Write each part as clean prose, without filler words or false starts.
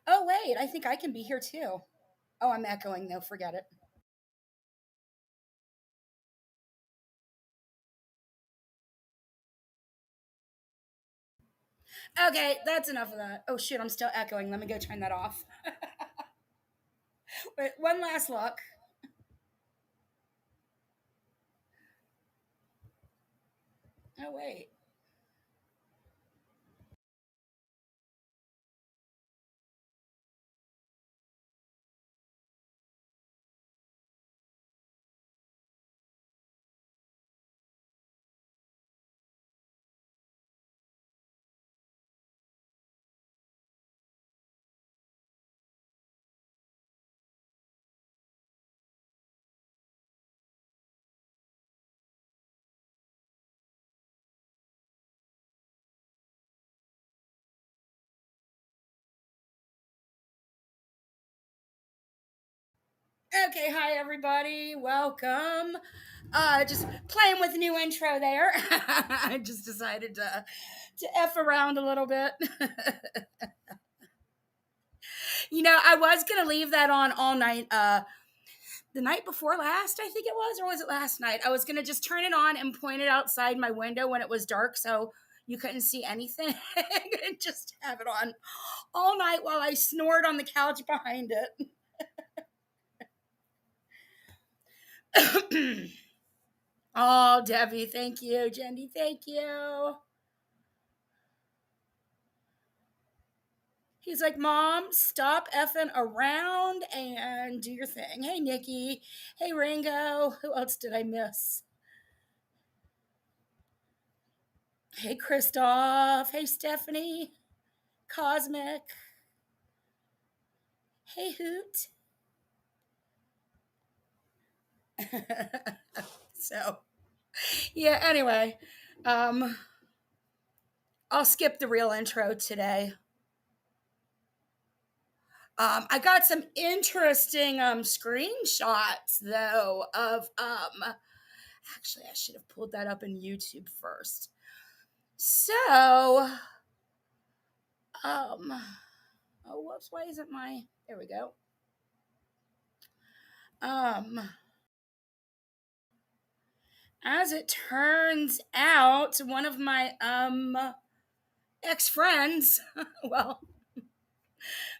Oh, wait, I think I can be here too. Oh, I'm echoing though, forget it. Okay, that's enough of that. Oh, shoot, I'm still echoing. Let me go turn that off. Wait, one last look. Oh, wait. Okay, hi everybody. Welcome. Just playing with a new intro there. I just decided to F around a little bit. I was gonna leave that on all night. The night before last, I think it was, or was it last night? I was gonna just turn it on and point it outside my window when it was dark, so you couldn't see anything, and just have it on all night while I snored on the couch behind it. Oh, Debbie, thank you. Jendy, thank you. He's like, Mom, stop effing around and do your thing. Hey, Nikki. Hey, Ringo. Who else did I miss? Hey, Christoph. Hey, Stephanie. Cosmic. Hey, Hoot. So, yeah, anyway, um, I'll skip the real intro today. I got some interesting screenshots though of actually I should have pulled that up in YouTube first. So um oh whoops, why isn't my there we go. Um as it turns out, one of my ex-friends, well,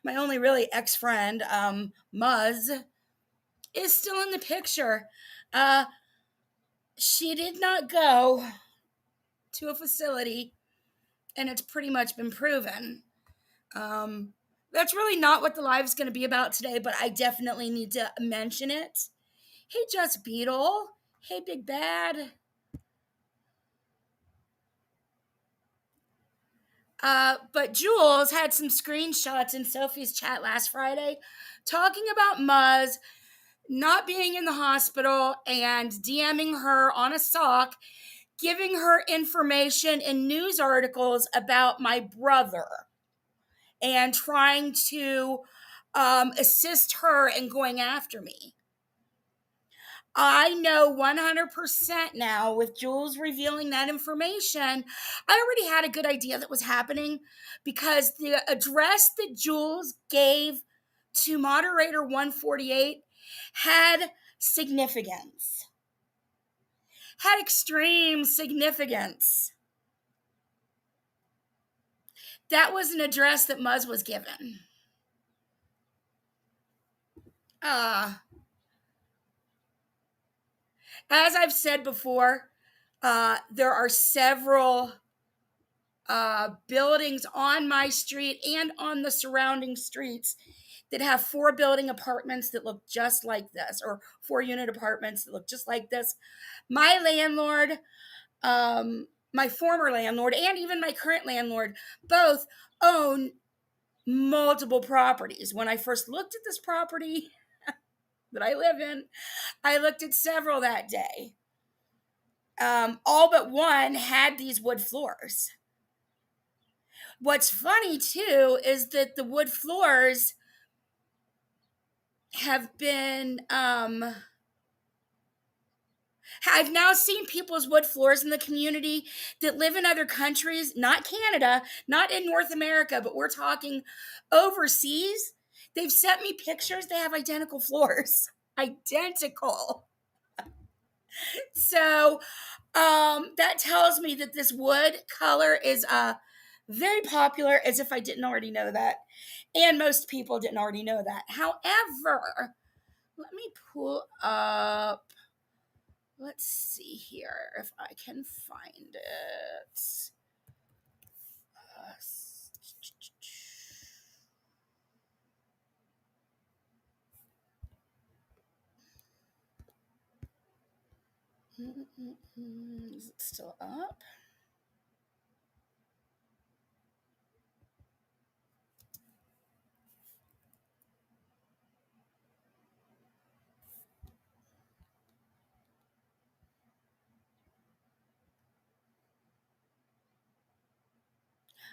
my only really ex-friend, Muzz, is still in the picture. Uh she did not go to a facility, and it's pretty much been proven. Um, that's really not what the live is going to be about today, but I definitely need to mention it. Hey, Just Beetle. Hey, Big Bad. But Jules had some screenshots in Sophie's chat last Friday talking about Muzz not being in the hospital and DMing her on a sock, giving her information in news articles about my brother and trying to assist her in going after me. I know 100% now with Jules revealing that information. I already had a good idea that was happening because the address that Jules gave to moderator 148 had significance, had extreme significance. That was an address that Muzz was given. Uh, as I've said before, there are several buildings on my street and on the surrounding streets that have 4 building apartments that look just like this, or 4 unit apartments that look just like this. My landlord, my former landlord, and even my current landlord both own multiple properties. When I first looked at this property that I live in, I looked at several that day. All but one had these wood floors. What's funny too is that the wood floors have been I've now seen people's wood floors in the community that live in other countries, not Canada, not in North America, but we're talking overseas. They've sent me pictures. They have identical floors. Identical. So that tells me that this wood color is very popular, as if I didn't already know that. And most people didn't already know that. However, let me pull up. Let's see here if I can find it. Uh, Is it still up?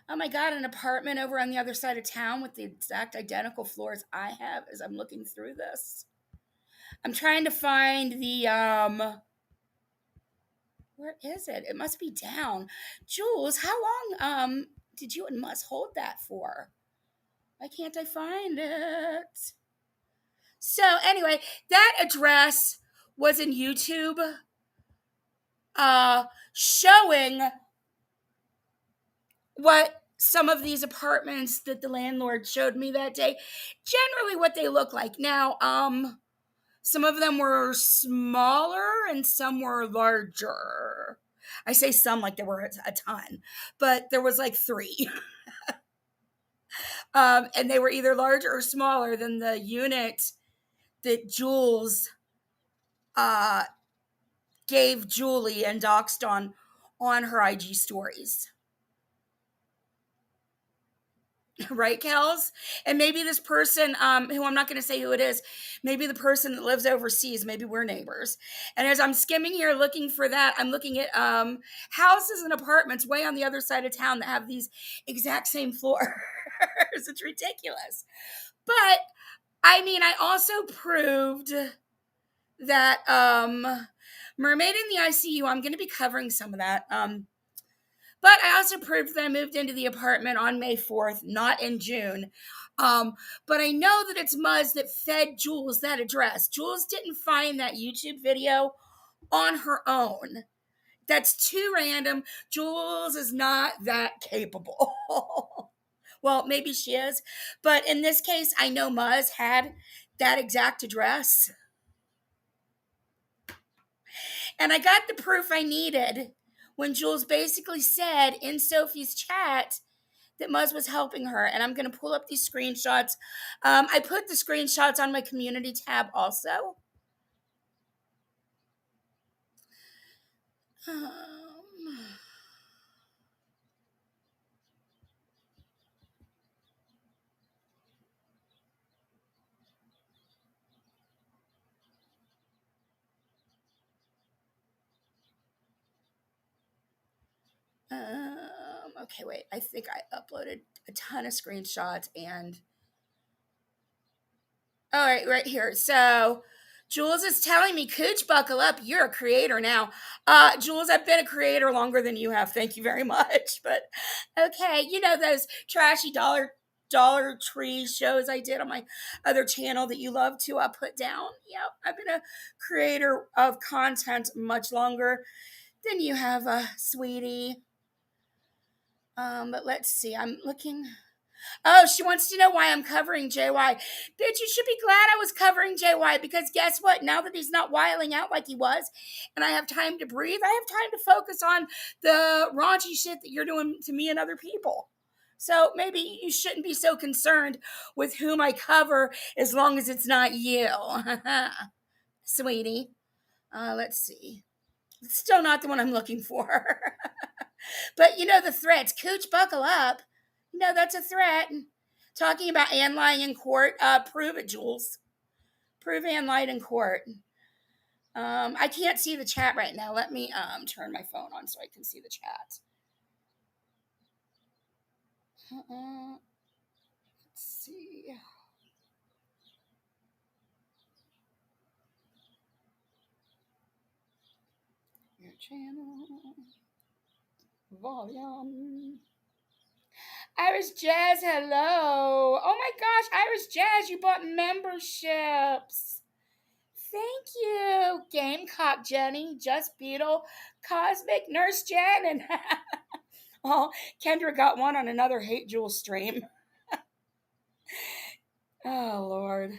Oh my God, an apartment over on the other side of town with the exact identical floors I have as I'm looking through this. I'm trying to find the where is it? It must be down. Jules, how long did you and Mus hold that for? Why can't I find it? So anyway, that address was in YouTube showing what some of these apartments that the landlord showed me that day, generally what they look like. Now, some of them were smaller and some were larger. I say some like there were a ton, but there was like three. And they were either larger or smaller than the unit that Jules uh, gave Julie and doxed on her IG stories. Right, Kels? And maybe this person, who I'm not going to say who it is, maybe the person that lives overseas, maybe we're neighbors. And as I'm skimming here looking for that, I'm looking at houses and apartments way on the other side of town that have these exact same floors. It's ridiculous. But I mean, I also proved that Mermaid in the ICU, I'm going to be covering some of that. But I also proved that I moved into the apartment on May 4th, not in June. But I know that it's Muzz that fed Jules that address. Jules didn't find that YouTube video on her own. That's too random. Jules is not that capable. Well, maybe she is. But in this case, I know Muzz had that exact address. And I got the proof I needed when Jules basically said in Sophie's chat that Muzz was helping her. And I'm going to pull up these screenshots. I put the screenshots on my community tab also. Okay, wait. I think I uploaded a ton of screenshots and all right here. So Jules is telling me, Cooch, buckle up. You're a creator now. Jules, I've been a creator longer than you have. Thank you very much. But okay, you know those trashy Dollar Tree shows I did on my other channel that you love to put down. Yep, I've been a creator of content much longer than you have, sweetie. But let's see. I'm looking. Oh, she wants to know why I'm covering JY. Bitch, you should be glad I was covering JY because guess what? Now that he's not wiling out like he was and I have time to breathe, I have time to focus on the raunchy shit that you're doing to me and other people. So maybe you shouldn't be so concerned with whom I cover as long as it's not you. Sweetie. Let's see. It's still not the one I'm looking for. But you know the threats. Cooch, buckle up. You know that's a threat. Talking about Anne lying in court. Prove it, Jules. Prove Anne lied in court. I can't see the chat right now. Let me turn my phone on so I can see the chat. Let's see. Your channel. Volume. Irish Jazz, hello. Oh my gosh, Irish Jazz, you bought memberships. Thank you. Gamecock Jenny, Just Beetle, Cosmic Nurse Jen, and oh, Kendra got one on another Hate Jules stream. Oh, Lord.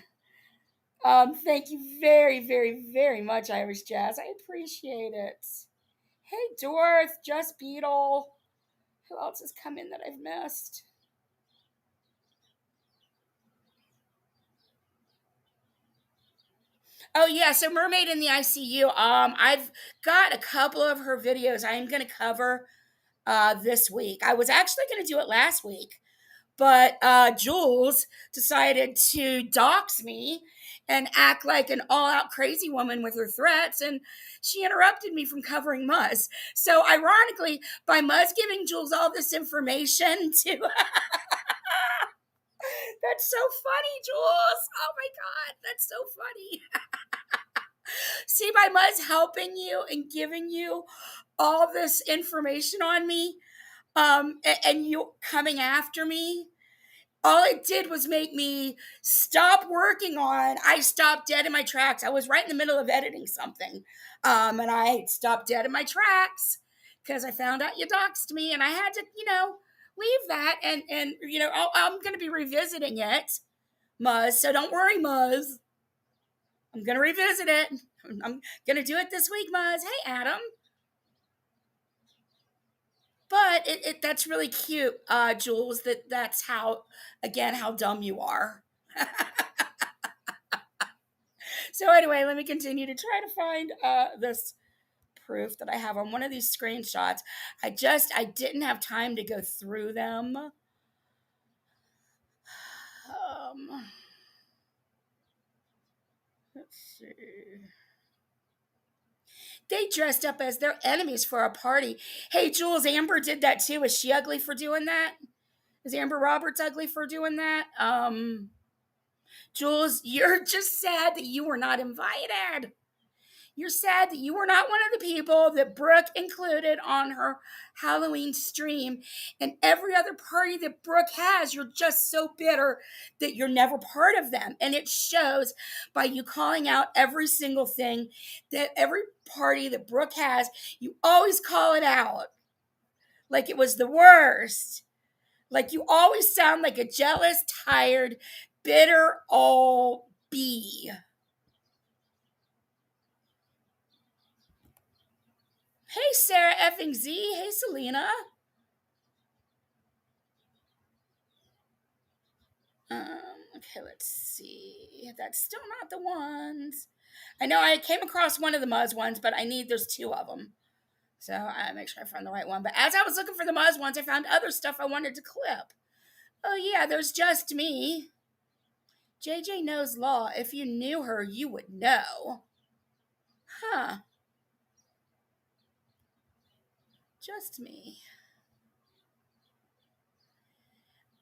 Thank you very, very, very much, Irish Jazz. I appreciate it. Hey, Dorth, Just Beetle. Who else has come in that I've missed? Oh yeah, so Mermaid in the ICU. I've got a couple of her videos I'm gonna cover this week. I was actually gonna do it last week, but Jules decided to dox me and act like an all-out crazy woman with her threats, and she interrupted me from covering Muzz. So ironically, by Muzz giving Jules all this information to that's so funny, Jules. Oh my god, that's so funny. See, by Muzz helping you and giving you all this information on me, and you coming after me, all it did was make me stop working on. I stopped dead in my tracks. I was right in the middle of editing something, and I stopped dead in my tracks because I found out you doxed me, and I had to, leave that. And I'm going to be revisiting it, Muzz. So don't worry, Muzz. I'm going to revisit it. I'm going to do it this week, Muzz. Hey, Adam. But that's really cute, Jules, that's how dumb you are. So anyway, let me continue to try to find this proof that I have on one of these screenshots. I didn't have time to go through them. Let's see. They dressed up as their enemies for a party. Hey, Jules, Amber did that too. Is she ugly for doing that? Is Amber Roberts ugly for doing that? Jules, you're just sad that you were not invited. You're sad that you were not one of the people that Brooke included on her Halloween stream. And every other party that Brooke has, you're just so bitter that you're never part of them. And it shows by you calling out every single thing that every party that Brooke has, you always call it out like it was the worst. Like you always sound like a jealous, tired, bitter old bee. Hey, Sarah effing Z. Hey, Selena. Okay, let's see. That's still not the ones. I know I came across one of the Muzz ones, but there's two of them. So I make sure I find the right one. But as I was looking for the Muzz ones, I found other stuff I wanted to clip. Oh, yeah, there's Just Me. JJ knows law. If you knew her, you would know. Huh. Just Me.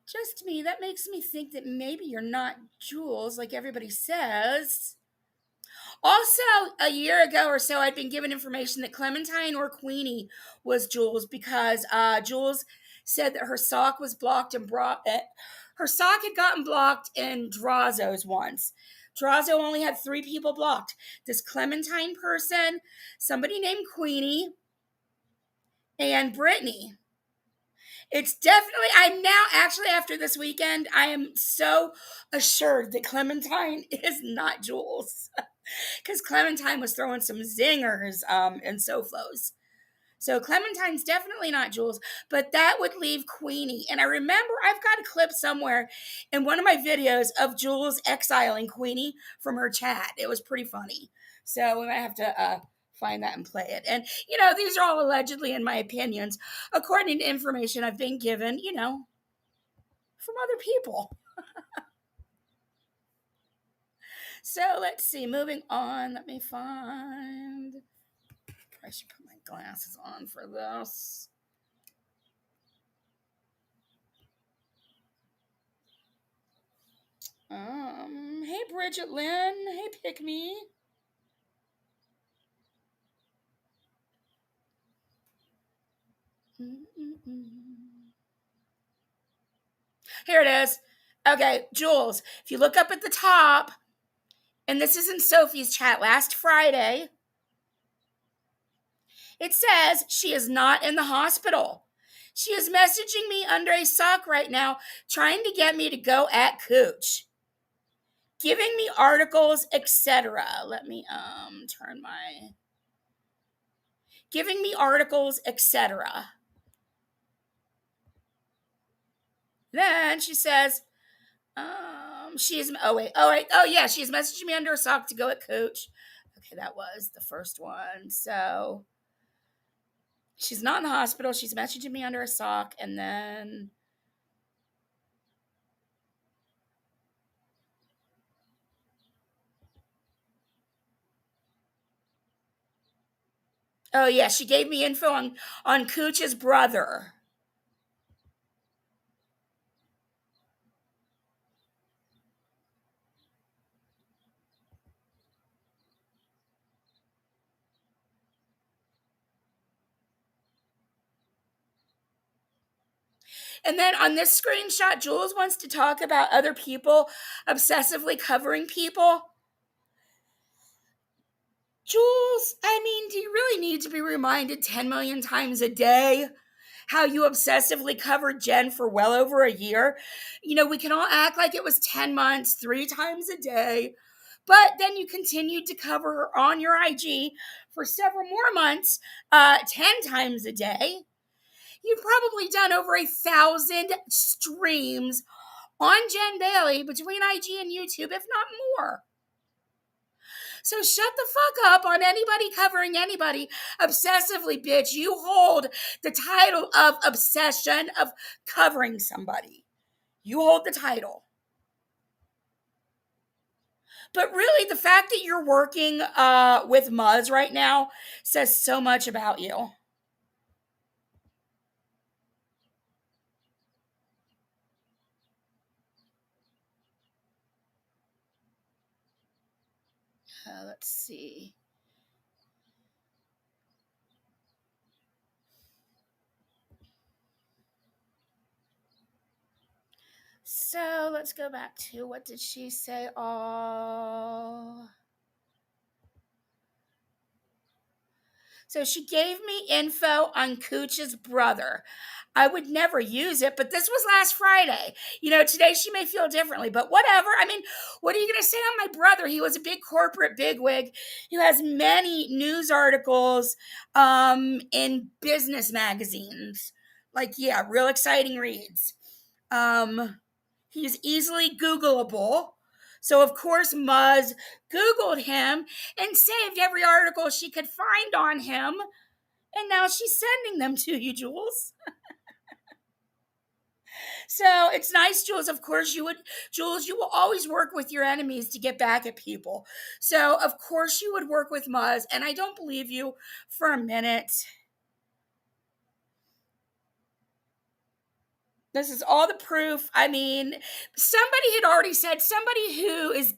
Just Me. That makes me think that maybe you're not Jules like everybody says. Also, a year ago or so, I'd been given information that Clementine or Queenie was Jules because Jules said that her sock was blocked and her sock had gotten blocked in Drazo's once. Drazo only had 3 people blocked. This Clementine person, somebody named Queenie, and Brittany. It's definitely, I'm now actually after this weekend, I am so assured that Clementine is not Jules. Because Clementine was throwing some zingers in SoFlos. So Clementine's definitely not Jules, but that would leave Queenie. And I remember I've got a clip somewhere in one of my videos of Jules exiling Queenie from her chat. It was pretty funny. So we might have to find that and play it. And, these are all allegedly in my opinions, according to information I've been given, from other people. So let's see, moving on, let me find, I should put my glasses on for this. Hey Bridget Lynn, hey Pick Me. Here it is. Okay, Jules, if you look up at the top, and this is in Sophie's chat last Friday, it says she is not in the hospital. She is messaging me under a sock right now, trying to get me to go at Cooch, giving me articles, etc. Let me turn my giving me articles, etc. Then she says, oh yeah, she's messaging me under a sock to go at Cooch. Okay, that was the first one. So she's not in the hospital. She's messaging me under a sock, and then oh yeah, she gave me info on Cooch's brother. And then on this screenshot, Jules wants to talk about other people obsessively covering people. Jules, I mean, do you really need to be reminded 10 million times a day how you obsessively covered Jen for well over a year? You know, we can all act like it was 10 months, 3 times a day, but then you continued to cover her on your IG for several more months, 10 times a day. You've probably done over 1,000 streams on Jen Bailey between IG and YouTube, if not more. So shut the fuck up on anybody covering anybody obsessively, bitch. You hold the title of obsession of covering somebody. You hold the title. But really, the fact that you're working with Muzz right now says so much about you. Let's see. So let's go back to what did she say? So she gave me info on Cooch's brother. I would never use it, but this was last Friday. You know, today she may feel differently, but whatever. I mean, what are you going to say on my brother? He was a big corporate bigwig who has many news articles in business magazines. Like, yeah, real exciting reads. He's easily Googleable. So, of course, Muzz Googled him and saved every article she could find on him. And now she's sending them to you, Jules. So it's nice, Jules. Of course, Jules, you will always work with your enemies to get back at people. So, of course, you would work with Muzz. And I don't believe you for a minute. This is all the proof. I mean, somebody had already said, somebody who is,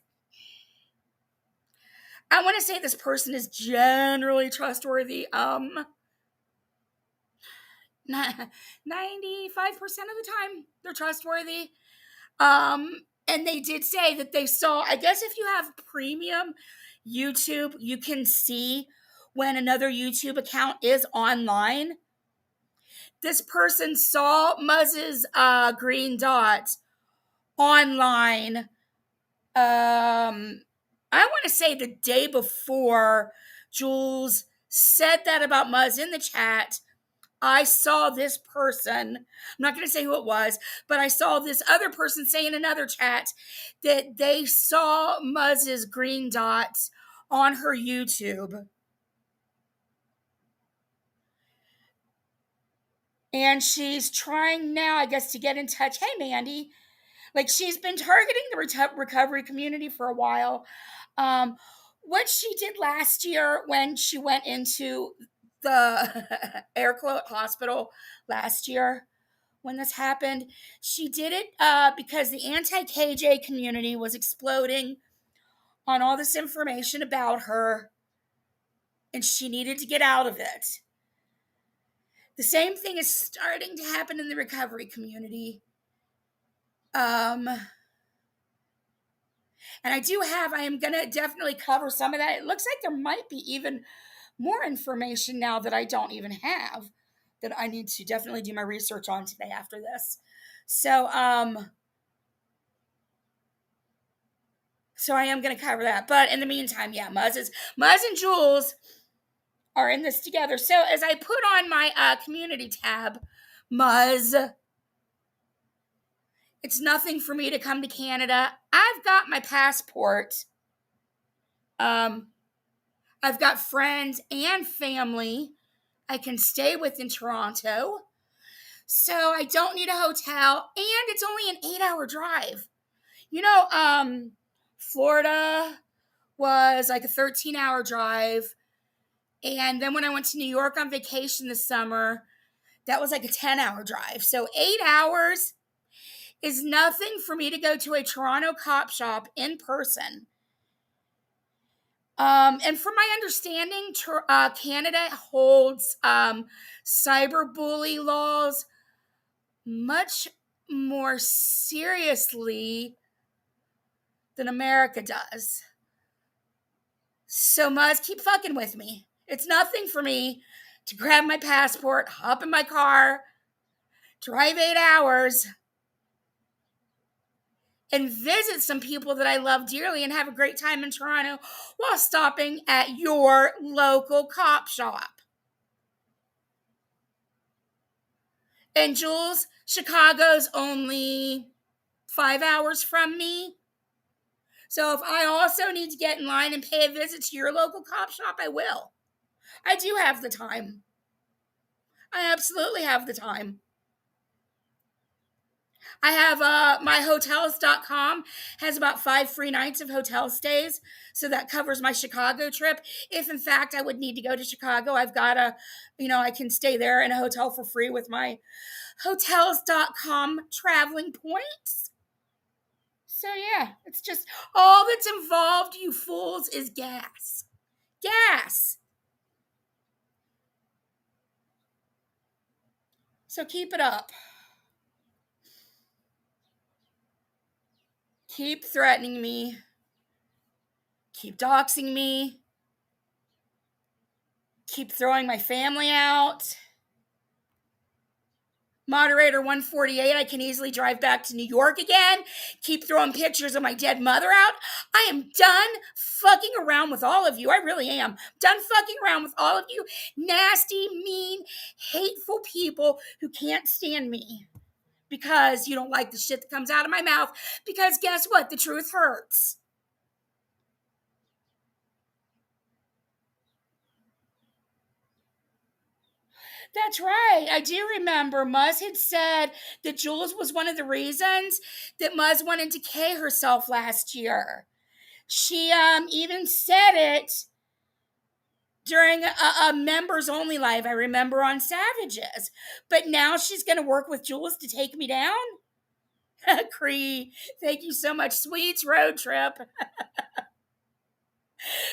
I want to say this person is generally trustworthy. 95% of the time they're trustworthy. And they did say that they saw, I guess if you have premium YouTube, you can see when another YouTube account is online. This person saw Muzz's green dot online. I want to say the day before Jules said that about Muzz in the chat. I saw this person, I'm not going to say who it was, but I saw this other person say in another chat that they saw Muzz's green dots on her YouTube. And she's trying now, I guess, to get in touch. Hey, Mandy. Like, she's been targeting the recovery community for a while. What she did last year when she went into the air quote hospital last year, when this happened, she did it because the anti-KJ community was exploding on all this information about her, and she needed to get out of it. The same thing is starting to happen in the recovery community. And I am going to definitely cover some of that. It looks like there might be even more information now that I don't even have that I need to definitely do my research on today after this. So I am going to cover that. But in the meantime, yeah, Muzz and Jules are in this together. So as I put on my community tab, Muzz, it's nothing for me to come to Canada. I've got my passport. I've got friends and family I can stay with in Toronto. So I don't need a hotel, and it's only an 8-hour drive. Florida was like a 13-hour drive. And then when I went to New York on vacation this summer, that was like a 10-hour drive. So 8 hours is nothing for me to go to a Toronto cop shop in person. And from my understanding, Canada holds cyberbully laws much more seriously than America does. So Muzz, keep fucking with me. It's nothing for me to grab my passport, hop in my car, drive 8 hours, and visit some people that I love dearly and have a great time in Toronto while stopping at your local cop shop. And Jules, Chicago's only 5 hours from me. So if I also need to get in line and pay a visit to your local cop shop, I will. I do have the time. I absolutely have the time. I have myhotels.com has about 5 free nights of hotel stays. So that covers my Chicago trip. If in fact I would need to go to Chicago, I've got I can stay there in a hotel for free with my hotels.com traveling points. So yeah, it's just all that's involved, you fools, is gas. Gas. So keep it up. Keep threatening me. Keep doxing me. Keep throwing my family out. Moderator 148, I can easily drive back to New York again. Keep throwing pictures of my dead mother out. I am done fucking around with all of you. I really am. Done fucking around with all of you nasty, mean, hateful people who can't stand me because you don't like the shit that comes out of my mouth. Because guess what? The truth hurts. That's right. I do remember Muzz had said that Jules was one of the reasons that Muzz wanted to K herself last year. She even said it during a members only live, I remember, on Savages. But now she's going to work with Jules to take me down? Cree, thank you so much. Sweets road trip.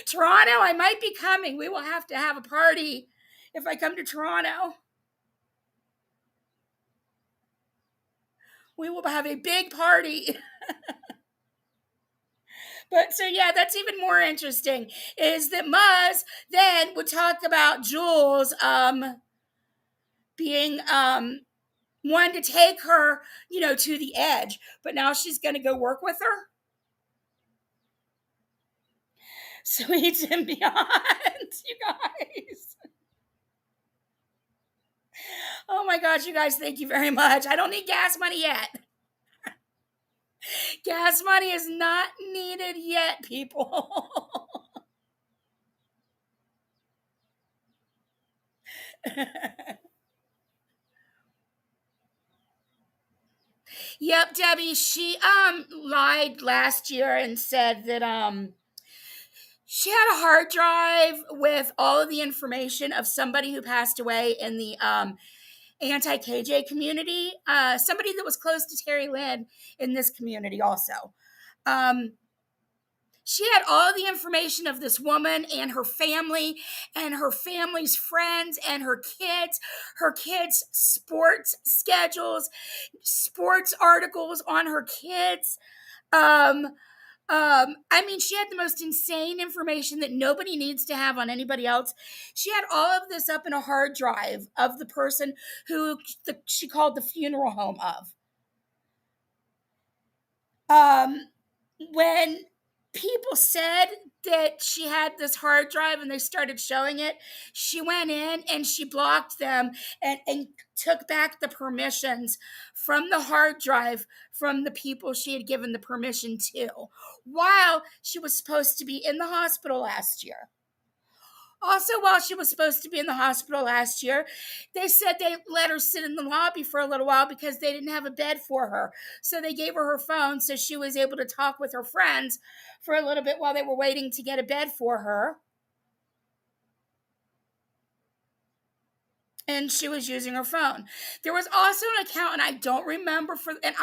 Toronto, I might be coming. We will have to have a party if I come to Toronto. We will have a big party. But so yeah, that's even more interesting, is that Muzz then would talk about Jules being one to take her, to the edge. But now she's gonna go work with her. Sweets and beyond, you guys. Oh my gosh, you guys, thank you very much. I don't need gas money yet. Gas money is not needed yet, people. Yep, Debbie, she lied last year and said that she had a hard drive with all of the information of somebody who passed away in the anti-KJ community, somebody that was close to Terry Lynn in this community also. She had all the information of this woman and her family's friends and her kids' sports schedules, sports articles on her kids. I mean, she had the most insane information that nobody needs to have on anybody else. She had all of this up in a hard drive of the person who she called the funeral home of. When people said that she had this hard drive and they started showing it, she went in and she blocked them and took back the permissions from the hard drive from the people she had given the permission to while she was supposed to be in the hospital last year. Also, while she was supposed to be in the hospital last year, they said they let her sit in the lobby for a little while because they didn't have a bed for her. So they gave her her phone so she was able to talk with her friends for a little bit while they were waiting to get a bed for her. And she was using her phone. There was also an account, and I don't remember and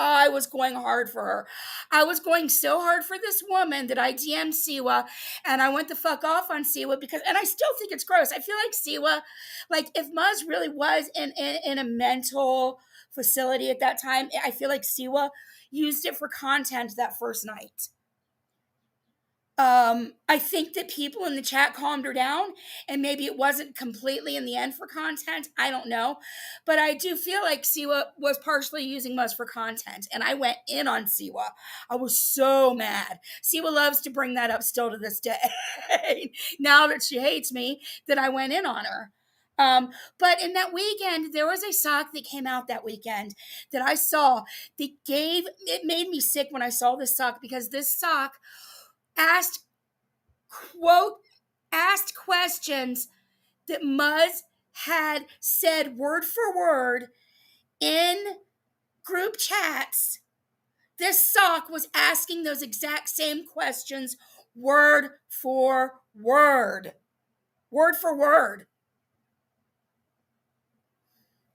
I was going hard for her. I was going so hard for this woman that I DM'd Siwa and I went the fuck off on Siwa and I still think it's gross. I feel like Siwa, like if Muzz really was in a mental facility at that time, I feel like Siwa used it for content that first night. I think that people in the chat calmed her down, and maybe it wasn't completely in the end for content. I don't know. But I do feel like Siwa was partially using Muzz for content, and I went in on Siwa. I was so mad. Siwa loves to bring that up still to this day. Now that she hates me, that I went in on her. But in that weekend, there was a sock that came out that weekend that I saw that it made me sick when I saw this sock, because this sock asked questions that Muzz had said word for word in group chats. This sock was asking those exact same questions word for word. Word for word.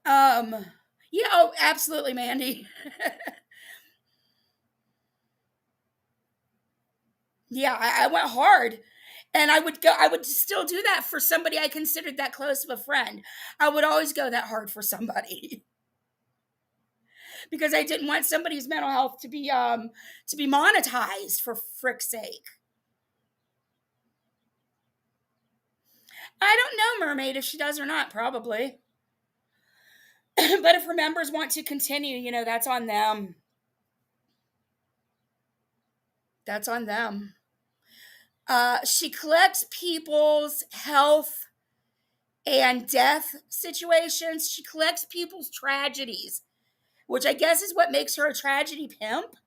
Yeah, oh, absolutely, Mandy. Yeah, I went hard. And I would still do that for somebody I considered that close of a friend. I would always go that hard for somebody. Because I didn't want somebody's mental health to be monetized, for frick's sake. I don't know, Mermaid, if she does or not, probably. But if her members want to continue, that's on them. That's on them. She collects people's health and death situations. She collects people's tragedies, which I guess is what makes her a tragedy pimp.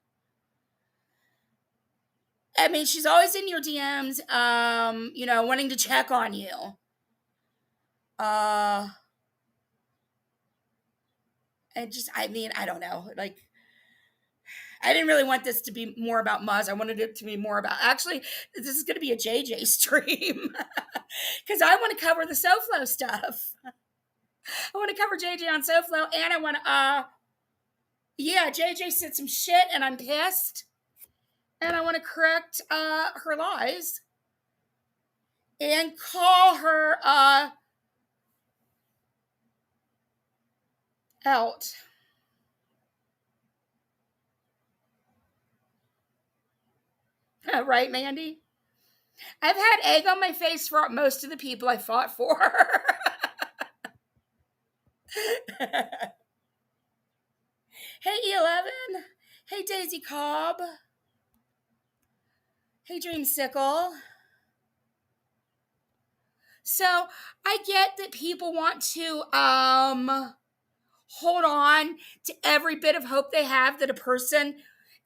I mean, she's always in your DMs, wanting to check on you. I don't know. Like, I didn't really want this to be more about Muzz. I wanted it to be more about, actually, this is going to be a JJ stream. Because I want to cover the SoFlo stuff. I want to cover JJ on SoFlo, and I want to, JJ said some shit, and I'm pissed. And I want to correct her lies and call her out. Right, Mandy? I've had egg on my face for most of the people I fought for. Hey, E11. Hey, Daisy Cobb. Hey, Dreamsicle. So I get that people want to hold on to every bit of hope they have that a person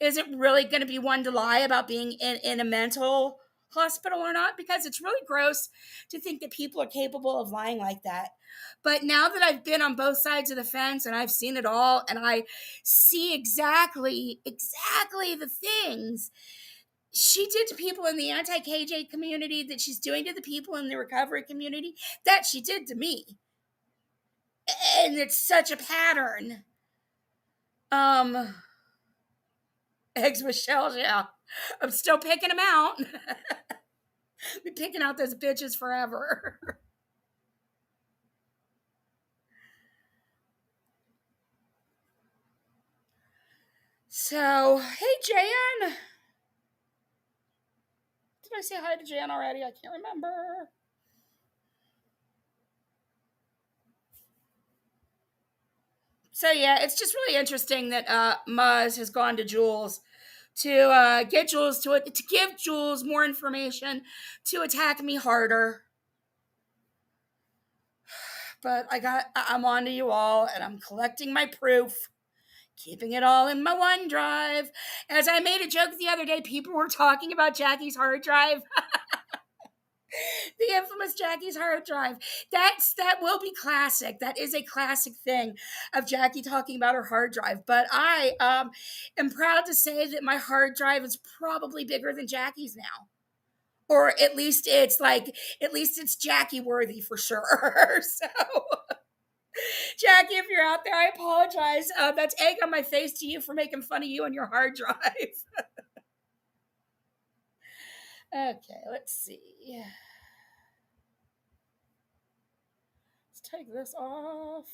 isn't really going to be one to lie about being in a mental hospital or not, because it's really gross to think that people are capable of lying like that. But now that I've been on both sides of the fence and I've seen it all, and I see exactly the things she did to people in the anti-KJ community, that she's doing to the people in the recovery community, that she did to me. And it's such a pattern. Eggs with shells, yeah. I'm still picking them out. Be picking out those bitches forever. So, hey, Jan. Did I say hi to Jan already? I can't remember. So, yeah, it's just really interesting that Muzz has gone to Jules to get Jules to give Jules more information to attack me harder. But I'm on to you all, and I'm collecting my proof, keeping it all in my OneDrive. As I made a joke the other day, people were talking about Jackie's hard drive. The infamous Jackie's hard drive. That will be classic. That is a classic thing of Jackie talking about her hard drive. But I am proud to say that my hard drive is probably bigger than Jackie's now. Or at least it's Jackie worthy for sure. So, Jackie, if you're out there, I apologize. That's egg on my face to you for making fun of you and your hard drive. Okay, let's see. Let's take this off.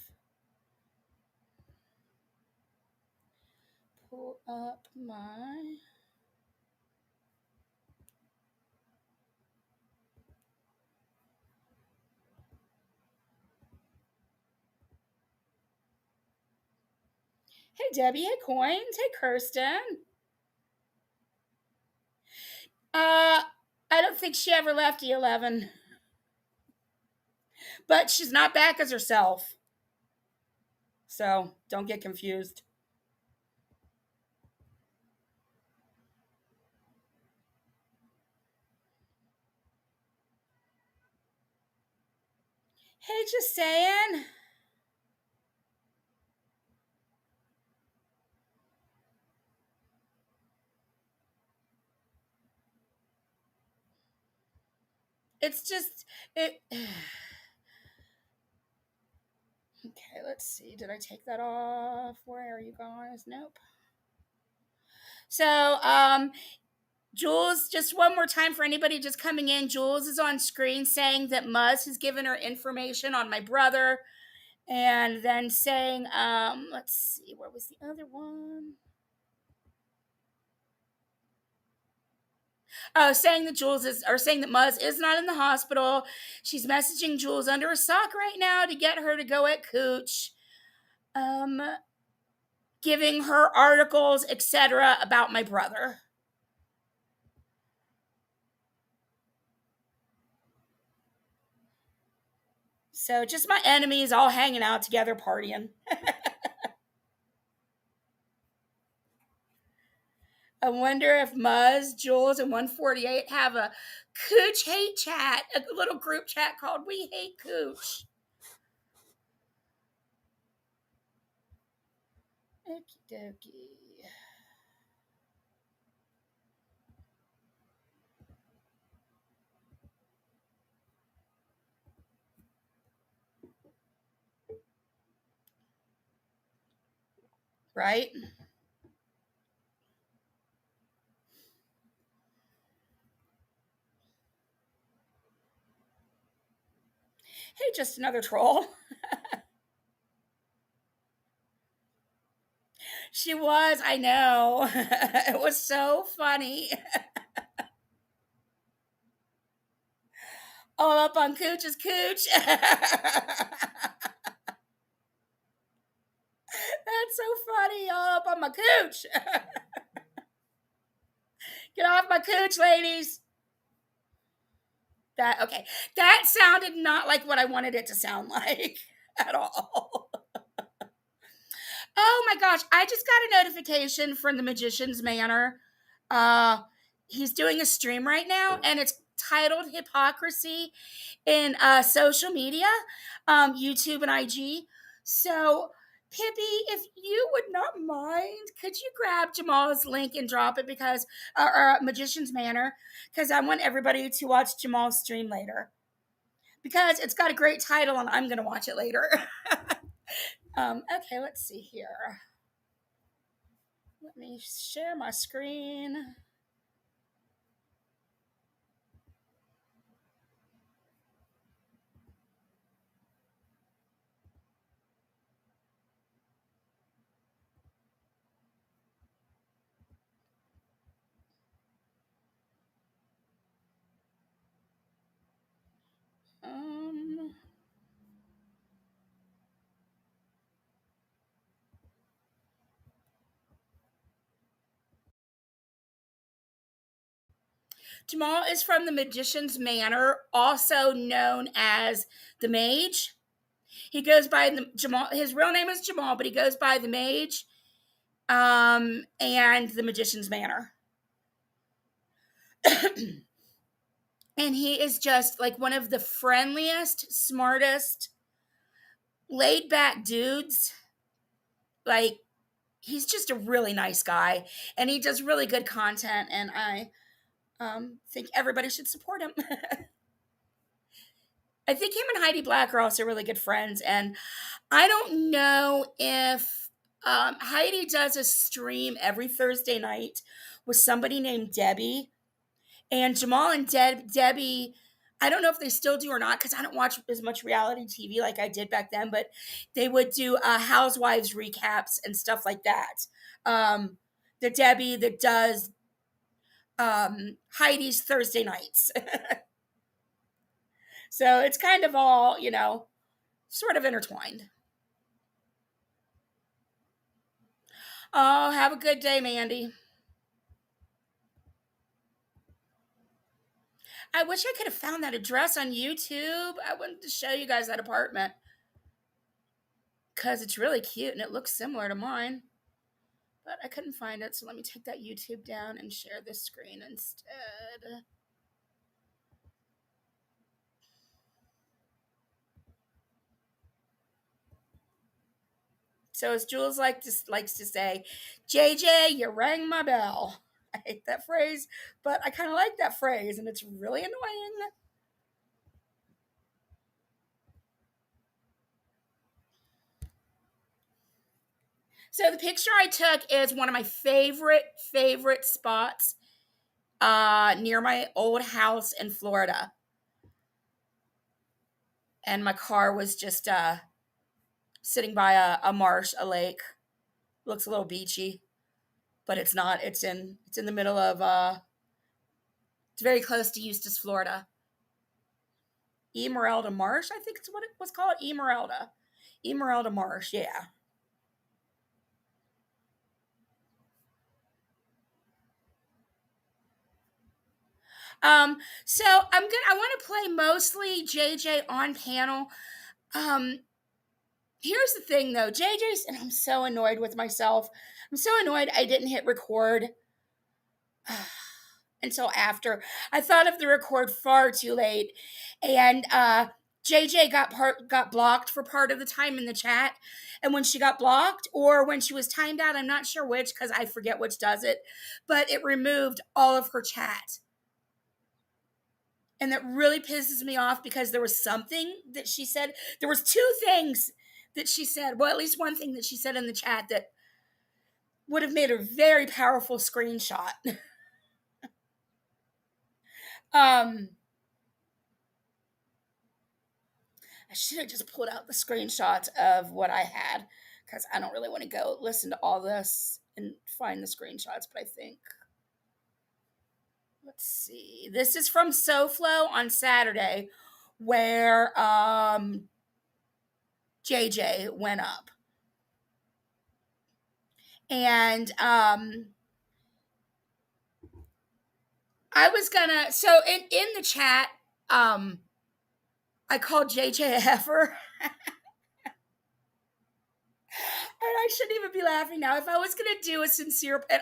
Pull up my. Hey, Debbie. Hey, Coins. Hey, Kirsten. I don't think she ever left E11. But she's not back as herself. So don't get confused. Hey, just saying. It's just it. Okay, let's see. Did I take that off? Where are you guys? Nope. So, Jules, just one more time for anybody just coming in. Jules is on screen saying that Muzz has given her information on my brother, and then saying, let's see, where was the other one? Oh, saying that Muzz is not in the hospital. She's messaging Jules under a sock right now to get her to go at Cooch. Giving her articles, etc., about my brother. So just my enemies all hanging out together, partying. I wonder if Muzz, Jules, and 148 have a Cooch hate chat, a little group chat called We Hate Cooch. Okie dokie. Right? Hey, just another troll. She was, I know. It was so funny. All up on Cooch's Cooch. That's so funny. All up on my Cooch. Get off my Cooch, ladies. That sounded not like what I wanted it to sound like at all. Oh my gosh, I just got a notification from the Magician's Manor. He's doing a stream right now, and it's titled Hypocrisy in social media, YouTube and IG. So, Pippi, if you would not mind, could you grab Jamal's link and drop it because, Magician's Manor, because I want everybody to watch Jamal's stream later. Because it's got a great title and I'm going to watch it later. Okay, let's see here. Let me share my screen. Um, Jamal is from the Magician's Manor, also known as the Mage. He goes by the Jamal. His real name is Jamal, but he goes by the Mage, and the Magician's Manor. And he is just like one of the friendliest, smartest, laid back dudes. Like, he's just a really nice guy, and he does really good content, and I think everybody should support him. I think him and Heidi Black are also really good friends, and I don't know if Heidi does a stream every Thursday night with somebody named Debbie, and Jamal and Debbie. I don't know if they still do or not because I don't watch as much reality TV like I did back then, but they would do housewives recaps and stuff like that. The Debbie that does Heidi's Thursday nights. So it's kind of all, sort of intertwined. Oh, have a good day, Mandy. I wish I could have found that address on YouTube. I wanted to show you guys that apartment because it's really cute and it looks similar to mine. But I couldn't find it, so let me take that YouTube down and share this screen instead. So as Jules likes to say, JJ, you rang my bell. I hate that phrase, but I kind of like that phrase, and it's really annoying. So the picture I took is one of my favorite spots near my old house in Florida. And my car was just sitting by a marsh, a lake. Looks a little beachy, but it's not. It's in the middle of it's very close to Eustis, Florida. Emeralda Marsh, I think it's what it was called. Emeralda Marsh, yeah. So I want to play mostly JJ on panel. Um, Here's the thing though, JJ's, and I'm so annoyed with myself. I'm so annoyed I didn't hit record until after. I thought of the record far too late, and JJ got blocked for part of the time in the chat, and when she got blocked or when she was timed out, I'm not sure which because I forget which does it, but it removed all of her chat. And that really pisses me off because there was something that she said. There was two things that she said. Well, at least one thing that she said in the chat that would have made a very powerful screenshot. I should have just pulled out the screenshots of what I had because I don't really want to go listen to all this and find the screenshots, but I think. Let's see. This is from SoFlo on Saturday where JJ went up. And I was gonna, so in the chat, I called JJ a heifer. And I shouldn't even be laughing now. If I was going to do a sincere, and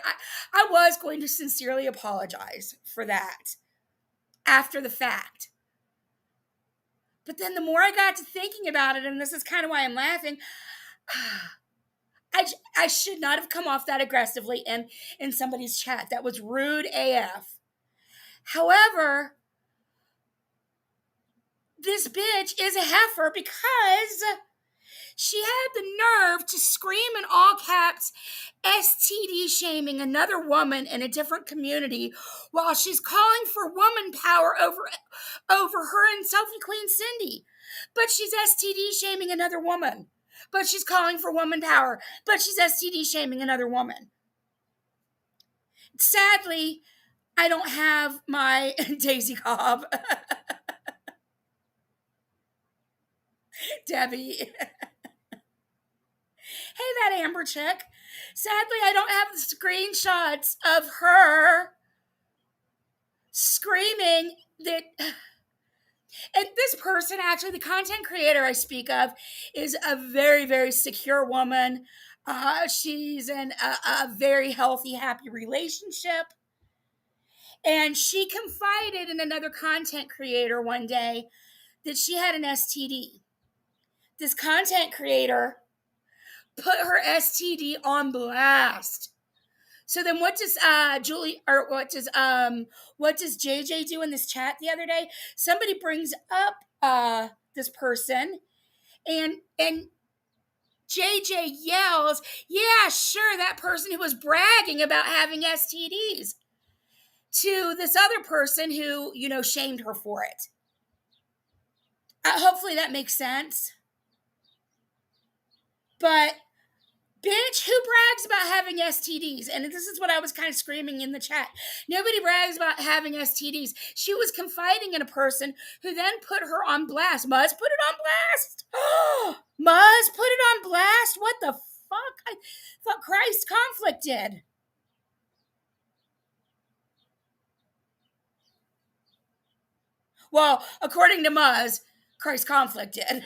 I was going to sincerely apologize for that after the fact. But then the more I got to thinking about it, and this is kind of why I'm laughing, I should not have come off that aggressively in somebody's chat. That was rude AF. However, this bitch is a heifer because She had the nerve to scream in all caps, STD shaming another woman in a different community while she's calling for woman power over her and Selfie Queen Cindy. But she's STD shaming another woman. But she's calling for woman power. But she's STD shaming another woman. Sadly, I don't have my Daisy Cobb. Debbie. Hey, that Amber chick. Sadly, I don't have the screenshots of her screaming that. And this person, actually, the content creator I speak of, is a very, very secure woman. She's in a very healthy, happy relationship. And she confided in another content creator one day that she had an STD. This content creator put her STD on blast. So then what does what does JJ do in this chat the other day? Somebody brings up this person and JJ yells, "Yeah, sure, that person who was bragging about having STDs," to this other person who, shamed her for it. Hopefully that makes sense. But bitch, who brags about having STDs? And this is what I was kind of screaming in the chat. Nobody brags about having STDs. She was confiding in a person who then put her on blast. Muzz put it on blast. Muzz put it on blast? What the fuck? I thought Christ Conflict did. Well, according to Muzz, Christ Conflict did.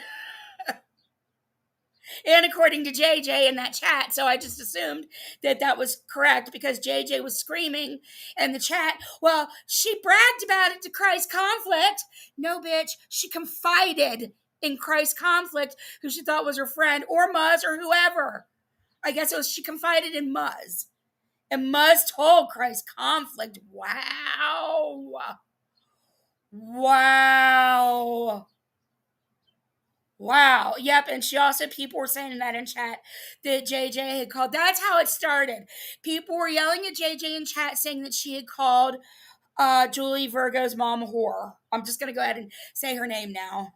And according to JJ in that chat, so I just assumed that was correct because JJ was screaming in the chat, well, she bragged about it to Christ Conflict. No, bitch, she confided in Christ Conflict, who she thought was her friend, or Muzz, or whoever. I guess she confided in Muzz. And Muzz told Christ Conflict, wow. Wow. Yep. And she also, people were saying that in chat that JJ had called. That's how it started. People were yelling at JJ in chat saying that she had called Julie Virgo's mom a whore. I'm just going to go ahead and say her name now.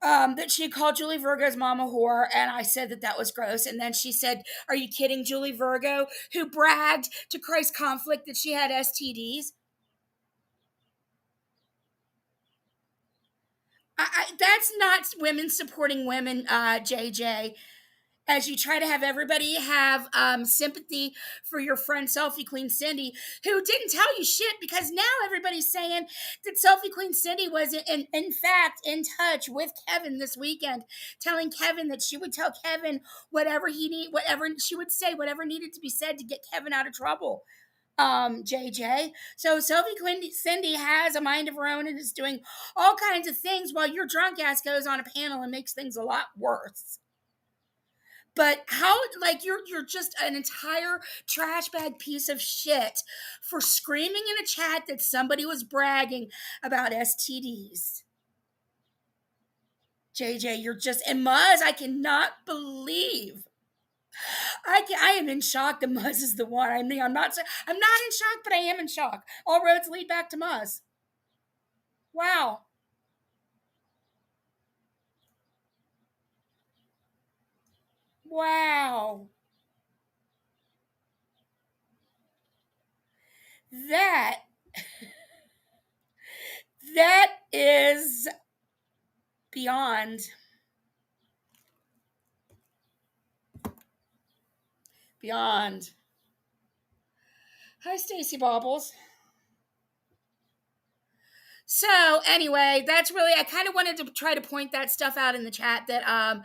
That she had called Julie Virgo's mom a whore, and I said that was gross. And then she said, "Are you kidding, Julie Virgo, who bragged to Christ Conflict that she had STDs?" That's not women supporting women, JJ. As you try to have everybody have sympathy for your friend Selfie Queen Cindy, who didn't tell you shit, because now everybody's saying that Selfie Queen Cindy was in fact in touch with Kevin this weekend, telling Kevin that she would tell Kevin whatever she would say, whatever needed to be said to get Kevin out of trouble. JJ. So Selfie Queen Cindy has a mind of her own and is doing all kinds of things while your drunk ass goes on a panel and makes things a lot worse. But how, you're just an entire trash bag piece of shit for screaming in a chat that somebody was bragging about STDs. JJ, you're just, and Muzz, I cannot believe. I am in shock that Muzz is the one. I'm not in shock, but I am in shock. All roads lead back to Muzz. Wow. Wow. That is beyond. Beyond. Hi, Stacy Bobbles. So anyway, that's really, I kind of wanted to try to point that stuff out in the chat that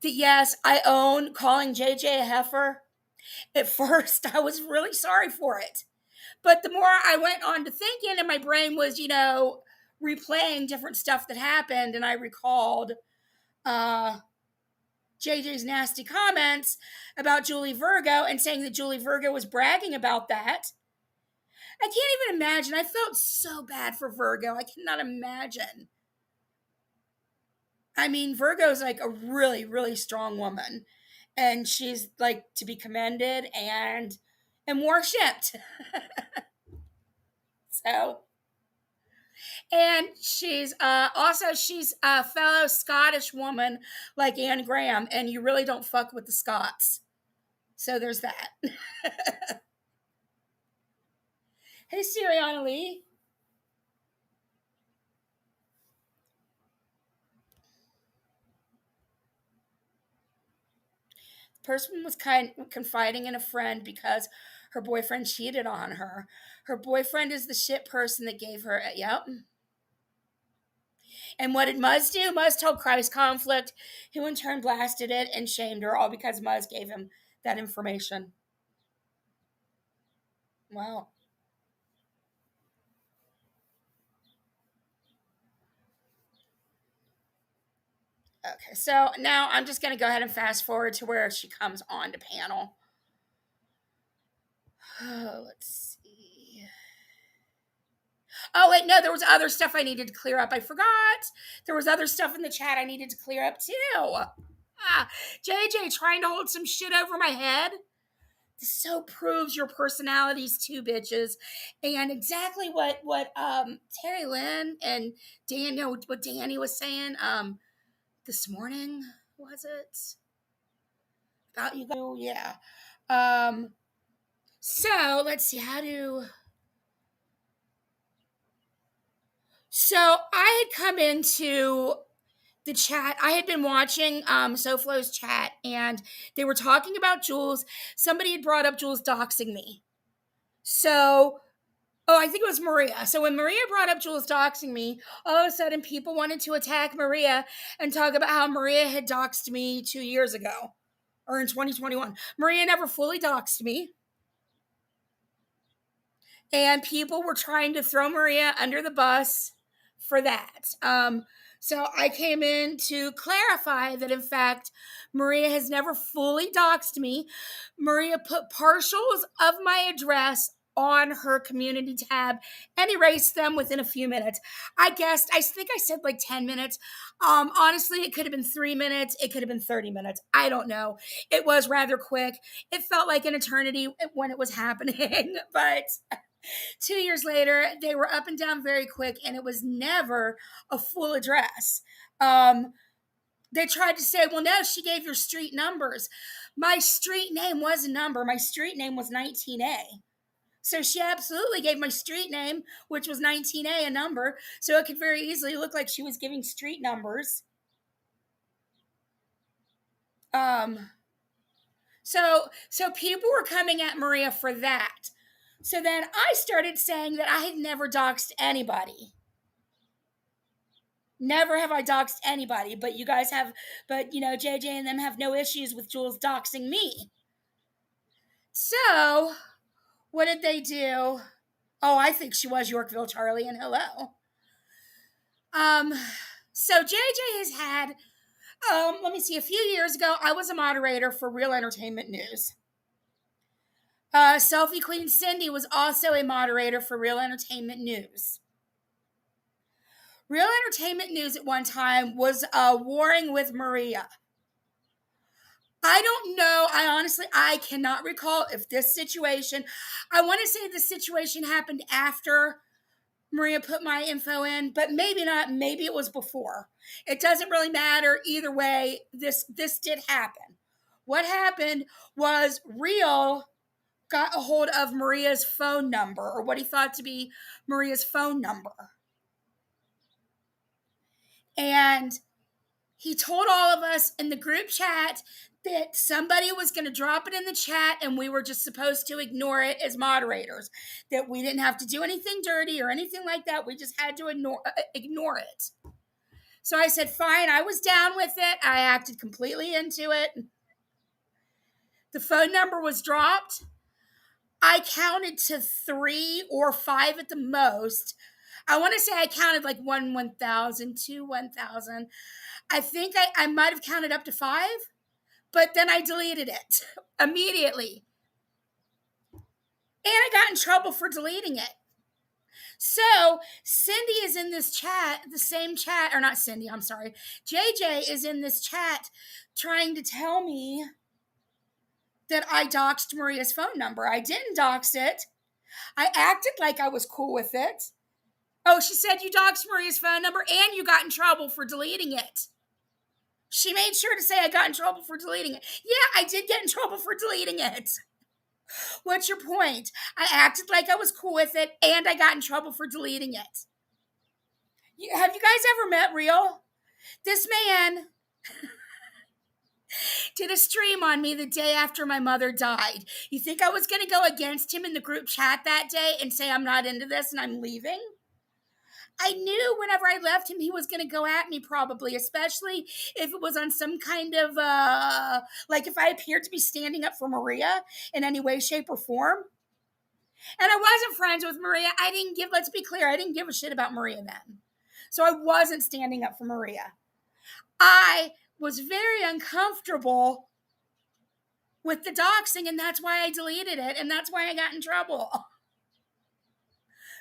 yes, I own calling JJ a heifer. At first, I was really sorry for it. But the more I went on to thinking, and my brain was, replaying different stuff that happened, and I recalled JJ's nasty comments about Julie Virgo and saying that Julie Virgo was bragging about that. I can't even imagine. I felt so bad for Virgo. I cannot imagine. I mean, Virgo's like a really, really strong woman, and she's like to be commended and worshipped. So, and she's a fellow Scottish woman like Anne Graham, and you really don't fuck with the Scots. So there's that. Hey, Siriana Lee. The person was confiding in a friend because her boyfriend cheated on her. Her boyfriend is the shit person that gave her. Yep. And what did Muzz do? Muzz told Christ Conflict, who in turn blasted it and shamed her, all because Muzz gave him that information. Wow. Okay, so now I'm just going to go ahead and fast forward to where she comes on to panel. Oh, let's see. Oh, wait, no, there was other stuff I needed to clear up. I forgot. There was other stuff in the chat I needed to clear up, too. JJ trying to hold some shit over my head. This so proves your personalities too, bitches. And exactly what Terry Lynn and Daniel, what Danny was saying this morning, was it? About you guys? Yeah. So let's see, so I had come into the chat. I had been watching SoFlos chat, and they were talking about Jules. Somebody had brought up Jules doxing me. So, I think it was Maria. So when Maria brought up Jules doxing me, all of a sudden people wanted to attack Maria and talk about how Maria had doxed me 2 years ago, or in 2021. Maria never fully doxed me. And people were trying to throw Maria under the bus for that. So I came in to clarify that, in fact, Maria has never fully doxed me. Maria put partials of my address on her community tab and erased them within a few minutes. I think I said like 10 minutes. Honestly, it could have been 3 minutes. It could have been 30 minutes. I don't know. It was rather quick. It felt like an eternity when it was happening, but 2 years later, they were up and down very quick, and it was never a full address. They tried to say, well, no, she gave your street numbers. My street name was a number. My street name was 19A. So she absolutely gave my street name, which was 19A, a number. So it could very easily look like she was giving street numbers. So people were coming at Maria for that. So then I started saying that I had never doxed anybody. Never have I doxed anybody, but you guys have, JJ and them have no issues with Jules doxing me. So, what did they do? Oh, I think she was Yorkville Charlie, and hello. So JJ has had, let me see, a few years ago, I was a moderator for Real Entertainment News. Selfie Queen Cindy was also a moderator for Real Entertainment News. Real Entertainment News at one time was warring with Maria. I don't know. I cannot recall if this situation, I want to say the situation happened after Maria put my info in, but maybe not. Maybe it was before. It doesn't really matter. Either way, this did happen. What happened was Real got a hold of Maria's phone number, or what he thought to be Maria's phone number. And he told all of us in the group chat that somebody was going to drop it in the chat and we were just supposed to ignore it as moderators, that we didn't have to do anything dirty or anything like that. We just had to ignore it. So I said, fine, I was down with it. I acted completely into it. The phone number was dropped. I counted to 3 or 5 at the most. I want to say I counted like 1,000, 2, 1,000. I think I might have counted up to 5, but then I deleted it immediately. And I got in trouble for deleting it. So Cindy is in this chat, the same chat, or not Cindy, I'm sorry. JJ is in this chat trying to tell me that I doxed Maria's phone number. I didn't dox it. I acted like I was cool with it. Oh, she said you doxed Maria's phone number and you got in trouble for deleting it. She made sure to say I got in trouble for deleting it. Yeah, I did get in trouble for deleting it. What's your point? I acted like I was cool with it and I got in trouble for deleting it. Have you guys ever met Real? This man did a stream on me the day after my mother died. You think I was going to go against him in the group chat that day and say I'm not into this and I'm leaving? I knew whenever I left him, he was going to go at me probably, especially if it was on some kind of, like if I appeared to be standing up for Maria in any way, shape, or form. And I wasn't friends with Maria. Let's be clear, I didn't give a shit about Maria then. So I wasn't standing up for Maria. I was very uncomfortable with the doxing, and that's why I deleted it, and that's why I got in trouble.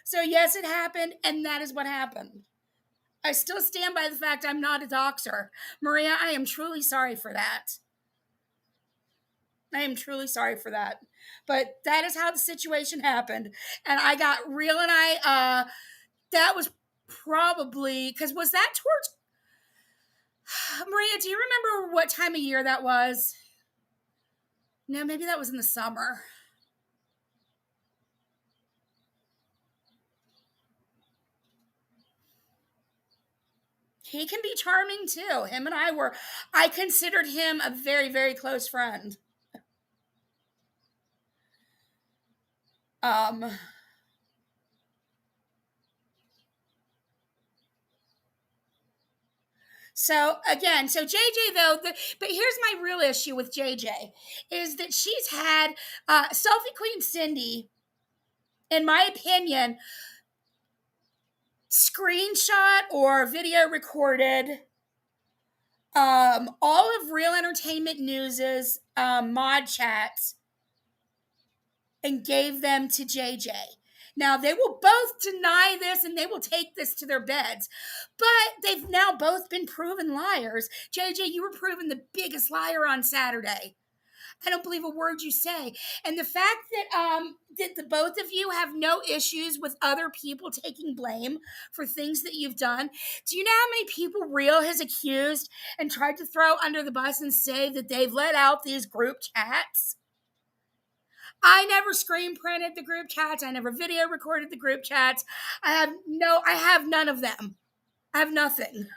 So yes, it happened, and that is what happened. I still stand by the fact I'm not a doxer. Maria, I am truly sorry for that. I am truly sorry for that. But that is how the situation happened. And I got Real and that was probably, because was that towards, Maria, do you remember what time of year that was? No, maybe that was in the summer. He can be charming too. Him and I considered him a very, very close friend. So again, JJ though, but here's my real issue with JJ is that she's had Selfie Queen Cindy, in my opinion, screenshot or video recorded all of Real Entertainment News's mod chats and gave them to JJ. Now, they will both deny this and they will take this to their beds, but they've now both been proven liars. JJ, you were proven the biggest liar on Saturday. I don't believe a word you say. And the fact that the both of you have no issues with other people taking blame for things that you've done. Do you know how many people Real has accused and tried to throw under the bus and say that they've let out these group chats? I never screen printed the group chats. I never video recorded the group chats. I have none of them. I have nothing.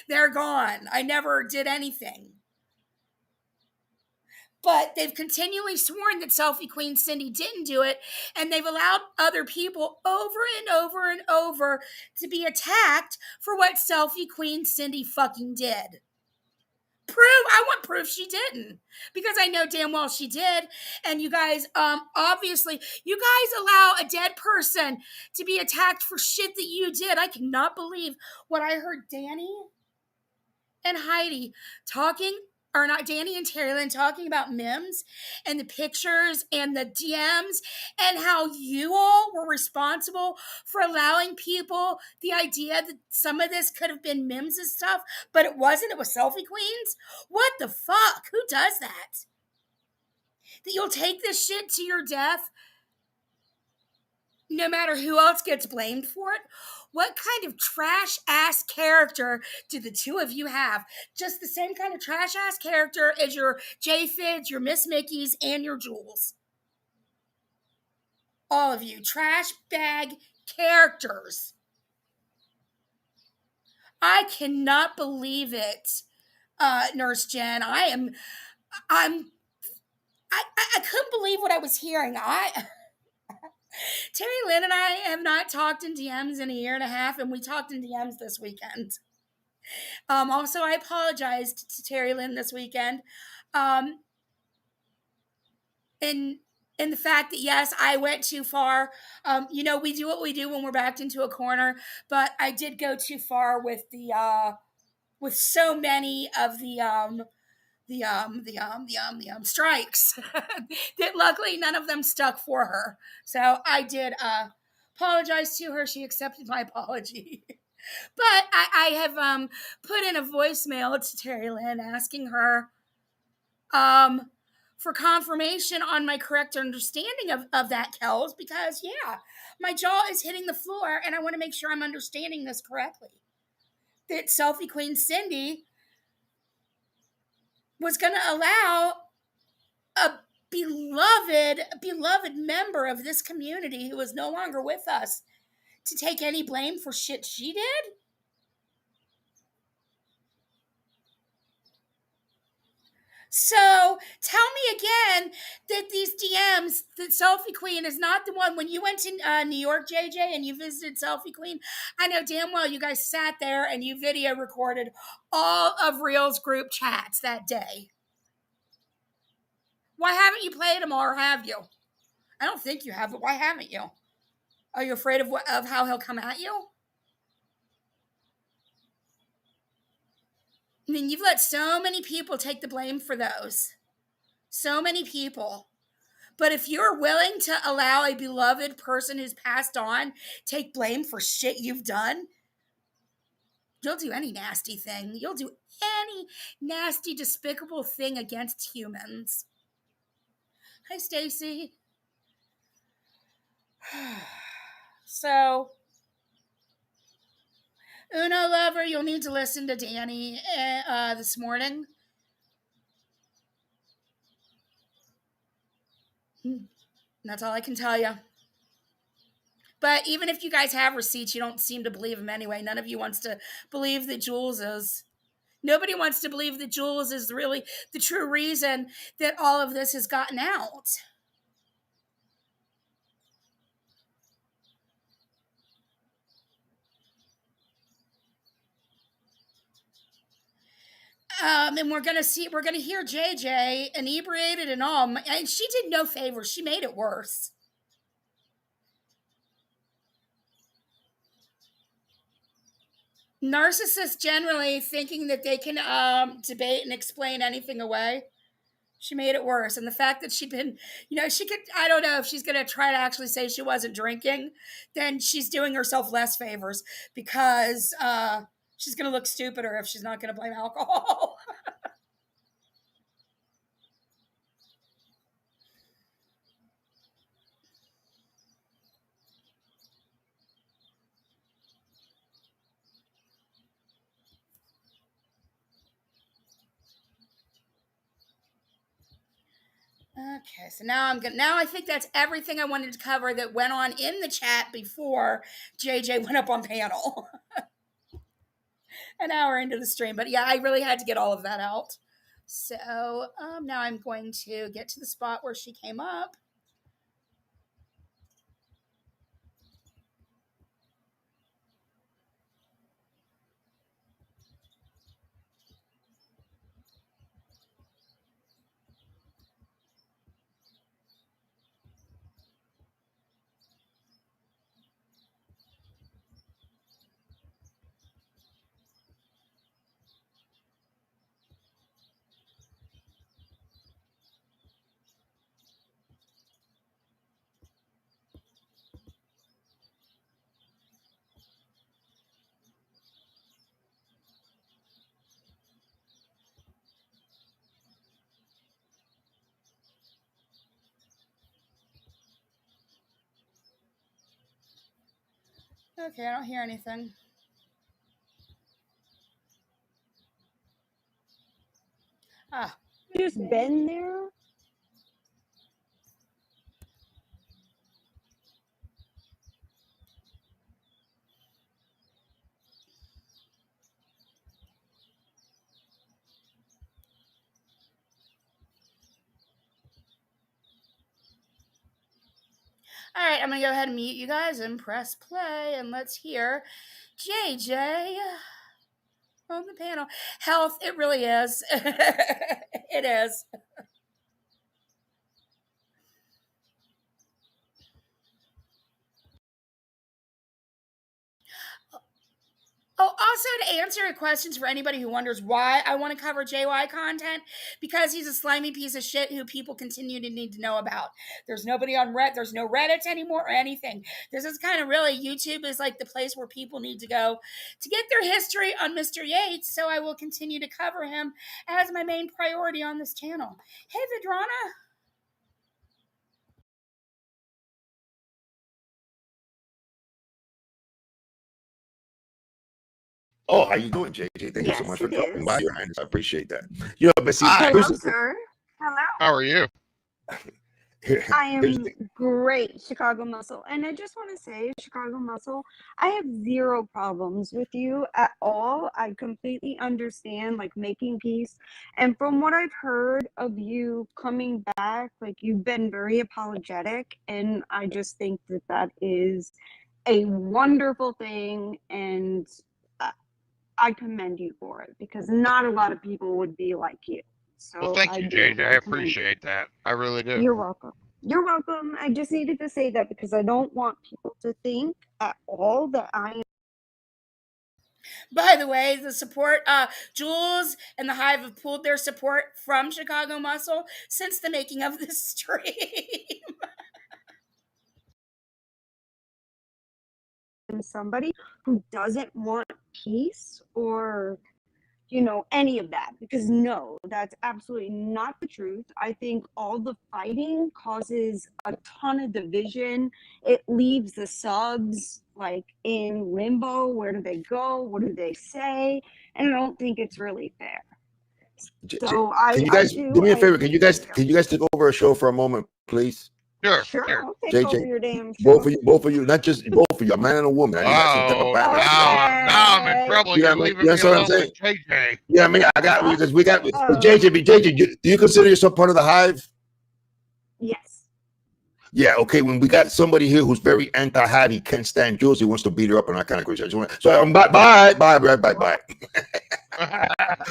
They're gone. I never did anything. But they've continually sworn that Selfie Queen Cindy didn't do it, and they've allowed other people over and over and over to be attacked for what Selfie Queen Cindy fucking did. I want proof she didn't, because I know damn well she did. And you guys, obviously, you guys allow a dead person to be attacked for shit that you did. I cannot believe what I heard Danny and Heidi talking, or not Danny and Terry Lynn talking about Mims and the pictures and the DMs and how you all were responsible for allowing people the idea that some of this could have been Mims' stuff, but it wasn't. It was Selfie Queens. What the fuck? Who does that? That you'll take this shit to your death no matter who else gets blamed for it? What kind of trash-ass character do the two of you have? Just the same kind of trash-ass character as your J-Fids, your Miss Mickeys, and your Jules. All of you. Trash bag characters. I cannot believe it, Nurse Jen. I couldn't believe what I was hearing. Terry Lynn and I have not talked in DMs in a year and a half, and we talked in DMs this weekend. Also, I apologized to Terry Lynn this weekend. In the fact that, yes, I went too far. We do what we do when we're backed into a corner, but I did go too far with with so many of the strikes that luckily none of them stuck for her. So I did apologized to her. She accepted my apology. But I have put in a voicemail to Terry Lynn asking her for confirmation on my correct understanding of that, Kels, because, yeah, my jaw is hitting the floor, and I want to make sure I'm understanding this correctly. That Selfie Queen Cindy was going to allow a beloved member of this community who is no longer with us to take any blame for shit she did? So tell me again that these DMs, that Selfie Queen is not the one. When you went to New York, JJ, and you visited Selfie Queen, I know damn well you guys sat there and you video recorded all of Real's group chats that day. Why haven't you played them, or have you? I don't think you have, but why haven't you? Are you afraid of how he'll come at you? I mean, you've let so many people take the blame for those. So many people. But if you're willing to allow a beloved person who's passed on take blame for shit you've done, you'll do any nasty thing. You'll do any nasty, despicable thing against humans. Hi, Stacy. So, Uno lover, you'll need to listen to Danny this morning. That's all I can tell you. But even if you guys have receipts, you don't seem to believe them anyway. None of you wants to believe that Jules is. Nobody wants to believe that Jules is really the true reason that all of this has gotten out. And we're gonna hear JJ inebriated and all, and she did no favors. She made it worse. Narcissists generally thinking that they can debate and explain anything away. She made it worse. And the fact that she'd been, she could, I don't know if she's going to try to actually say she wasn't drinking, then she's doing herself less favors, because she's going to look stupider if she's not going to blame alcohol. Okay, so now I think that's everything I wanted to cover that went on in the chat before JJ went up on panel. An hour into the stream, but yeah, I really had to get all of that out. So now I'm going to get to the spot where she came up. Okay, I don't hear anything. Just been there? All right, I'm going to go ahead and mute you guys and press play, and let's hear JJ on the panel. Health, it really is. It is. Oh, also to answer your questions for anybody who wonders why I want to cover JY content, because he's a slimy piece of shit who people continue to need to know about. There's nobody on Reddit, there's no Reddit anymore or anything. This is kind of really, YouTube is like the place where people need to go to get their history on Mr. Yates, so I will continue to cover him as my main priority on this channel. Hey, Vidrana. Oh, how you doing, JJ? Thank you so much for dropping by, Your Highness. I appreciate that. You know, but see, hello, sir. Hello. How are you? I am great, Chicago Muscle. And I just want to say, Chicago Muscle, I have zero problems with you at all. I completely understand, like, making peace. And from what I've heard of you coming back, like, you've been very apologetic. And I just think that that is a wonderful thing. And I commend you for it, because not a lot of people would be like you. So well, thank you, JJ. I appreciate that. I really do. You're welcome. You're welcome. I just needed to say that because I don't want people to think at all that I am. By the way, the support, Jules and the Hive have pulled their support from Chicago Muscle since the making of this stream. Somebody who doesn't want peace or, you know, any of that, because no, that's absolutely not the truth. I think all the fighting causes a ton of division. It leaves the subs like in limbo. Where do they go? What do they say? And I don't think it's really fair. So can you guys do me a favor? Can you guys take over a show for a moment, please? Sure. I'll take over your damn show. Both of you, not just both of you, a man and a woman. Now I'm in trouble. You're leaving me alone with JJ. Yeah, I mean, because we got JJ. Do you consider yourself part of the Hive? Yes. Yeah, okay. When we got somebody here who's very anti-Hive, he can't stand Jules. He wants to beat her up and that kind of crazy. So I'm bye.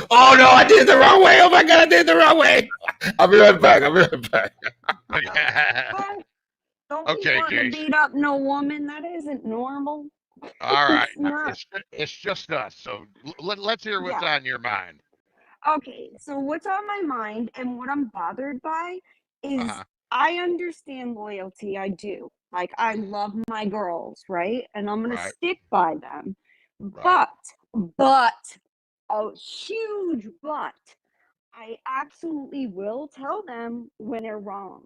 Oh no, I did it the wrong way. Oh my god, I did it the wrong way. I'll be right back. Don't okay, want to beat up no woman. That isn't normal. All right, it's just us. So let's hear what's on your mind. Okay, so what's on my mind and what I'm bothered by is I understand loyalty. I do. Like, I love my girls, right? And I'm gonna stick by them. But a huge but, I absolutely will tell them when they're wrong.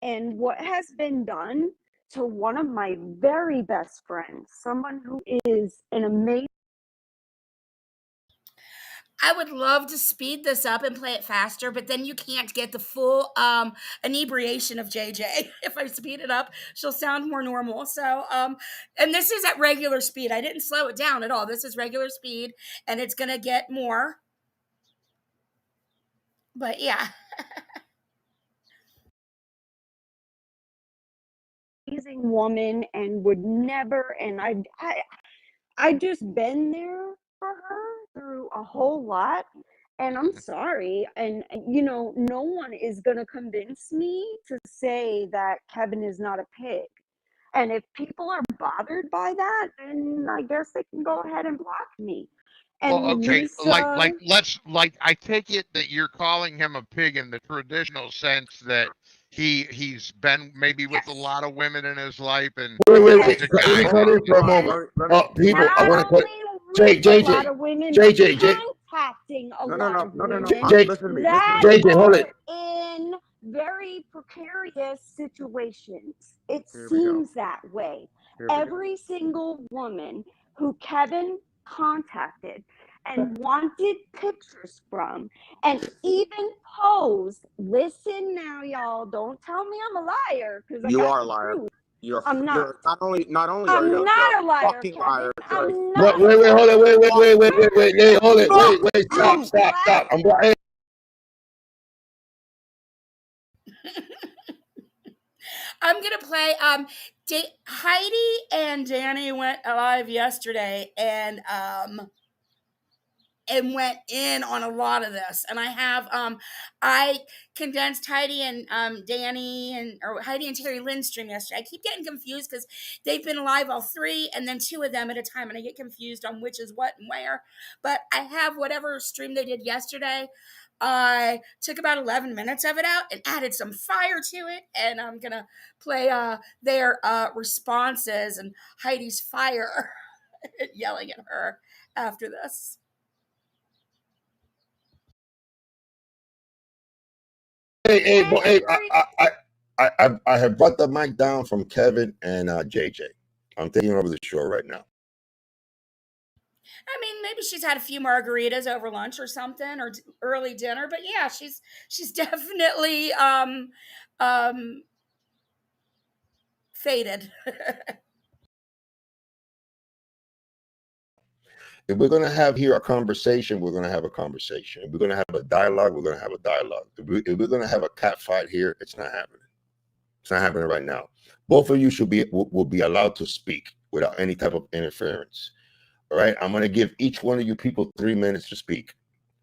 And what has been done to one of my very best friends, someone who is an amazing. I would love to speed this up and play it faster, but then you can't get the full inebriation of JJ. If I speed it up, she'll sound more normal. So, and this is at regular speed. I didn't slow it down at all. This is regular speed, and it's going to get more. But yeah. Amazing woman, and would never, and I just been there for her through a whole lot. And I'm sorry. And, you know, no one is going to convince me to say that Kevin is not a pig. And if people are bothered by that, then I guess they can go ahead and block me. And well, okay, Lisa, I take it that you're calling him a pig in the traditional sense that he's been maybe with a lot of women in his life, and wait for a moment. People, I want to put JJ. Contacting a lot of women. JJ, hold it. In very precarious situations. It seems that way. Every single woman who Kevin contacted and wanted pictures from, and even posed. Listen now, y'all. Don't tell me I'm a liar, because you are a liar. I'm not. You're not only I'm not a liar, Kevin. I'm not. Wait, hold it. Wait, hold it. Wait, stop. I'm right. I'm gonna play. Heidi and Danny went live yesterday, and and went in on a lot of this. And I condensed Heidi and Danny or Heidi and Terry Lynn's stream yesterday. I keep getting confused because they've been live all three and then two of them at a time, and I get confused on which is what and where. But I have whatever stream they did yesterday. I took about 11 minutes of it out and added some fire to it, and I'm gonna play their responses and Heidi's fire yelling at her after this. Hey, I have brought the mic down from Kevin and JJ. I'm taking over the show right now. I mean, maybe she's had a few margaritas over lunch or something, or early dinner. But yeah, she's definitely faded. If we're going to have here a conversation, we're going to have a conversation. If we're going to have a dialogue, we're going to have a dialogue. If we're going to have a cat fight here, it's not happening. It's not happening right now. Both of you will be allowed to speak without any type of interference. All right. I'm going to give each one of you people 3 minutes to speak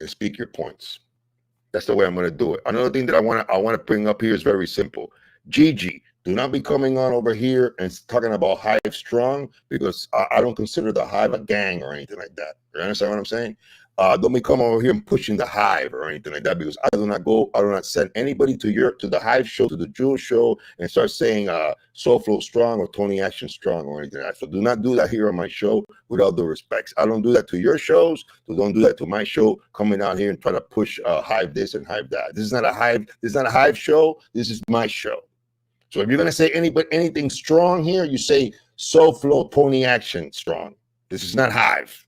and speak your points. That's the way I'm going to do it. Another thing that I want to bring up here is very simple. Gigi, do not be coming on over here and talking about Hive Strong, because I don't consider the Hive a gang or anything like that. You understand what I'm saying? Don't be coming over here and pushing the Hive or anything like that, because I do not send anybody to the Hive show, to the Jules show, and start saying SoFlos Strong or Tony Action Strong or anything like that. So do not do that here on my show, with all due respects. I don't do that to your shows, so don't do that to my show, coming out here and try to push Hive this and Hive that. This is not a Hive show. This is my show. So if you're going to say anything strong here, you say SoFlo Pony Action Strong. This is not Hive,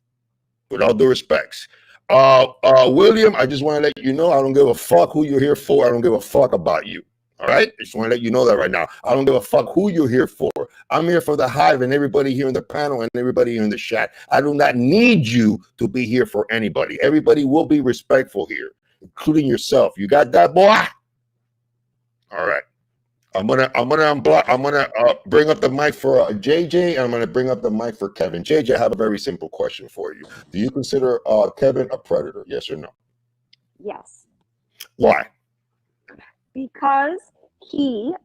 with all due respects. William, I just want to let you know, I don't give a fuck who you're here for. I don't give a fuck about you. All right? I just want to let you know that right now. I don't give a fuck who you're here for. I'm here for the Hive and everybody here in the panel and everybody here in the chat. I do not need you to be here for anybody. Everybody will be respectful here, including yourself. You got that, boy? All right. I'm gonna bring up the mic for JJ, and I'm gonna bring up the mic for Kevin. JJ, I have a very simple question for you. Do you consider Kevin a predator? Yes or no? Yes. Why? Because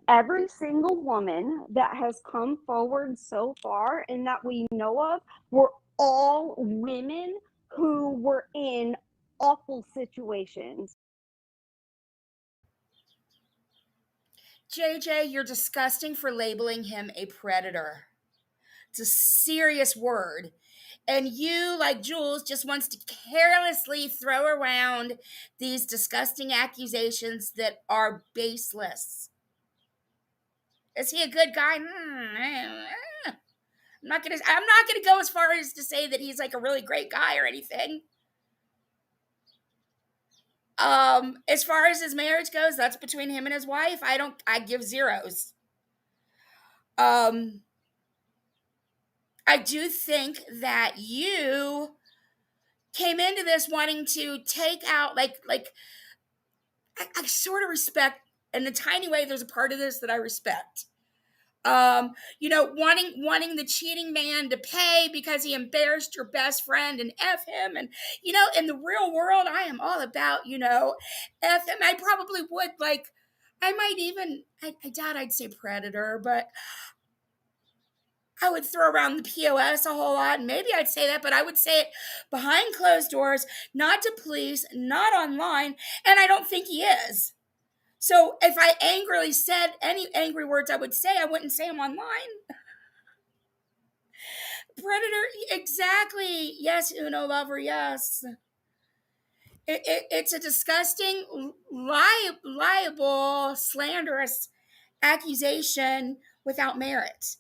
every single woman that has come forward so far and that we know of were all women who were in awful situations. JJ, you're disgusting for labeling him a predator. It's a serious word. And you, like Jules, just wants to carelessly throw around these disgusting accusations that are baseless. Is he a good guy? I'm not gonna go as far as to say that he's like a really great guy or anything. As far as his marriage goes, that's between him and his wife. I give zeros. I do think that you came into this wanting to take out I sort of respect, in a tiny way, there's a part of this that I respect. Wanting the cheating man to pay because he embarrassed your best friend and F him. And, in the real world, I am all about, F him. I probably would, I doubt I'd say predator, but I would throw around the POS a whole lot. And maybe I'd say that, but I would say it behind closed doors, not to police, not online. And I don't think he is. So if I angrily said any angry words I would say, I wouldn't say them online. Predator, exactly. Yes, Uno lover, yes. It's a disgusting, liable, slanderous accusation without merit.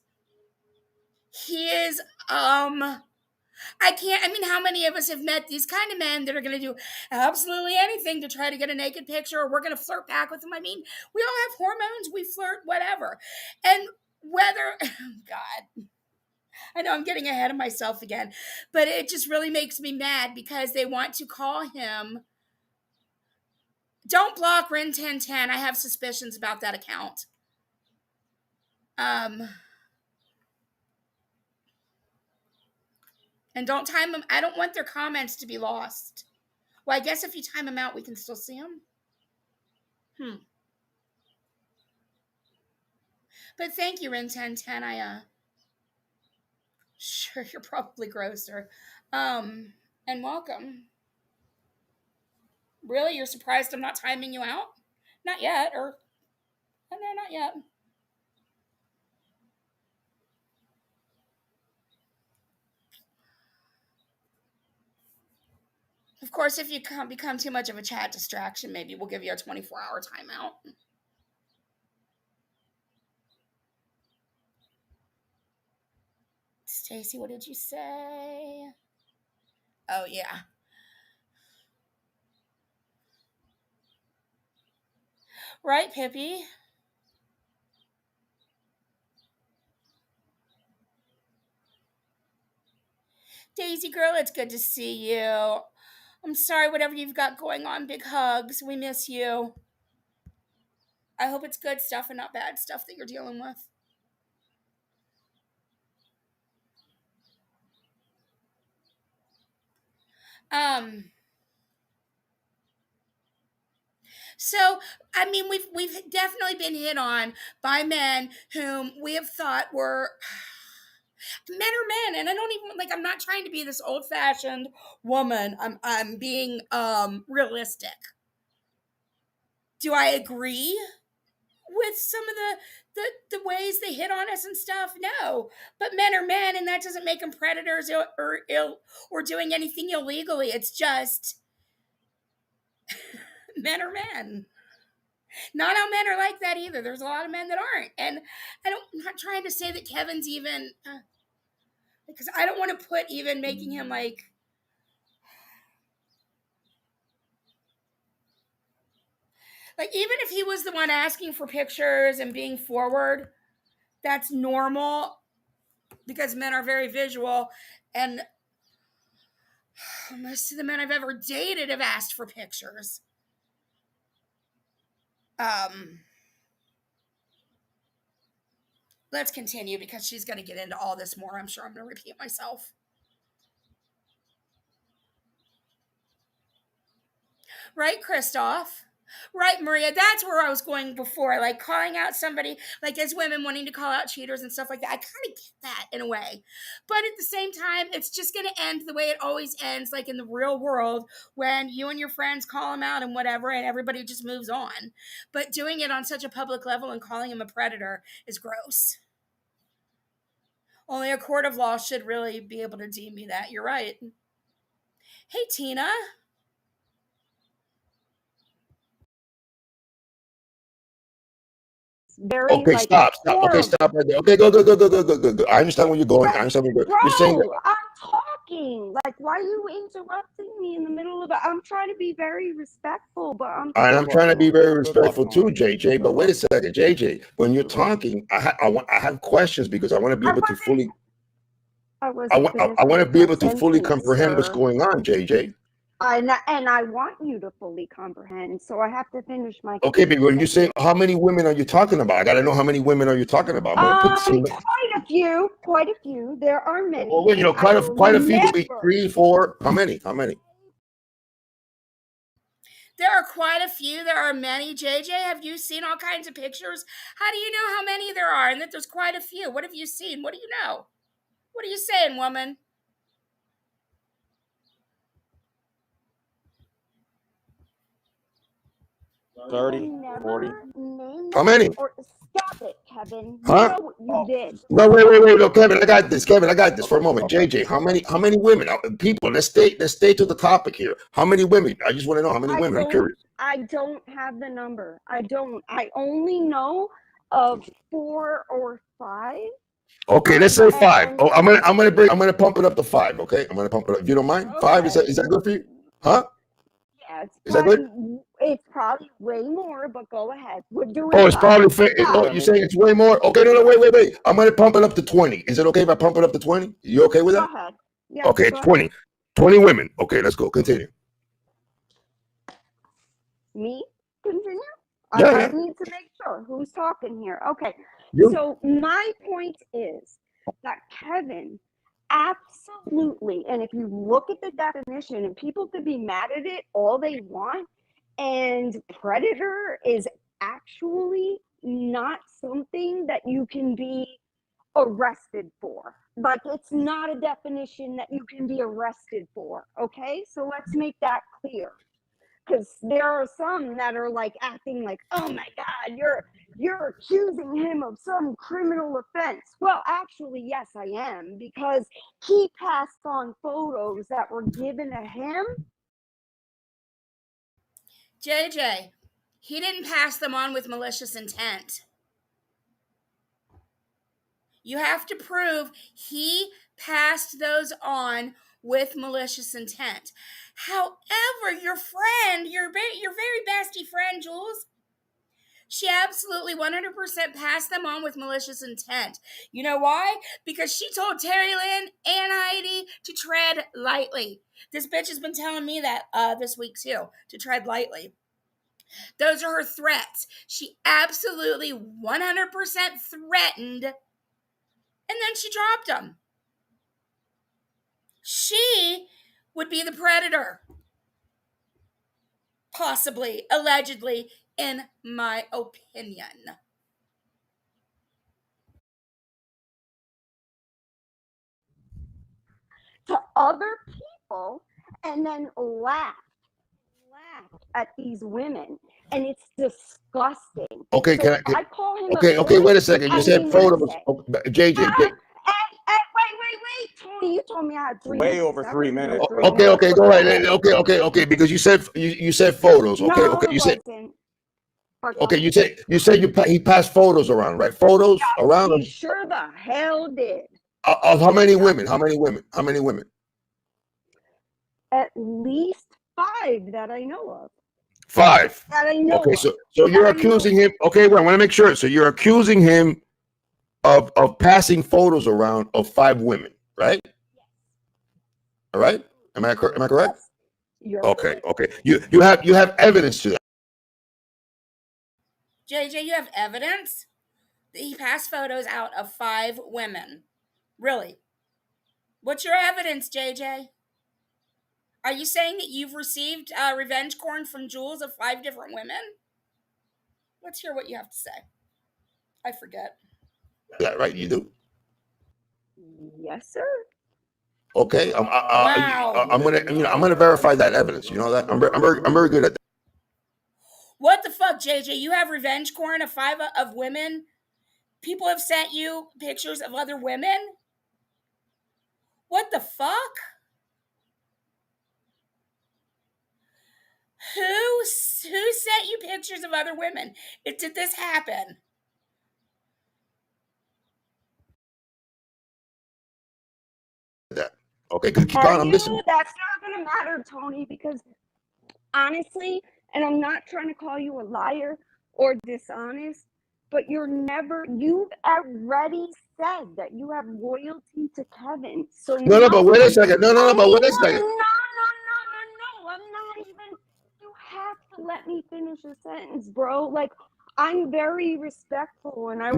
He is, how many of us have met these kind of men that are going to do absolutely anything to try to get a naked picture, or we're going to flirt back with them? I mean, we all have hormones, we flirt, whatever. And whether, God, I know I'm getting ahead of myself again, but it just really makes me mad because they want to call him. Don't block Rin1010. I have suspicions about that account. And don't time them. I don't want their comments to be lost. Well, I guess if you time them out, we can still see them. But thank you, Rin1010. Sure, you're probably grosser. And welcome. Really? You're surprised I'm not timing you out? Not yet, or no, not yet. Of course, if you become too much of a chat distraction, maybe we'll give you a 24-hour timeout. Stacy, what did you say? Oh, yeah. Right, Pippi? Daisy girl, it's good to see you. I'm sorry, whatever you've got going on. Big hugs. We miss you. I hope it's good stuff and not bad stuff that you're dealing with. So, I mean, we've definitely been hit on by men whom we have thought were men are men, and I don't even I'm not trying to be this old-fashioned woman. I'm being realistic. Do I agree with some of the ways they hit on us and stuff? No, but men are men, and that doesn't make them predators or doing anything illegally. It's just men are men. Not all men are like that either. There's a lot of men that aren't, and I'm not trying to say that Kevin's even because I don't want to put even making him like even if he was the one asking for pictures and being forward, that's normal because men are very visual, and most of the men I've ever dated have asked for pictures. Let's continue because she's going to get into all this more. I'm sure I'm going to repeat myself. Right, Christoph? Right, Maria, that's where I was going before, like calling out somebody, like as women wanting to call out cheaters and stuff like that. I kind of get that in a way. But at the same time, it's just going to end the way it always ends, like in the real world, when you and your friends call them out and whatever, and everybody just moves on. But doing it on such a public level and calling him a predator is gross. Only a court of law should really be able to deem me that. You're right. Hey, Tina. Very Okay, stop. Okay, stop right there. Okay, go. I understand where you're going. I understand where you're going. You're saying that I'm talking. Like, why are you interrupting me in the middle of it? I'm trying to be very respectful, but I'm trying to be very respectful too, JJ. But wait a second, JJ. When you're talking, I have questions because I want to be able to fully. I want to be able to fully comprehend what's going on, JJ. And I want you to fully comprehend, so I have to finish my. Okay, but when you say how many women are you talking about? I got to know how many women are you talking about. Quite a few. There are many. Well, you know, quite a few could be 3, 4. How many? There are quite a few. There are many. JJ, have you seen all kinds of pictures? How do you know how many there are and that there's quite a few? What have you seen? What do you know? What are you saying, woman? $30, $40. How many? Stop it, Kevin. Huh? You know what you did. No, wait. No, Kevin, I got this. Kevin, I got this for a moment. JJ, how many women? People, let's stay to the topic here. How many women? I just want to know how many women. I'm curious. I don't have the number. I only know of 4 or 5. Okay, let's say 5. Oh, I'm gonna pump it up to 5. Okay, I'm gonna pump it up. If you don't mind, 5 is that good for you? Huh? Yeah, it's probably way more, but go ahead. We're doing. Oh, it's probably fair. Oh, you're saying it's way more? Okay, no, wait. I'm gonna pump it up to 20. Is it okay if I pump it up to 20? You okay with that? Go ahead. Yeah, okay, it's 20. 20 women. Okay, let's go. Continue. Me? Continue? Yeah, I need to make sure who's talking here. Okay. So my point is that Kevin Absolutely. And if you look at the definition, and people could be mad at it all they want, and predator is actually not something that you can be arrested for. Like, it's not a definition that you can be arrested for. Okay. So let's make that clear. Because there are some that are like acting like, oh my God, you're accusing him of some criminal offense. Well, actually, yes, I am, because he passed on photos that were given to him. JJ, he didn't pass them on with malicious intent. You have to prove he passed those on with malicious intent. However, your friend, your very bestie friend, Jules, she absolutely 100% passed them on with malicious intent. You know why? Because she told Terry Lynn and Heidi to tread lightly. This bitch has been telling me that this week too, to tread lightly. Those are her threats. She absolutely 100% threatened, and then she dropped them. She would be the predator. Possibly, allegedly, in my opinion. To other people, and then laughed at these women, and it's disgusting. Okay, So can if I call him okay, wait a second. You I said mean, photos. say, JJ. wait, Tony, you told me I had 3 Way minutes. over 3 minutes. Okay, go ahead. Okay, because you said photos. Okay, No, okay, it you said wasn't. okay. You said he passed photos around, right? Photos around He sure the hell did. of how many women? How many women? How many women? At least 5 that I know of. 5. That I know Okay, of. so you're accusing him. Okay, well, I want to make sure. So you're accusing him of passing photos around of 5 women, right? All right. Am I correct? You're Okay, correct. okay. You have evidence to that. JJ, you have evidence that he passed photos out of 5 women. Really? What's your evidence, JJ? Are you saying that you've received revenge corn from Jules of 5 different women? Let's hear what you have to say. I forget. That right? You do. Yes, sir. Okay. Wow. I'm gonna verify that evidence. You know that I'm very good at that. What the fuck, JJ? You have revenge corn of 5 of women? People have sent you pictures of other women? What the fuck? Who sent you pictures of other women? Did this happen? That. Okay, keep on. I'm listening. That's not going to matter, Tony, because honestly, and I'm not trying to call you a liar or dishonest, but you've already said that you have loyalty to Kevin. So No, but wait a second. No, but wait a second. No, I'm not even. You have to let me finish a sentence, bro. Like, I'm very respectful, and I I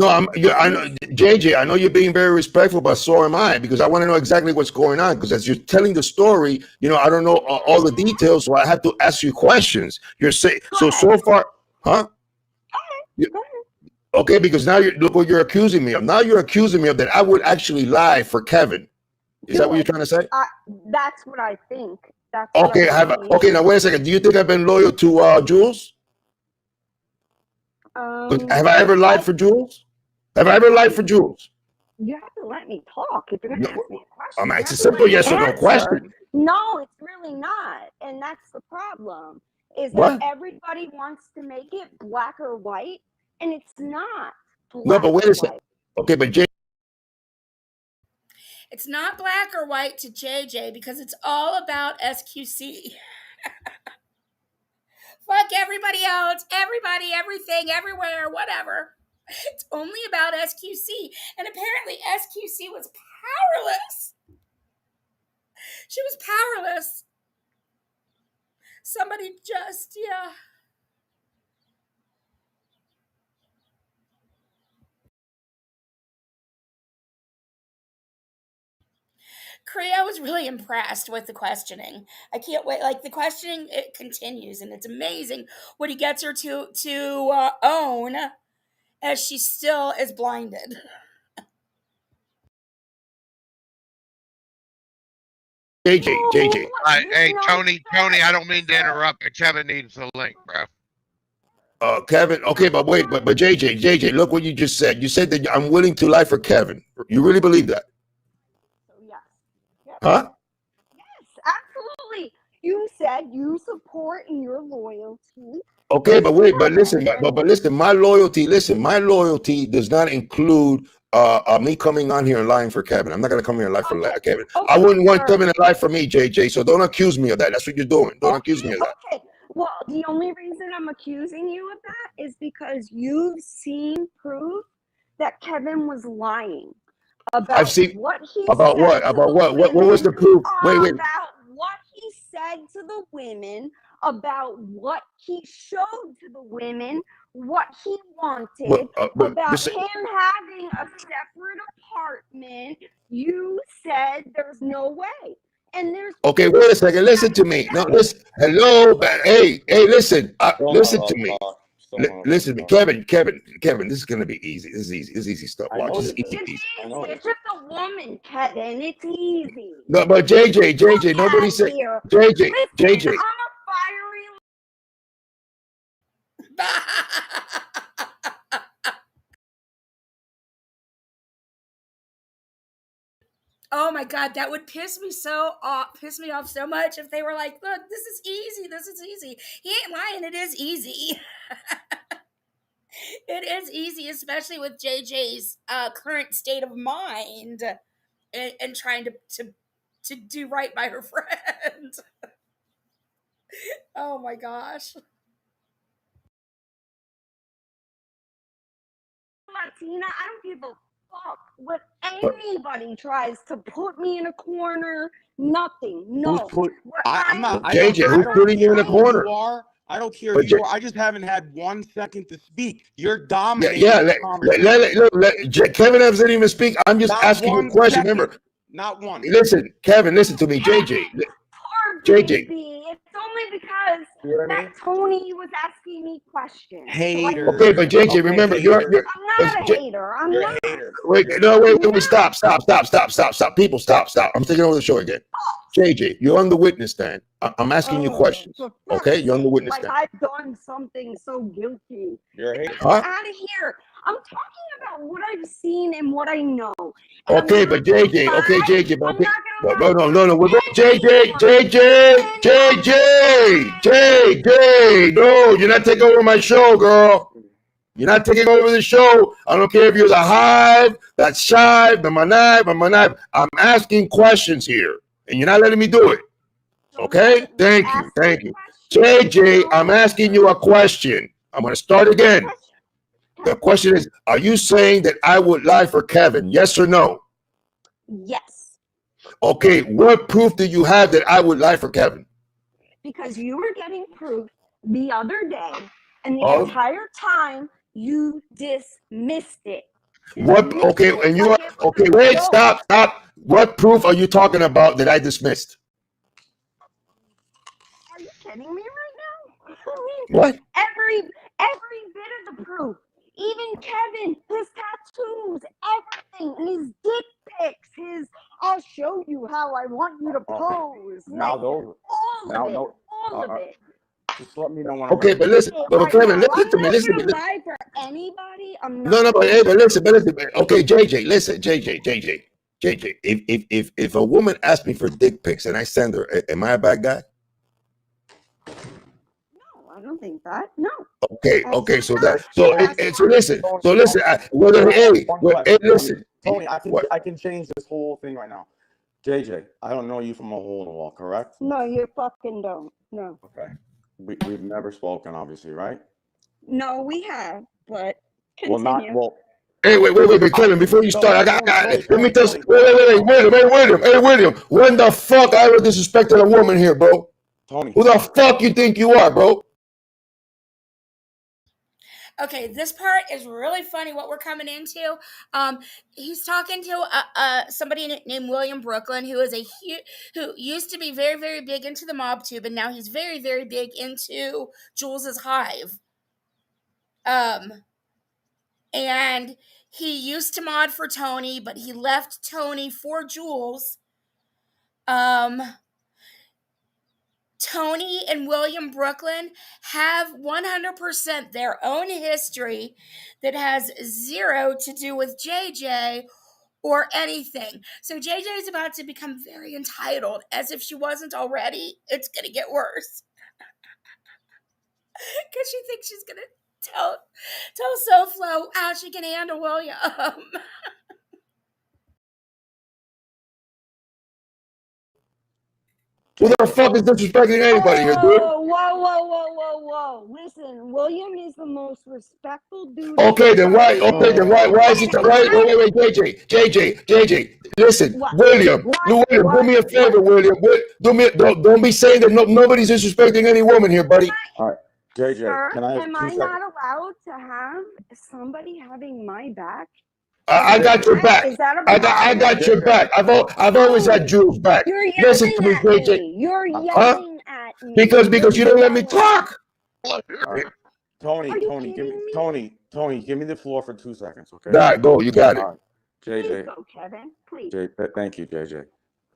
know, JJ. I know you're being very respectful, but so am I, because I want to know exactly what's going on. Because as you're telling the story, I don't know all the details, so I have to ask you questions. You're saying so far, huh? Go ahead. Okay, because now look what you're accusing me of. Now you're accusing me of that I would actually lie for Kevin. Is that what you're trying to say? That's what I think. That's okay. Okay, now wait a second. Do you think I've been loyal to Jules? Have I ever lied for Jules? Have I ever lied for Jules? You have to let me talk if you're going to ask me a question. It's a simple yes or no question. No, it's really not. And that's the problem, is What? that everybody wants to make it black or white, and it's not black. No, but wait a second. Okay, but JJ. It's not black or white to JJ because it's all about SQC. Fuck everybody else, everybody, everything, everywhere, whatever. It's only about SQC. And apparently SQC was powerless. She was powerless. Somebody just, yeah. Kriya was really impressed with the questioning. I can't wait. Like the questioning, it continues, and it's amazing what he gets her to own as she still is blinded. JJ. Hey, Tony, I don't mean to interrupt, but Kevin needs the link, bro. Kevin, okay, but wait, but JJ, look what you just said. You said that I'm willing to lie for Kevin. You really believe that? Yes. Huh? Yes, absolutely. You said you support and your loyalty. Okay, but wait, but listen, but listen, my loyalty does not include me coming on here and lying for Kevin. I'm not gonna come here and lie for Kevin. Okay, I wouldn't want Kevin to lie for me, JJ. So don't accuse me of that. That's what you're doing. Don't accuse me of that. Okay. Well, the only reason I'm accusing you of that is because you've seen proof that Kevin was lying about I've seen what he about said what? to About the what? What was the women, proof? Wait. about what he said to the women, about what he showed to the women, what he wanted, about him having a separate apartment. You said there's no way. And there's okay, wait a second. Listen to me. No, listen. Hello, hey, listen. Listen to me. Listen to me, Kevin. This is gonna be easy. This is easy. This is easy stuff. Watch. This is easy. It's just a woman, Kevin. It's easy. No, but JJ. Nobody said JJ. I'm a fiery. Oh my God, that would piss me off so much if they were like, look, this is easy. He ain't lying, it is easy. It is easy, especially with JJ's current state of mind and trying to do right by her friend. Oh my gosh. Latina, I don't give a fuck what anybody tries to put me in a corner. Nothing. No. I'm not. JJ, who's putting you in a corner? I don't care who you are. I just haven't had 1 second to speak. You're dominating. Kevin doesn't even speak. I'm just asking you a question. Second. Remember, not one. Listen, Kevin, listen to me, JJ. It's only because that Tony was asking me questions. Hater. Okay, but JJ, remember, you're I'm not a hater. I'm not. A hater. Wait, stop. People, stop. I'm taking over the show again. JJ, you're on the witness stand. I'm asking you questions. Okay, you're on the witness stand. I've done something so guilty. You're a hater. Out of here. I'm talking about what I've seen and what I know. Okay, but JJ, no. We're JJ. No, you're not taking over my show, girl. You're not taking over the show. I don't care if you're the Hive, that's Shy, the Manai. I'm asking questions here, and you're not letting me do it. Okay? Thank you. JJ, I'm asking you a question. I'm going to start again. The question is, are you saying that I would lie for Kevin? Yes or no? Yes. Okay, what proof do you have that I would lie for Kevin? Because you were getting proof the other day, and the entire time you dismissed it. Okay, and you are okay. Wait, stop. What proof are you talking about that I dismissed? Are you kidding me right now? What? Every bit of the proof. Even Kevin, his tattoos, everything, and his dick pics, I'll show you how I want you to pose. Now those. All of it. Just let me know when. Okay, but listen, Kevin, listen to me. Listen to me. Lie for anybody. I'm not. No, but listen. Okay, JJ, listen, JJ. If a woman asks me for dick pics and I send her, am I a bad guy? I don't think that. No. Okay. So listen. Listen. Tony, I can change this whole thing right now. JJ, I don't know you from a hole in the wall, correct? No, you fucking don't. No. Okay. We've never spoken, obviously, right? No, we have, but continue. Hey, wait, Kevin, before you start, I got let me tell you. Wait, William. When the fuck I ever disrespected a woman here, bro? Tony. Who the fuck you think you are, bro? Okay, this part is really funny. What we're coming into. He's talking to somebody named William Brooklyn, who is who used to be very, very big into the mob tube, and now he's very, very big into Jules's hive. And he used to mod for Tony, but he left Tony for Jules. Tony and William Brooklyn have 100% their own history that has zero to do with JJ or anything. So JJ is about to become very entitled, as if she wasn't already. It's going to get worse. Because she thinks she's going to tell SoFlo how she can handle William. Who the fuck is disrespecting anybody here, dude? Whoa. Listen, William is the most respectful dude. Okay, then why is he, wait, JJ, listen, What? William, do me a favor, William. Don't be saying that nobody's disrespecting any woman here, buddy. All right, JJ, Sir, can I have am 2 I seconds? not allowed to have somebody having my back? I got your back. Is that a I got your back. I've always had Jules' back. You're yelling Listen to me, at JJ. me. You're yelling at me. Because you don't let me talk. All right. Tony, Are you Tony, kidding me? give me the floor for 2 seconds, okay? All right, go. You got it. All right, Please JJ, go, Kevin. Please. thank you, JJ.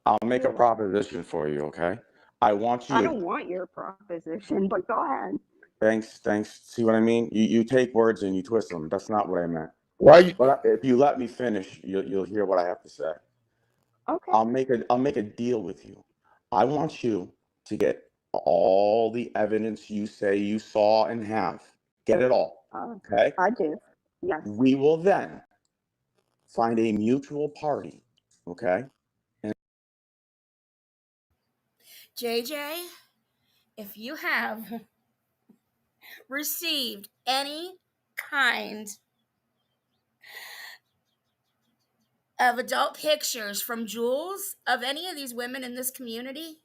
I'll make a proposition for you, okay? I want you. I don't want your proposition, but go ahead. Thanks. See what I mean? You take words and you twist them. That's not what I meant. Why you? But if you let me finish, you'll hear what I have to say. Okay. I'll make a deal with you. I want you to get all the evidence you say you saw and have. Get it all. Okay? I do. Yes. We will then find a mutual party. Okay? JJ, if you have received any kind of adult pictures from Jules of any of these women in this community,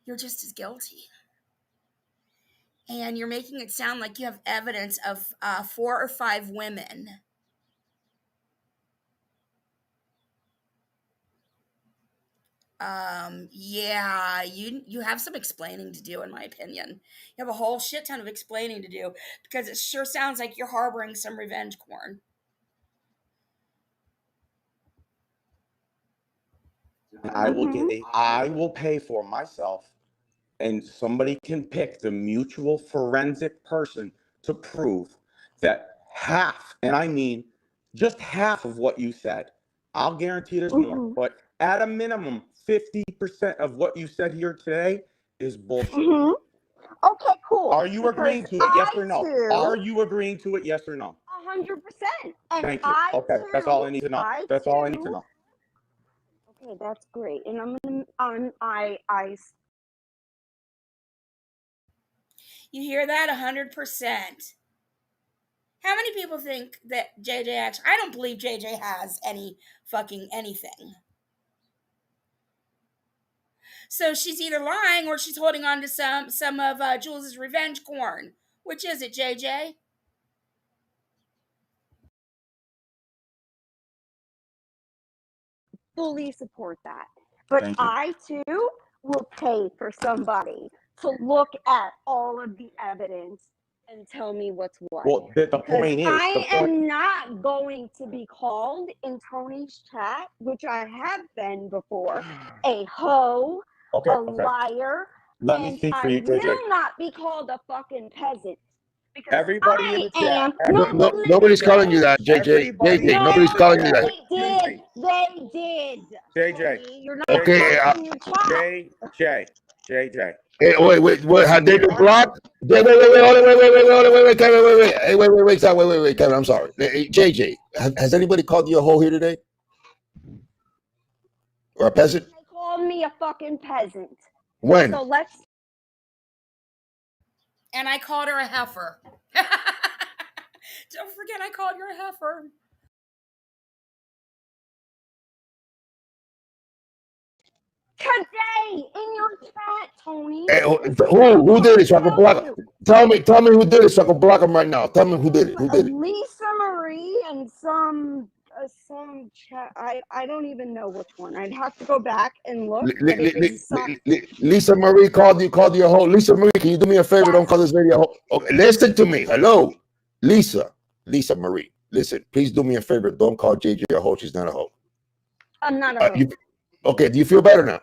you're just as guilty. And you're making it sound like you have evidence of 4 or 5 women. Yeah, you have some explaining to do, in my opinion. You have a whole shit ton of explaining to do, because it sure sounds like you're harboring some revenge porn. I will pay for myself, and somebody can pick the mutual forensic person to prove that half, and I mean just half of what you said. I'll guarantee there's more, but at a minimum, 50% of what you said here today is bullshit. Okay, cool. Are you agreeing to it? Yes or no? Are you agreeing to it? Yes or no? 100%. Thank you. Okay, that's all I need to know. That's all I need to know. Okay, that's great. And You hear that? 100%. How many people think that JJ actually... I don't believe JJ has any fucking anything. So she's either lying or she's holding on to some of Jules' revenge corn. Which is it, JJ? fully support that. But I too will pay for somebody to look at all of the evidence and tell me what's what. Well, the point is, I am not going to be called in Tony's chat, which I have been before, a hoe, a liar. Let me speak for you, JJ. I will not be called a fucking peasant. Everybody in the chat. Nobody's calling you that, JJ. Nobody's calling you that. They did. JJ. You're not Okay. JJ. Hey, wait. What? Have they been blocked? Wait, Kevin. I'm sorry. Hey, JJ, has anybody called you a hoe here today? Or a peasant? They called me a fucking peasant. When? So let's. And I called her a heifer. Don't forget, I called her a heifer. Today in your chat, Tony. Hey, who did it? So I can block. Tell me who did it so I can block him right now. Tell me who did it. Who did it? Lisa Marie and some chat. I don't even know which one. I'd have to go back and look. But it was Lisa Marie called you a hoe. Lisa Marie, can you do me a favor? Yes. Don't call this lady a hoe. Okay, listen to me. Hello, Lisa Marie. Listen, please do me a favor. Don't call JJ a hoe. She's not a hoe. I'm not a hoe. Okay, do you feel better now?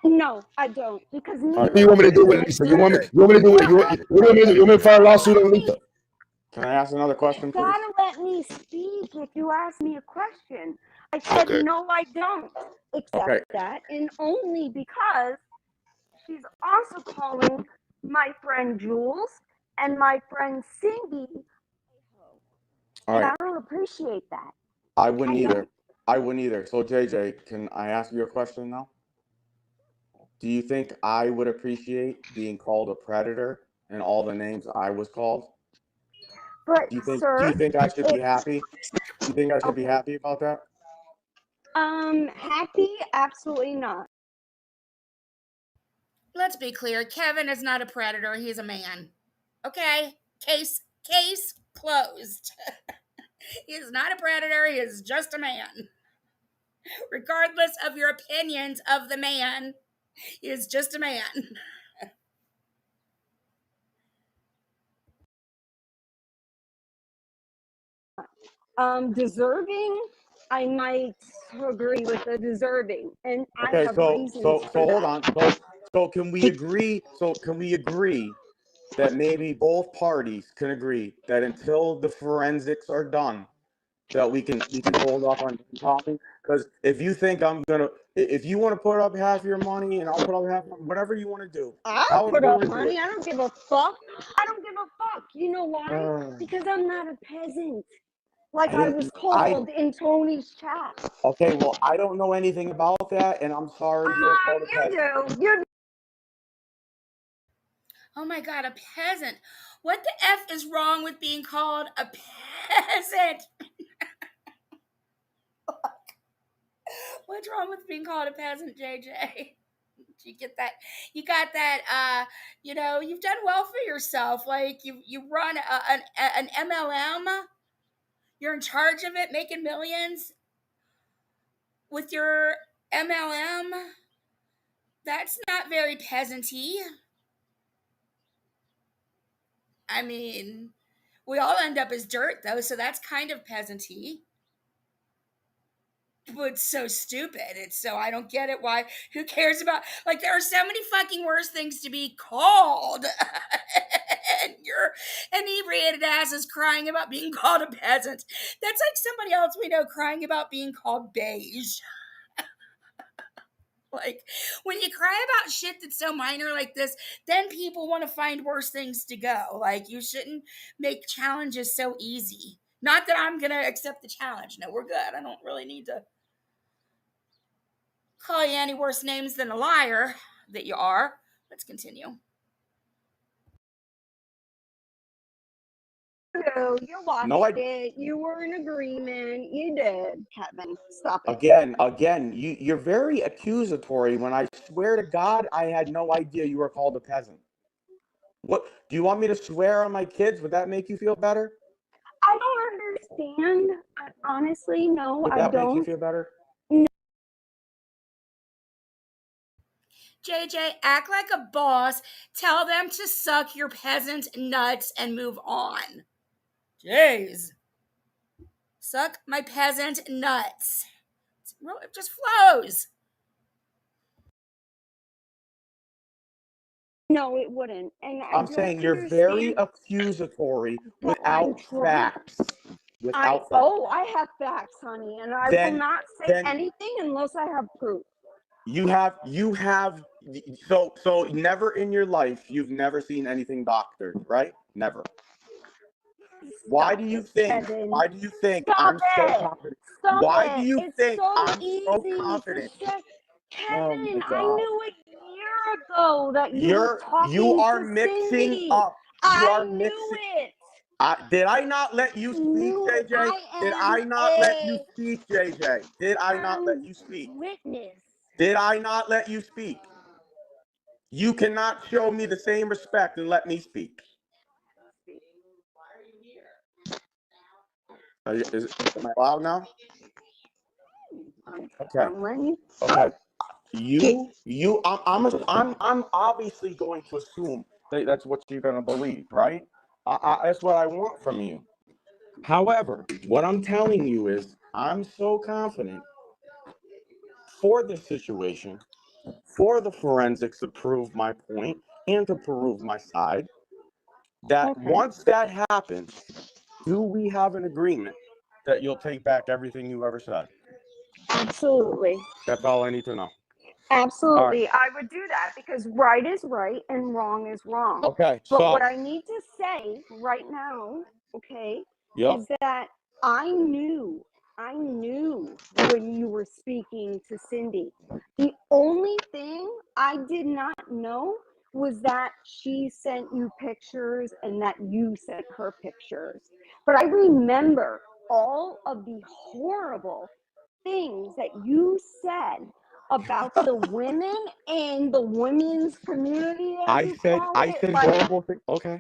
No, I don't. Because What do you want me to do with Lisa? You want me to do it? You want me to file a lawsuit on Lisa? Can I ask another question, please? You gotta let me speak if you ask me a question. I said, Okay. no, I don't accept that. And only because she's also calling my friend Jules and my friend Cindy. All right. I don't appreciate that. I wouldn't either. So JJ, can I ask you a question now? Do you think I would appreciate being called a predator and all the names I was called? But Do sir, you think I should be happy? Do you think I should be happy about that? Happy? Absolutely not. Let's be clear. Kevin is not a predator. He's a man. Okay? Case closed. He is not a predator. He is just a man. Regardless of your opinions of the man, he is just a man. Deserving, I might agree with the deserving, and I have reasons so for hold that. on. So can we agree? So can we agree that maybe both parties can agree that until the forensics are done, that we can hold off on talking? Because if you think if you want to put up half your money and I'll put up half, whatever you want to do. I'll put up money. I don't give a fuck. I don't give a fuck. You know why? Because I'm not a peasant. Like I was called in Tony's chat. Okay, well, I don't know anything about that, and I'm sorry you were called a peasant. You do. Oh my God, a peasant. What the F is wrong with being called a peasant? What's wrong with being called a peasant, JJ? You get that? You got that? You've done well for yourself. Like you run an MLM. You're in charge of it, making millions with your MLM. That's not very peasanty. I mean, we all end up as dirt though, so that's kind of peasanty. But it's so stupid. I don't get it. Why? Who cares about? Like, there are so many fucking worse things to be called. And your inebriated ass is crying about being called a peasant. That's like somebody else we know crying about being called beige. Like, when you cry about shit that's so minor like this, then people want to find worse things to go. Like, you shouldn't make challenges so easy. Not that I'm going to accept the challenge. No, we're good. I don't really need to call you any worse names than a liar that you are. Let's continue. You watched it. You were in agreement. You did, Kevin. Stop it. Again, you're very accusatory when I swear to God I had no idea you were called a peasant. What do you want me to swear on my kids? Would that make you feel better? I don't understand. Honestly, no, Would that make you feel better? No. JJ, act like a boss. Tell them to suck your peasant nuts and move on. Jeez. Suck my peasant nuts. It just flows. No, it wouldn't. And I'm saying you're very accusatory without facts. I have facts, honey, and I will not say anything unless I have proof. You have so never in your life you've never seen anything doctored, right? Never. Why do you think I'm so confident? Why do you think I'm so confident? Kevin, I knew a year ago that you were talking you are to mixing Cindy. up. I knew it. Did I not let you speak, JJ? Did I not let you speak, JJ? Did I not let you speak? Witness. Did I not let you speak? You cannot show me the same respect and let me speak. Am I loud now? Okay. I'm letting you. Okay. I'm obviously going to assume that that's what you're going to believe, right? That's what I want from you. However, what I'm telling you is I'm so confident for this situation, for the forensics to prove my point and to prove my side, that once that happens, do we have an agreement that you'll take back everything you ever said? Absolutely. That's all I need to know. Absolutely. I would do that because right is right and wrong is wrong. Okay. But So what I need to say right now, okay, yep. is that I knew when you were speaking to Cindy. The only thing I did not know was that she sent you pictures and that you sent her pictures. But I remember all of the horrible things that you said about the women and the women's community, as you call I it. said Like, horrible things. Okay.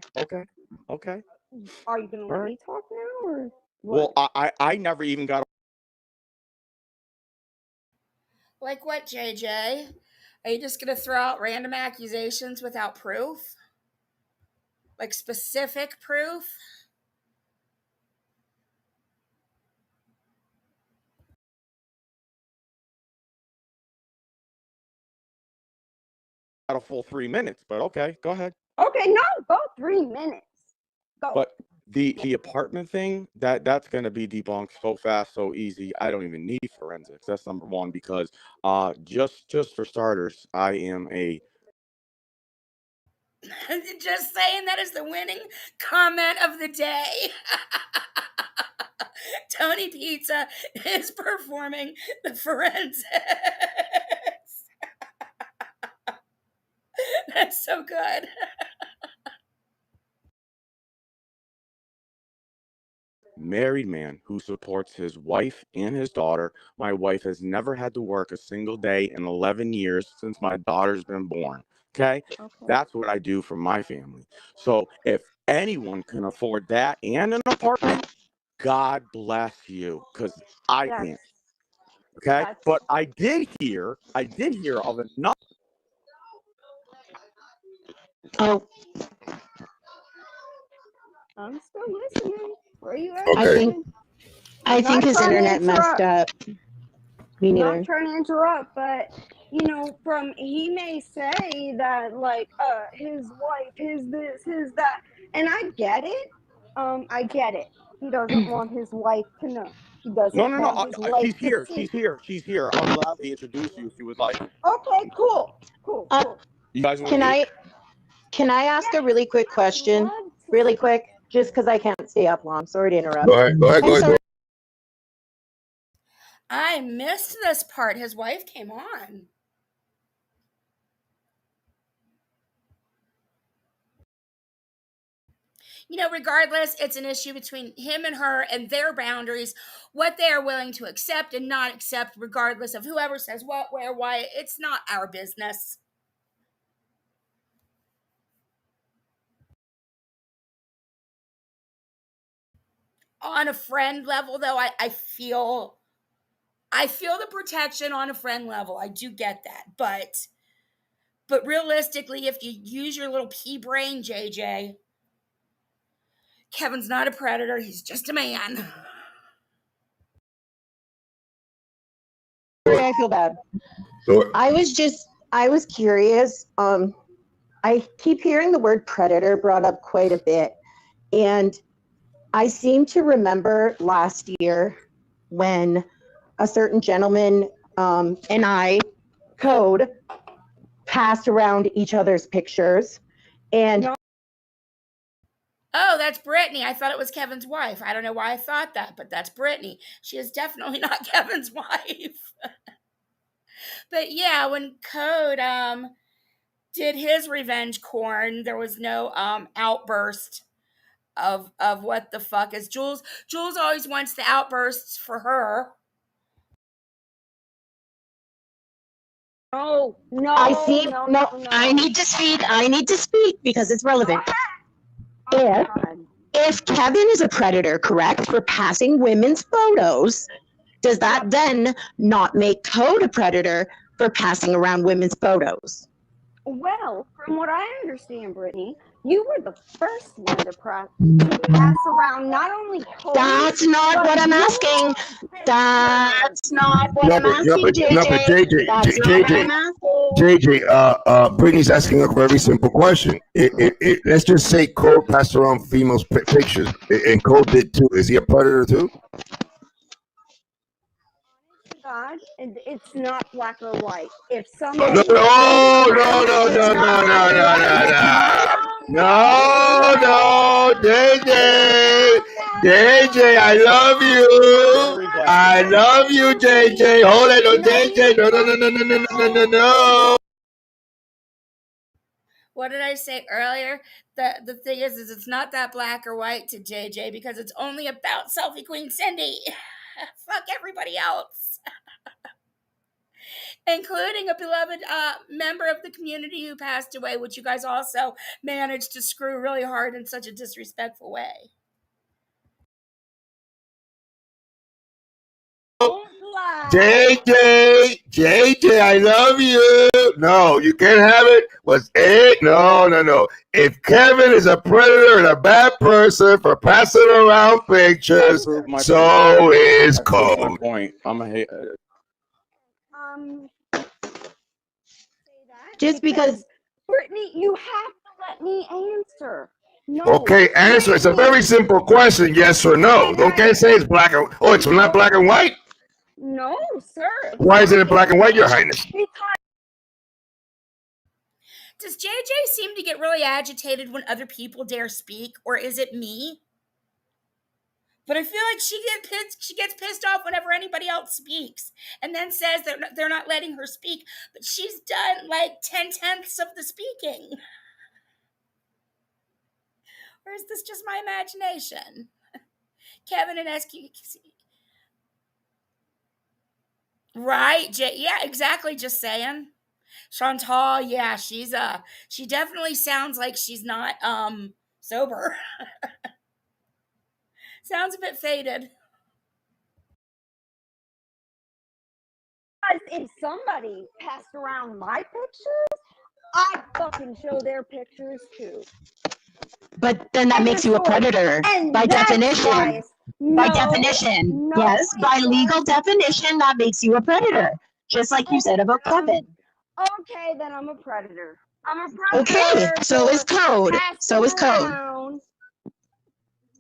are you gonna let me talk now, or Well, what? I never even got. Like what, JJ? Are you just going to throw out random accusations without proof? Like specific proof? A full 3 minutes, but okay, go ahead. Okay, no, go 3 minutes. Go. But the apartment thing, that's gonna be debunked so fast, so easy. I don't even need forensics. That's number one, because just for starters, I am a Just saying, that is the winning comment of the day. Tony Pizza is performing the forensics. That's so good. married man who supports his wife and his daughter. My wife has never had to work a single day in 11 years since my daughter's been born. Okay? That's what I do for my family. So if anyone can afford that and an apartment, God bless you, because I can't. Okay? But I did hear of another. Oh, I'm still listening. Where are you at? Okay. I think his internet messed up. Me neither. Not trying to interrupt, but from he may say that like his wife, his this, his that, and I get it. I get it. He doesn't want his wife to know. He doesn't No. want his wife She's here. to see. She's here. I'll gladly introduce you if you would like. Okay, cool. You guys want Can I ask a really quick question? Really quick, just because I can't stay up long. Sorry to interrupt. Go ahead. I missed this part. His wife came on. Regardless, it's an issue between him and her and their boundaries, what they are willing to accept and not accept, regardless of whoever says what, where, why. It's not our business. On a friend level, though, I feel the protection on a friend level. I do get that. But realistically, if you use your little pea brain, JJ, Kevin's not a predator. He's just a man. Sorry, I feel bad. I was curious. I keep hearing the word predator brought up quite a bit. And I seem to remember last year when a certain gentleman and I, Code, passed around each other's pictures. And oh, that's Brittany. I thought it was Kevin's wife. I don't know why I thought that, but that's Brittany. She is definitely not Kevin's wife. But yeah, when Code did his revenge corn, there was no outburst of what the fuck is Jules. Jules always wants the outbursts for her. No. I need to speak because it's relevant. if Kevin is a predator, correct, for passing women's photos, does that then not make Code a predator for passing around women's photos? Well, from what I understand, Brittany, you were the first one to pass around not only Code. That's not what I'm asking. That's not what I'm asking, JJ. No, but JJ, That's not what I'm asking. JJ, Brittany's asking a very simple question. Let's just say Cole passed around females' pictures, and Cole did too. Is he a predator too? God, and it's not black or white. If No, somebody no, JJ, I love you, JJ. Hold it, no, JJ, no. What did I say earlier? The thing is it's not that black or white to JJ because it's only about Selfie Queen Cindy. Fuck everybody else. Including a beloved member of the community who passed away, which you guys also managed to screw really hard in such a disrespectful way. JJ, I love you. No, you can't have it. What's it? No. If Kevin is a predator and a bad person for passing around pictures, so is Cole. Point. I'm a hate. Just because, Brittany, you have to let me answer. No. Okay, answer. It's a very simple question, yes or no. Don't say it's black and it's not black and white. No, sir. Why isn't it black and white, Your Highness? Does JJ seem to get really agitated when other people dare speak, or is it me? But I feel like she gets pissed off whenever anybody else speaks, and then says that they're not letting her speak. But she's done like 10/10 of the speaking. Or is this just my imagination? Kevin and SQC. Right, yeah, exactly. Just saying. Chantal, yeah, she definitely sounds like she's not sober. Sounds a bit faded. If somebody passed around my pictures, I'd fucking show their pictures too. But then that makes you a predator by definition. By definition, yes, by legal definition, that makes you a predator. Just like you said about Kevin. Okay, then I'm a predator. I'm a predator. Okay, so is Code. So is Code.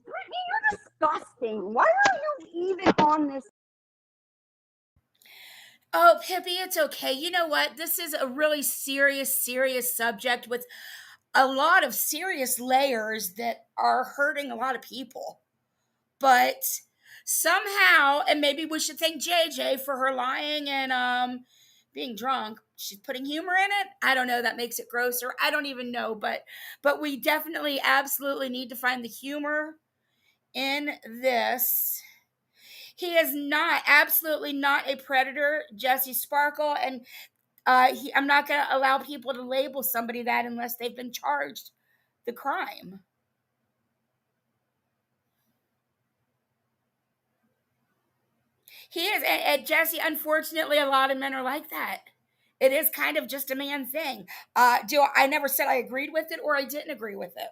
Brittany, you're disgusting. Why are you even on this? Oh, Pippi, it's okay. You know what? This is a really serious subject with a lot of serious layers that are hurting a lot of people. But somehow, and maybe we should thank JJ for her lying and being drunk. She's putting humor in it. I don't know. That makes it grosser. I don't even know. But we definitely, absolutely need to find the humor in this. He is absolutely not a predator, Jesse Sparkle, and I'm not going to allow people to label somebody that unless they've been charged the crime. He is, and Jesse, unfortunately, a lot of men are like that. It is kind of just a man thing. I never said I agreed with it or I didn't agree with it.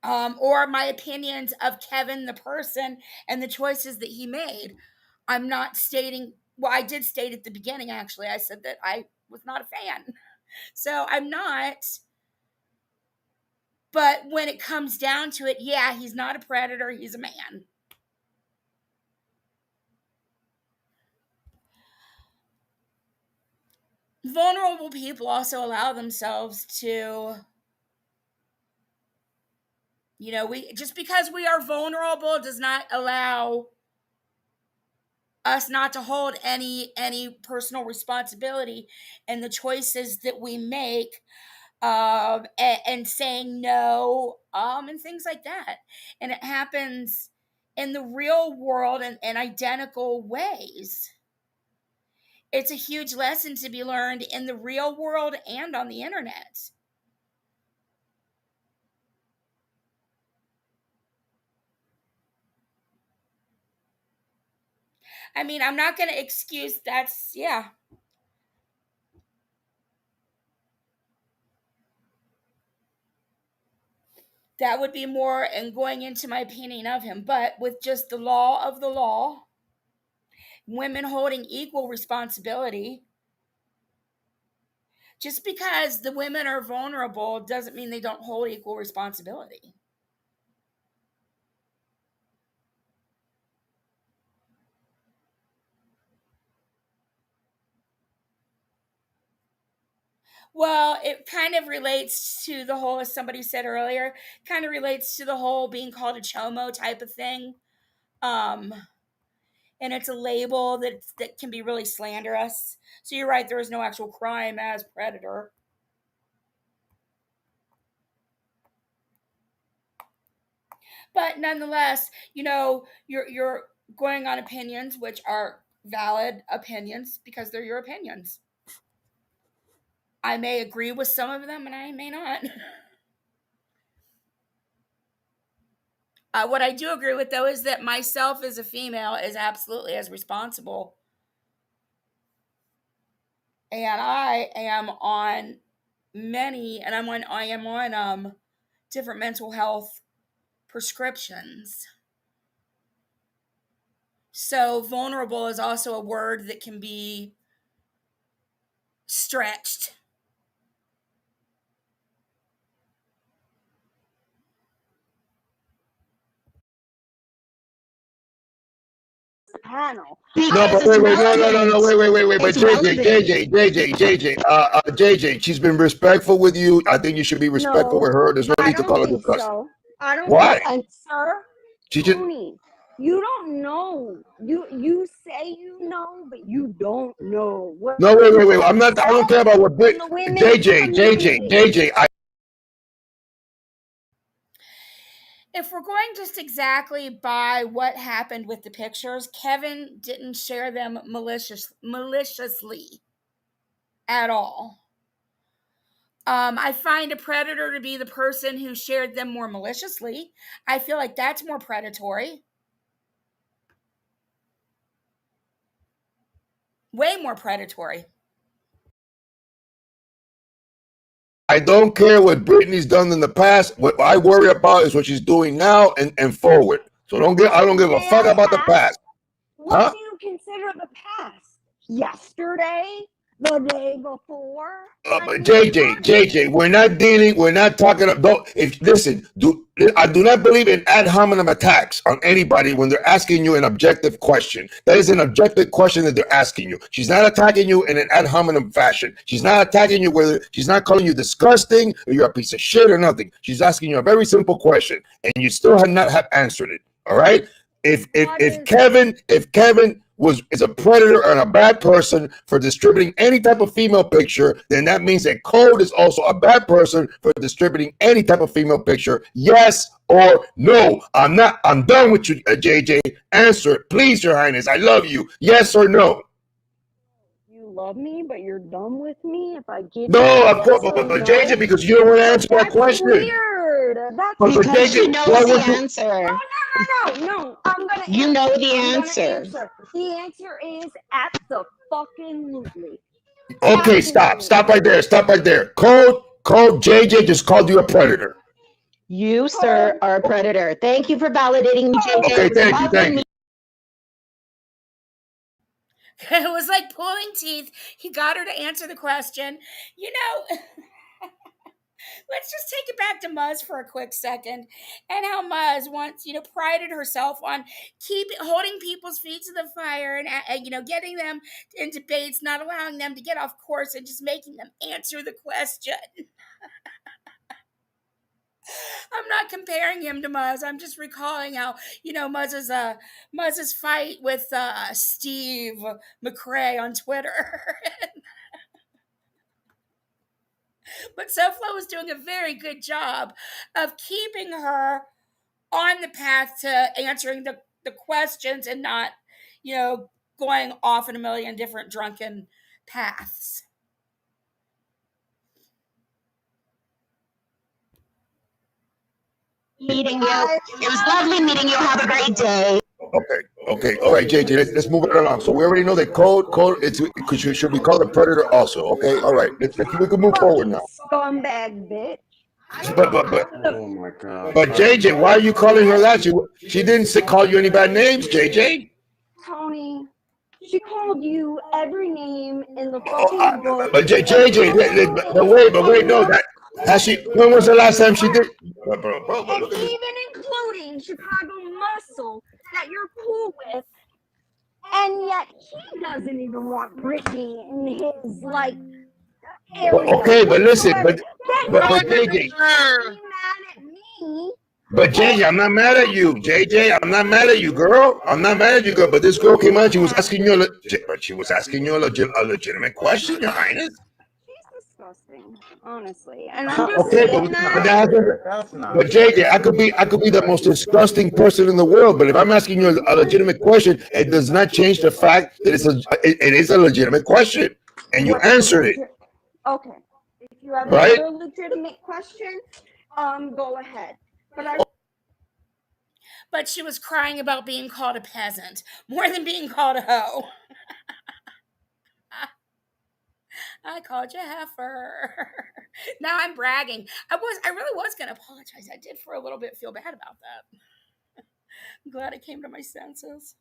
Or my opinions of Kevin, the person, and the choices that he made. I'm not stating, well, I did state at the beginning, actually. I said that I was not a fan. So I'm not. But when it comes down to it, yeah, he's not a predator. He's a man. Vulnerable people also allow themselves to, just because we are vulnerable does not allow us not to hold any personal responsibility in the choices that we make, and saying no, and things like that. And it happens in the real world in identical ways. It's a huge lesson to be learned in the real world and on the internet. I mean, I'm not going to excuse that's, yeah. That would be more and going into my opinion of him. But with just the law of the law, women holding equal responsibility, just because the women are vulnerable doesn't mean they don't hold equal responsibility. Well, it kind of relates to the whole, as somebody said earlier, kind of relates to the whole being called a chomo type of thing. And it's a label that can be really slanderous. So you're right, there is no actual crime as predator. But nonetheless, you're going on opinions, which are valid opinions because they're your opinions. I may agree with some of them and I may not. What I do agree with, though, is that myself as a female is absolutely as responsible. And I am on I am on different mental health prescriptions. So vulnerable is also a word that can be stretched. Panel. No, but wait, wait. But JJ, she's been respectful with you. I think you should be respectful with her. There's no need to call her disgusting. So. I don't Why? think, sir. Tony, you don't know. You say you know, but you don't know. No, wait. I don't care about what JJ. If we're going just exactly by what happened with the pictures, Kevin didn't share them maliciously at all. I find a predator to be the person who shared them more maliciously. I feel like that's more predatory. Way more predatory. I don't care what Britney's done in the past. What I worry about is what she's doing now and forward. So I don't give a fuck about the past. What do you consider the past? Yesterday? The day before? JJ, we're not talking about. I do not believe in ad hominem attacks on anybody when they're asking you an objective question. That is an objective question that they're asking you. She's not attacking you in an ad hominem fashion. She's not attacking you she's not calling you disgusting or you're a piece of shit or nothing. She's asking you a very simple question and you still have answered it. All right. If Kevin is a predator and a bad person for distributing any type of female picture, then that means that Code is also a bad person for distributing any type of female picture. Yes or no? I'm done with you, JJ. Answer it, please, Your Highness. I love you. Yes or no? You love me, but you're done with me if I give no, of course, JJ, because you don't want to answer that question. Weird. That's because she knows the answer. No. I'm gonna. You know the answer. The answer is abso-fucking-lutely. Okay, stop right there. Code JJ just called you a predator. You, sir, are a predator. Thank you for validating me, JJ. Okay, thank you. It was like pulling teeth. He got her to answer the question. Let's just take it back to Muzz for a quick second, and how Muzz once, prided herself on holding people's feet to the fire and, getting them in debates, not allowing them to get off course and just making them answer the question. I'm not comparing him to Muzz. I'm just recalling how, Muzz's fight with Steve McRae on Twitter. But SoFlo was doing a very good job of keeping her on the path to answering the questions and not, going off in a million different drunken paths. Meeting you. It was lovely meeting you. Have a great day. Okay. All right, JJ. Let's move it along. So we already know that code. It's should be called a predator also. Okay. All right. We can move forward now. Scumbag bitch. But Oh my God. but JJ, why are you calling her that? She didn't call you any bad names, JJ. Tony, she called you every name in the fucking book. But JJ, but wait, no, that has she? When was the last time she did? Bro, And look at this. even including Chicago Muscle that you're cool with, and yet he doesn't even want Brittany in his like area. Okay, but listen, but JJ. Mad at me. But JJ, I'm not mad at you. JJ, I'm not mad at you, girl. I'm not mad at you, girl. But this girl came out. She was asking you a legitimate question, Your Highness. She's disgusting, honestly. And I'm just Okay, saying but JJ, I could be the most disgusting person in the world. But if I'm asking you a legitimate question, it does not change the fact that it is a legitimate question, and you answered it. Okay. If you have Right? another legitimate question, go ahead. But she was crying about being called a peasant more than being called a hoe. I called you heifer. Now I'm bragging. I really was going to apologize. I did for a little bit feel bad about that. I'm glad I came to my senses.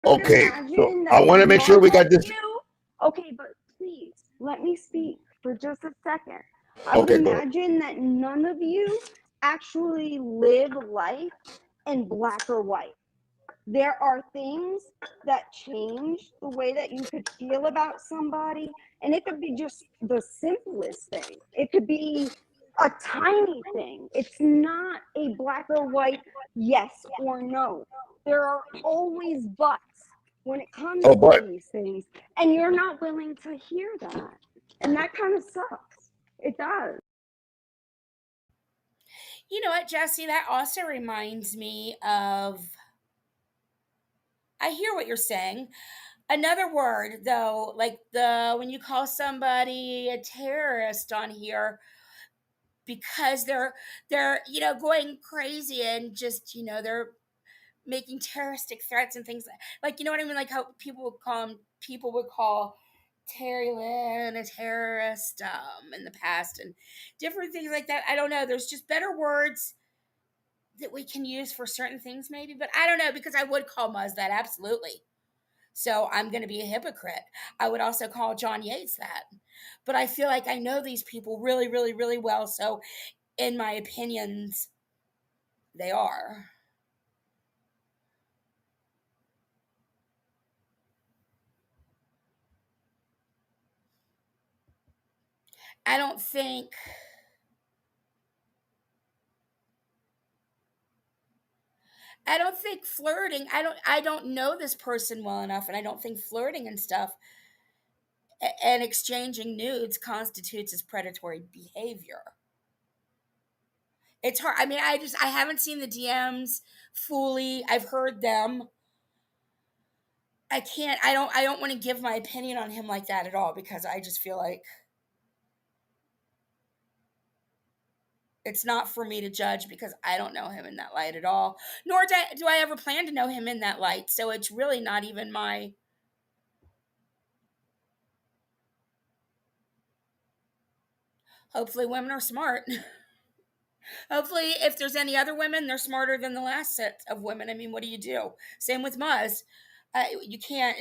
Okay, so I want to make sure we got this. Okay, but please let me speak for just a second. I would imagine that none of you actually live life in black or white. There are things that change the way that you could feel about somebody, and it could be just the simplest thing. It could be a tiny thing. It's not a black or white yes or no. There are always buts when it comes to these things, and you're not willing to hear that. And that kind of sucks. It does. You know what, Jesse? That also reminds me of. I hear what you're saying. Another word, though, like when you call somebody a terrorist on here because they're going crazy and just they're making terroristic threats and things like you know what I mean, like how people would call Terry Lynn a terrorist in the past and different things like that. I don't know. There's just better words that we can use for certain things, maybe, but I don't know, because I would call Muzz that, absolutely. So I'm going to be a hypocrite. I would also call John Yates that. But I feel like I know these people really, really, really well. So in my opinions, they are. I don't think flirting, I don't know this person well enough, and I don't think flirting and stuff and exchanging nudes constitutes as predatory behavior. It's hard. I mean, I haven't seen the DMs fully. I've heard them. I don't want to give my opinion on him like that at all, because I just feel like it's not for me to judge, because I don't know him in that light at all. Nor do I ever plan to know him in that light. So it's really not even my. Hopefully women are smart. Hopefully, if there's any other women, they're smarter than the last set of women. I mean, what do you do? Same with Muzz. You can't.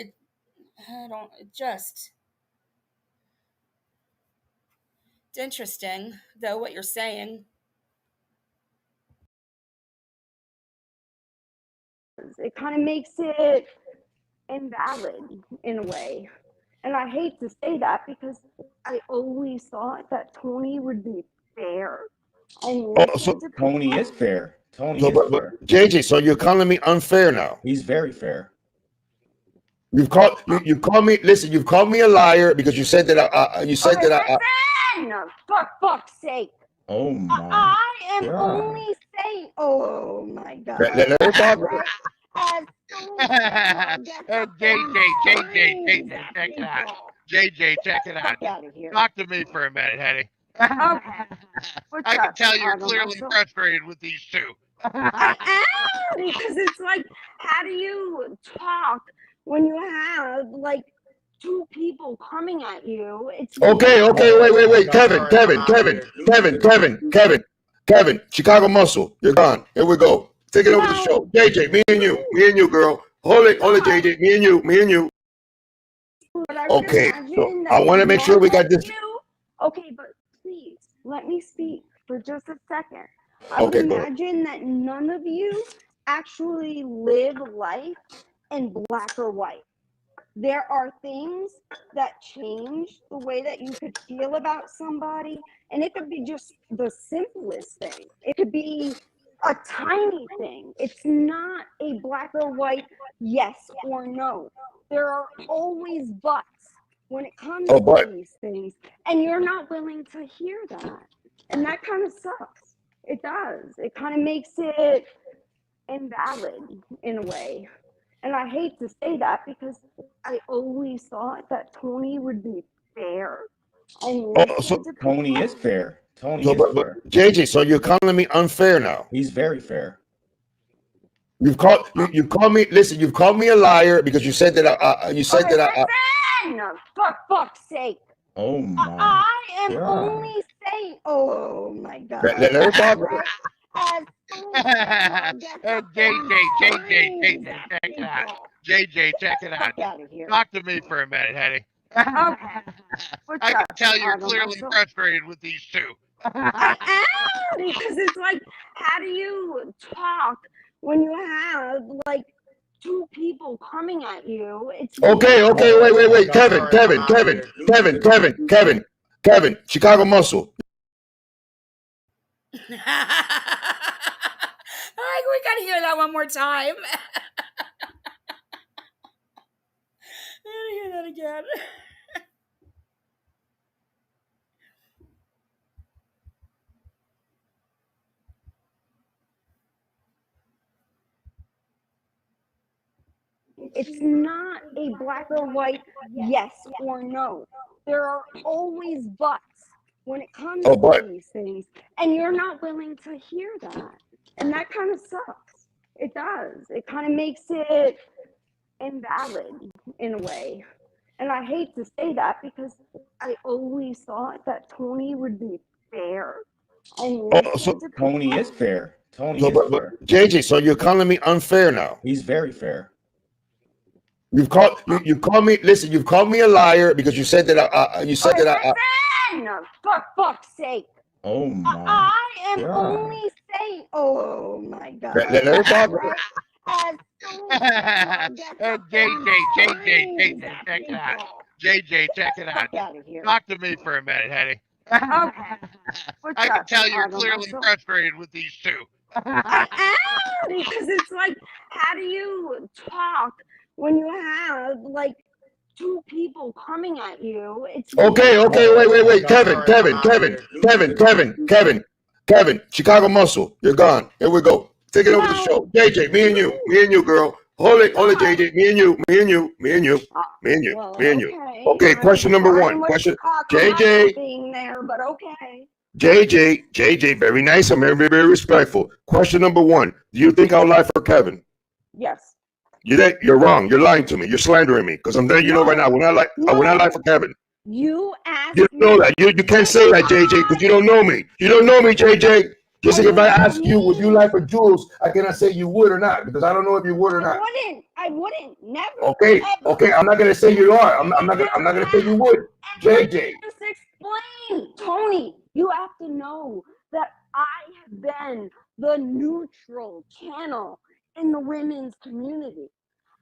It's interesting, though, what you're saying. It kind of makes it invalid in a way. And I hate to say that, because I always thought that Tony would be fair. So Tony is fair. Tony is fair. JJ, so you're calling me unfair now? He's very fair. You called me. Listen, you've called me a liar because you said that for fuck's sake. Oh my! I am only saying. Oh my God! Let her talk. JJ, check it out. JJ, check it out. Fuck out of here. Talk to me for a minute, honey. Okay. What's I can up, tell you're Chicago clearly Muscle? frustrated with these two. I am, because it's like, how do you talk when you have like two people coming at you? It's Okay, wait. Kevin, Chicago Muscle, you're gone. Here we go. Take it over the show. JJ, me and you, girl. Hold it, JJ. Me and you. But I would Okay, imagine so that I want to make sure we got this. Okay, but please let me speak for just a second. I would Okay, go. imagine that none of you actually live life in black or white. There are things that change the way that you could feel about somebody, and it could be just the simplest thing. It could be a tiny thing. It's not a black or white yes or no. There are always buts when it comes to these things, and you're not willing to hear that. And that kind of sucks. It does. It kind of makes it invalid in a way. And I hate to say that because I always thought that Tony would be fair and listen to people. Tony is fair. But JJ, so you're calling me unfair now? He's very fair. You've called me. Listen, you've called me a liar because you said that Listen, for fuck's sake. Oh my! I am only saying. Oh my God! Let her talk. JJ, check it out. JJ, check it out. Talk to me for a minute, honey. Okay. I can tell you're clearly frustrated with these two. I am, because it's like, how do you talk when you have like two people coming at you? It's okay, wait. Kevin, Chicago Muscle. We gotta hear that one more time. I gotta hear that again. It's not a black or white yes or no. There are always buts when it comes to these things, and you're not willing to hear that. And that kind of sucks. It does. It kind of makes it invalid in a way. And I hate to say that because I always thought that Tony would be fair. And Tony is fair. But JJ, so you're calling me unfair now? He's very fair. You've called me. Listen, you've called me a liar because you said that Listen, for fuck's sake. Oh my! I am only saying. Oh my God! Let her talk. JJ, check it out. JJ, check it out. Talk to me for a minute, honey. Okay. I can tell you're clearly frustrated with these two. I am, because it's like, how do you talk when you have like two people coming at you? It's okay, wait. Kevin, Chicago Muscle, you're gone. Here we go. Take it over the show. JJ, me and you, girl. Hold it, JJ. Me and you. Okay, question number one. JJ. Being there, but okay. JJ, very nice. I'm very respectful. Question number one. Do you think I'll lie for Kevin? Yes. You're wrong. You're lying to me. You're slandering me because I'm letting you know right now. When I lie for Kevin. You asked. You know that. You can't say that, JJ, because you don't know me. You don't know me, JJ. Just like if I ask you, would you lie for Jules? I cannot say you would or not because I don't know if you would or not. I wouldn't. Never. Okay. I'm not gonna say you are. I'm not gonna say you would, JJ. Just explain, Tony. You have to know that I have been the neutral channel in the women's community.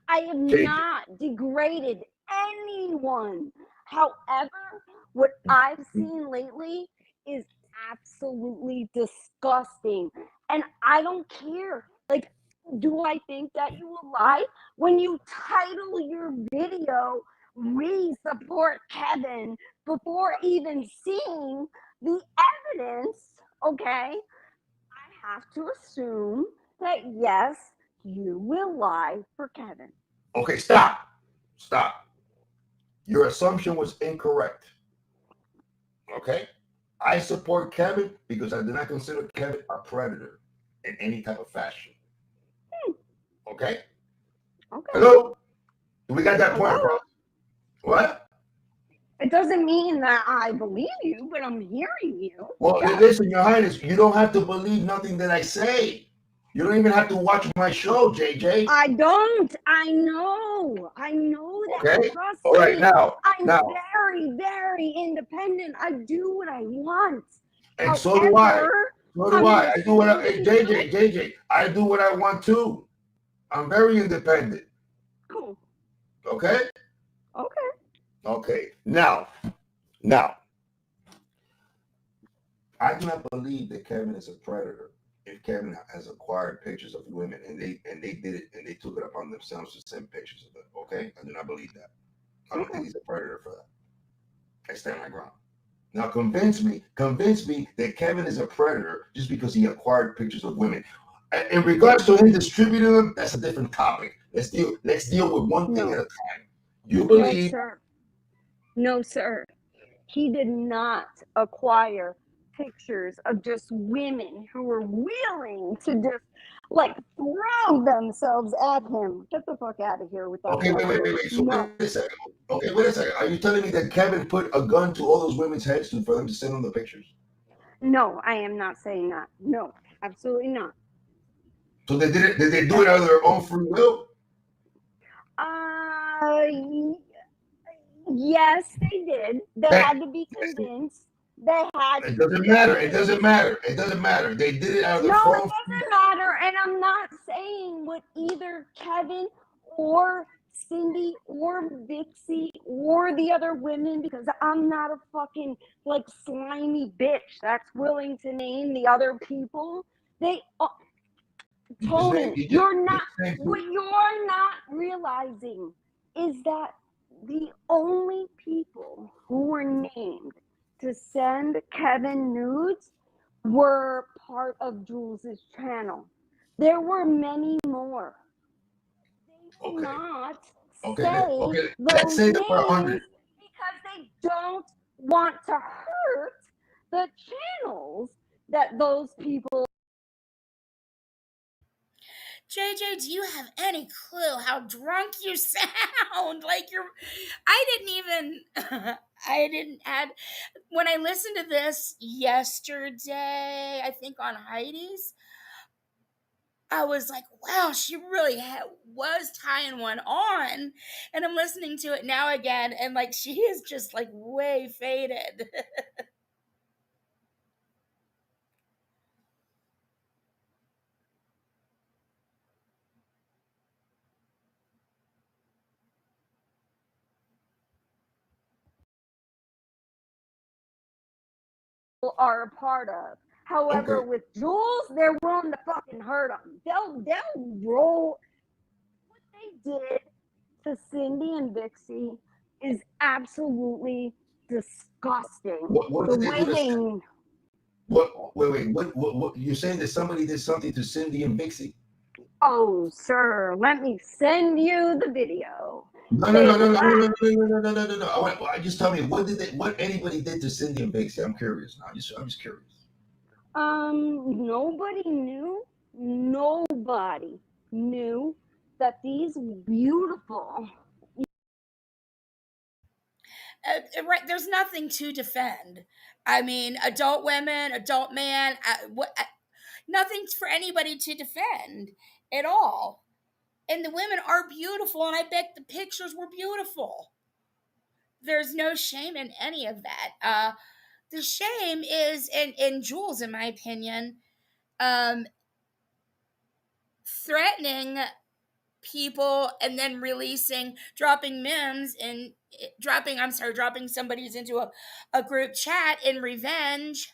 I have not degraded anyone. However, what I've seen lately is absolutely disgusting. And I don't care. Like, do I think that you will lie? When you title your video, "We support Kevin," before even seeing the evidence, okay, I have to assume that yes, you will lie for Kevin. Okay, stop. Your assumption was incorrect. Okay? I support Kevin because I do not consider Kevin a predator in any type of fashion. Okay? Okay. Hello? We got that point Hello? across. What? It doesn't mean that I believe you, but I'm hearing you. Well, Yes. listen, Your Highness, you don't have to believe nothing that I say. You don't even have to watch my show, JJ. I don't. I know that. Okay? Trust All right, me. now. I'm very, very independent. I do what I want. And so do I. However, So do I'm I. gonna I do what I, say hey, to you- JJ, I do what I want too. I'm very independent. Cool. Okay? Okay. Okay. Now, I do not believe that Kevin is a predator if Kevin has acquired pictures of women and they did it and they took it upon themselves to send pictures of them. Okay? I do not believe that. I don't think he's a predator for that. I stand my ground. Now convince me that Kevin is a predator just because he acquired pictures of women. In regards to him distributing them, that's a different topic. Let's deal with one thing at a time. You believe? No, sir. He did not acquire pictures of just women who were willing to just like throw themselves at him. Get the fuck out of here with that. Okay, wait. So no. wait a second. Okay, wait a second. Are you telling me that Kevin put a gun to all those women's heads for them to send them the pictures? No, I am not saying that. No, absolutely not. So they did it. Did they do it out of their own free will? Yes, they did. They had to be convinced. They had. It doesn't matter. It doesn't matter. They did it out of their No, own. it doesn't matter. And I'm not saying what either Kevin or Cindy or Vixie or the other women, because I'm not a fucking like slimy bitch that's willing to name the other people. They Tony, what you're not realizing is that the only people who were named to send Kevin nudes were part of Jules' channel. There were many more. They did not say those names because they don't want to hurt the channels that those people. JJ, do you have any clue how drunk you sound? Like I didn't add, when I listened to this yesterday, I think on Heidi's, I was like, wow, she really was tying one on. And I'm listening to it now again, and like she is just like way faded. Are a part of. However, with Jules, they're willing to fucking hurt them. They'll roll. What they did to Cindy and Vixie is absolutely disgusting. What the did way they they. What? You're saying that somebody did something to Cindy and Vixie? Oh, sir, let me send you the video. No. Just tell me what anybody did to Cindy and Vixie. I'm curious now. I'm just curious. Nobody knew that these beautiful. Right, there's nothing to defend. I mean, adult women, adult man, nothing for anybody to defend at all. And the women are beautiful, and I bet the pictures were beautiful. There's no shame in any of that. The shame is in Jules, in my opinion, threatening people and then dropping memes and dropping somebody's into a group chat in revenge.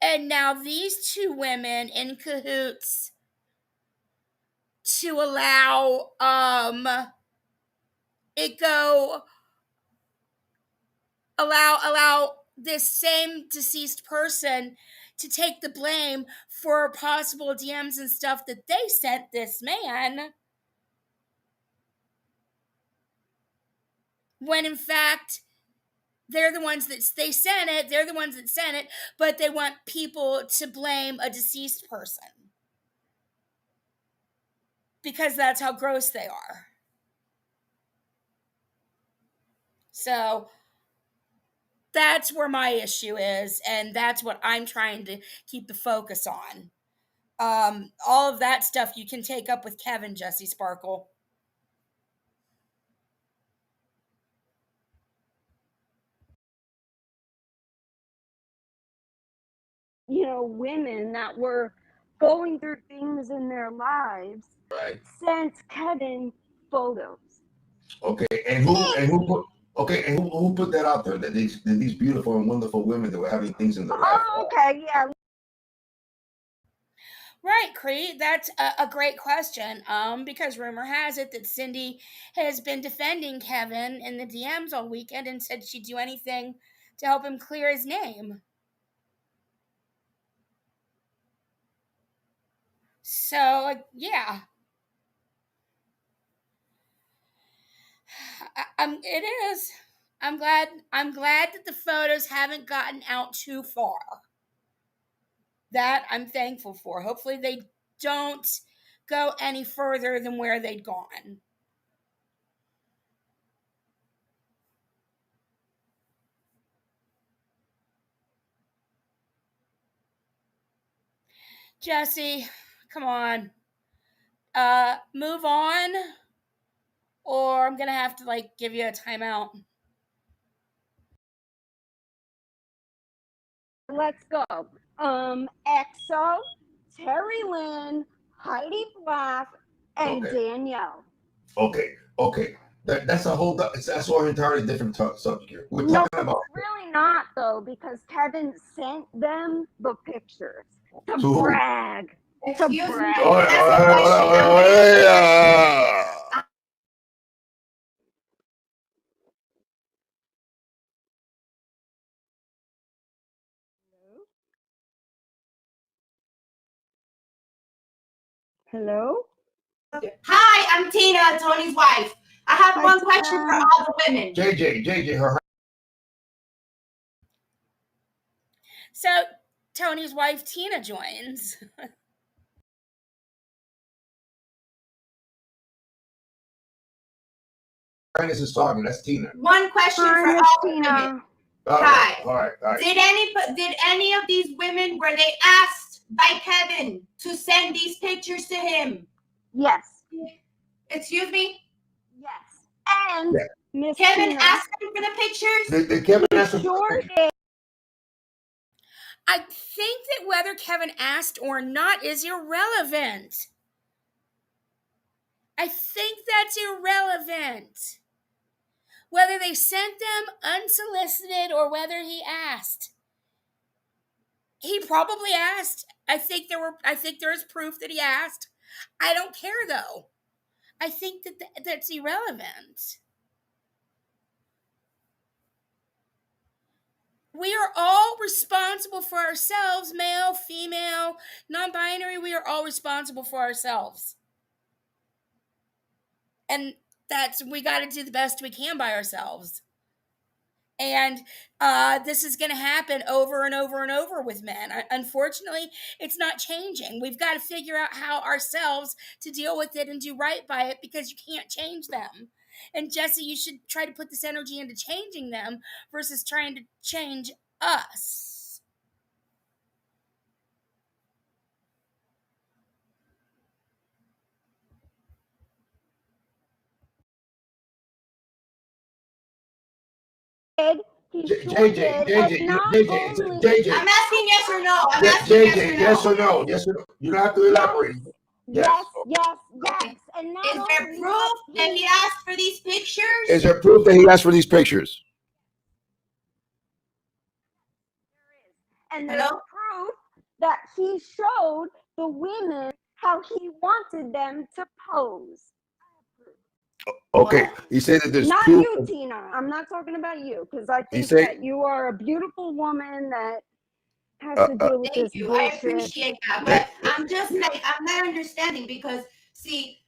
And now these two women in cahoots to allow this same deceased person to take the blame for possible DMs and stuff that they sent this man. when in fact they're the ones that they sent it, but they want people to blame a deceased person because that's how gross they are. So that's where my issue is, and that's what I'm trying to keep the focus on. All of that stuff you can take up with Kevin, Jesse Sparkle. Women that were going through things in their lives sent Kevin photos. Okay, and who put that out there? That these beautiful and wonderful women that were having things in their life. Oh, okay, yeah. Right, Cree. That's a great question. Because rumor has it that Cindy has been defending Kevin in the DMs all weekend and said she'd do anything to help him clear his name. So, yeah. It is. I'm glad that the photos haven't gotten out too far. That I'm thankful for. Hopefully they don't go any further than where they'd gone. Jesse, come on. Move on, or I'm gonna have to give you a timeout. Let's go. EXO, Terry Lynn, Heidi Black, and Danielle. Okay. That's a whole. That's an entirely different subject here. We're talking about. Really not though, because Kevin sent them the pictures to brag. Excuse me. Hello? Hi, I'm Tina, Tony's wife. I have one question for all the women. JJ, her. So Tony's wife Tina joins. This is talking. That's Tina. One question for all the women. Hi. All right. Did any of these women, were they asked by Kevin to send these pictures to him? Yes. Excuse me? Yes. And Miss Kevin Tina asked them for the pictures? Did Kevin ask them? Sure did. I think that whether Kevin asked or not is irrelevant. I think that's irrelevant. Whether they sent them unsolicited or whether he asked. He probably asked. I think there is proof that he asked. I don't care though. I think that's irrelevant. We are all responsible for ourselves, male, female, non-binary. We are all responsible for ourselves. And we got to do the best we can by ourselves. And this is going to happen over and over and over with men. Unfortunately, it's not changing. We've got to figure out how ourselves to deal with it and do right by it, because you can't change them. And Jesse, you should try to put this energy into changing them versus trying to change us. JJ, I'm asking yes or no. I'm asking JJ, yes or no. Yes or no. You don't have to elaborate. Yes. And is there proof that he asked for these pictures? Is there proof that he asked for these pictures? And there's proof that he showed the women how he wanted them to pose. Okay, he said that there's not proof. You, Tina. I'm not talking about you, because I think that you are a beautiful woman that has to deal with this bullshit. I appreciate that, but I'm not understanding, because see,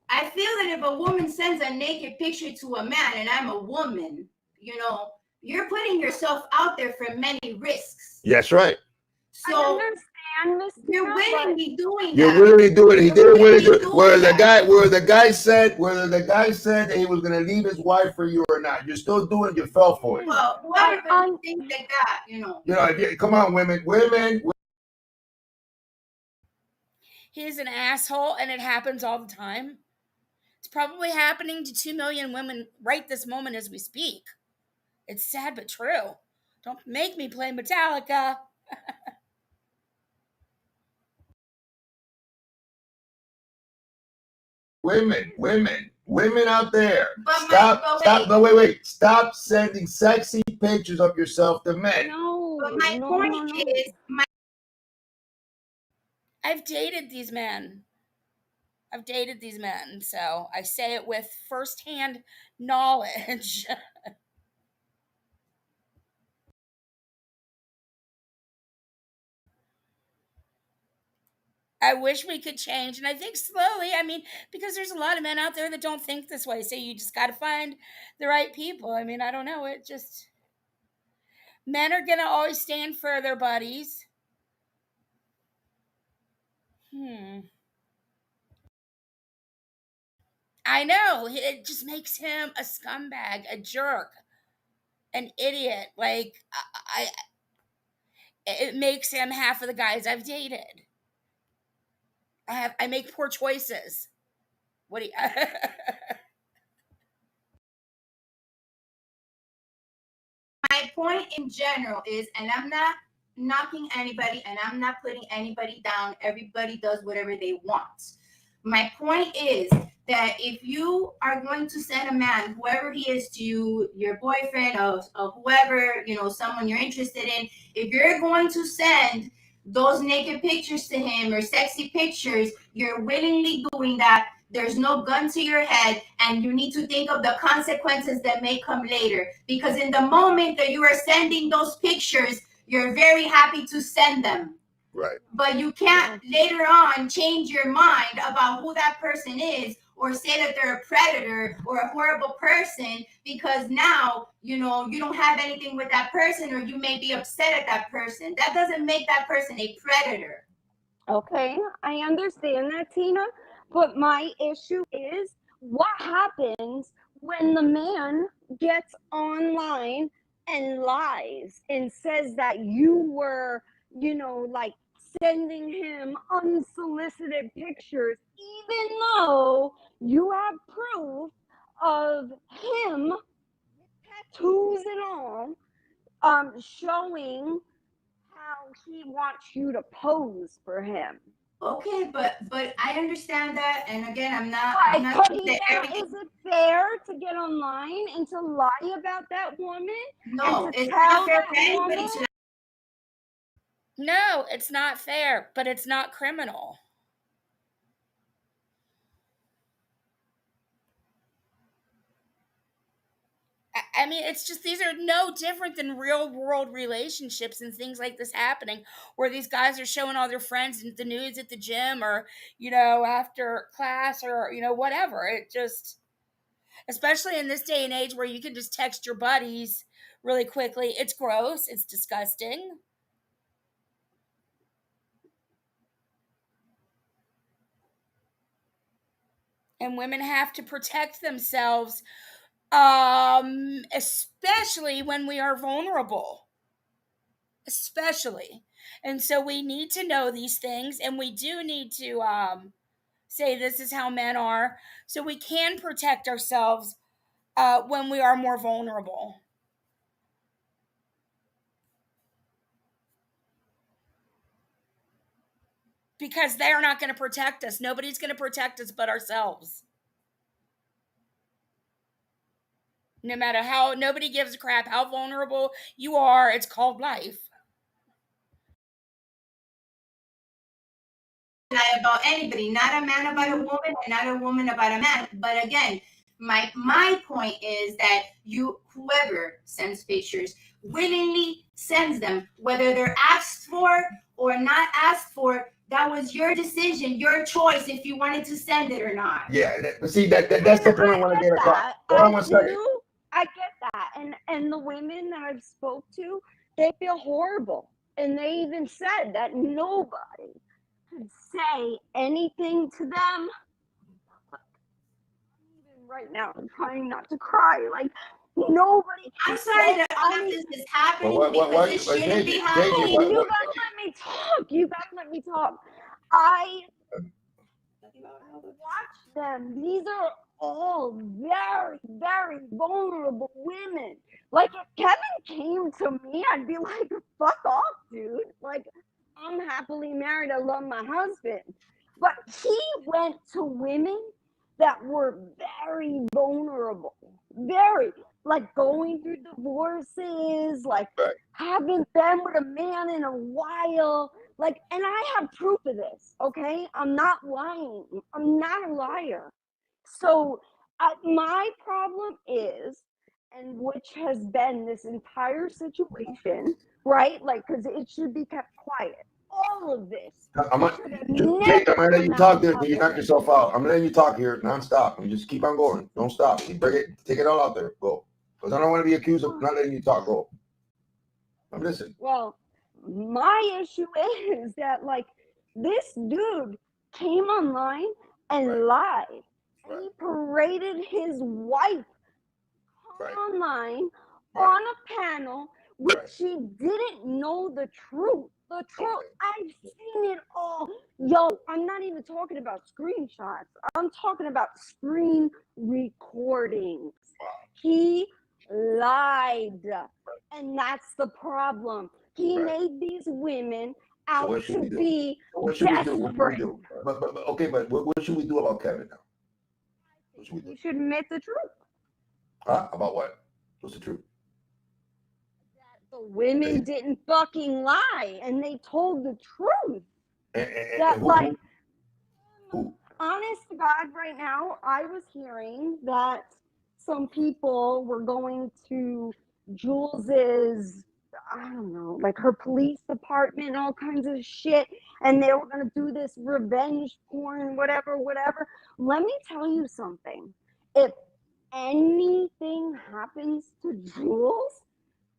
I feel that if a woman sends a naked picture to a man and I'm a woman, you're putting yourself out there for many risks. That's right. So I understand, Miss you're Tina, willingly doing that. You're really doing it. He did really do it. Whether the guy said that he was gonna leave his wife for you or not, you're still doing it. You fell for it. Well, whoever thinks like that, Come on, women. He's an asshole, and it happens all the time. It's probably happening to 2 million women right this moment as we speak. It's sad but true. Don't make me play Metallica. Women out there. Stop sending sexy pictures of yourself to men. No, but my point is, I've dated these men, so I say it with firsthand knowledge. I wish we could change, and I think slowly, because there's a lot of men out there that don't think this way, so you just got to find the right people. I don't know, men are going to always stand for their buddies. I know, it just makes him a scumbag, a jerk, an idiot. It makes him half of the guys I've dated. I make poor choices. What do you... My point in general is, and I'm not knocking anybody and I'm not putting anybody down. Everybody does whatever they want. My point is that if you are going to send a man, whoever he is, to you, your boyfriend or whoever, someone you're interested in, if you're going to send those naked pictures to him or sexy pictures, you're willingly doing that. There's no gun to your head, and you need to think of the consequences that may come later. Because in the moment that you are sending those pictures, you're very happy to send them. Right. But you can't later on change your mind about who that person is or say that they're a predator or a horrible person because now, you don't have anything with that person or you may be upset at that person. That doesn't make that person a predator. Okay, I understand that, Tina. But my issue is what happens when the man gets online and lies and says that you were, sending him unsolicited pictures, even though you have proof of him, tattoos and all, showing how he wants you to pose for him. Okay, but I understand that, and again, I'm not is it fair to get online and to lie about that woman? No, it's not fair for anybody to. No, it's not fair, but it's not criminal. It's just, these are no different than real world relationships and things like this happening where these guys are showing all their friends the nudes at the gym or, after class or, whatever. It just, especially in this day and age where you can just text your buddies really quickly. It's gross. It's disgusting. And women have to protect themselves, especially when we are vulnerable. Especially. And so we need to know these things, and we do need to say this is how men are, so we can protect ourselves when we are more vulnerable. Because they're not going to protect us. Nobody's going to protect us but ourselves. No matter how, nobody gives a crap how vulnerable you are. It's called life. About anybody, not a man about a woman and not a woman about a man. But again, my point is that whoever sends pictures willingly sends them, whether they're asked for or not asked for. That was your decision, your choice, if you wanted to send it or not. Yeah, see that's the point I want to get across. Hold on one second. I get that, and the women that I've spoke to, they feel horrible, and they even said that nobody could say anything to them. Even right now, I'm trying not to cry. Like nobody. I'm sorry that all of this is happening because it shouldn't be happening. You gotta let me talk. You gotta let me talk. I watch them. These are all very, very vulnerable women. Like if Kevin came to me, I'd be like, fuck off, dude. Like I'm happily married. I love my husband. But he went to women that were very vulnerable, very like going through divorces, like haven't been with a man in a while. Like, and I have proof of this, okay? I'm not lying. I'm not a liar. So my problem is, and which has been this entire situation, right? Like, because it should be kept quiet. All of this. Jake, I'm gonna let you talk there, but you knock yourself out. I'm gonna let you talk here nonstop. And just keep on going. Don't stop. Bring it, take it all out there. Go. Because I don't want to be accused of not letting you talk. Go. I'm listening. Well, my issue is that like this dude came online and lied. And he paraded his wife online on a panel which she didn't know the truth. The truth. I've seen it all. Yo, I'm not even talking about screenshots. I'm talking about screen recordings. He lied. And that's the problem. He made these women out to be desperate. But okay, but what should we do about Kevin now? We should admit the truth. About what? What's the truth? That the women didn't fucking lie, and they told the truth. That like, honest to God, right now, I was hearing that some people were going to Jules's, I don't know, like her police department, all kinds of shit, and they were gonna do this revenge porn, whatever. Let me tell you something. If anything happens to Jules,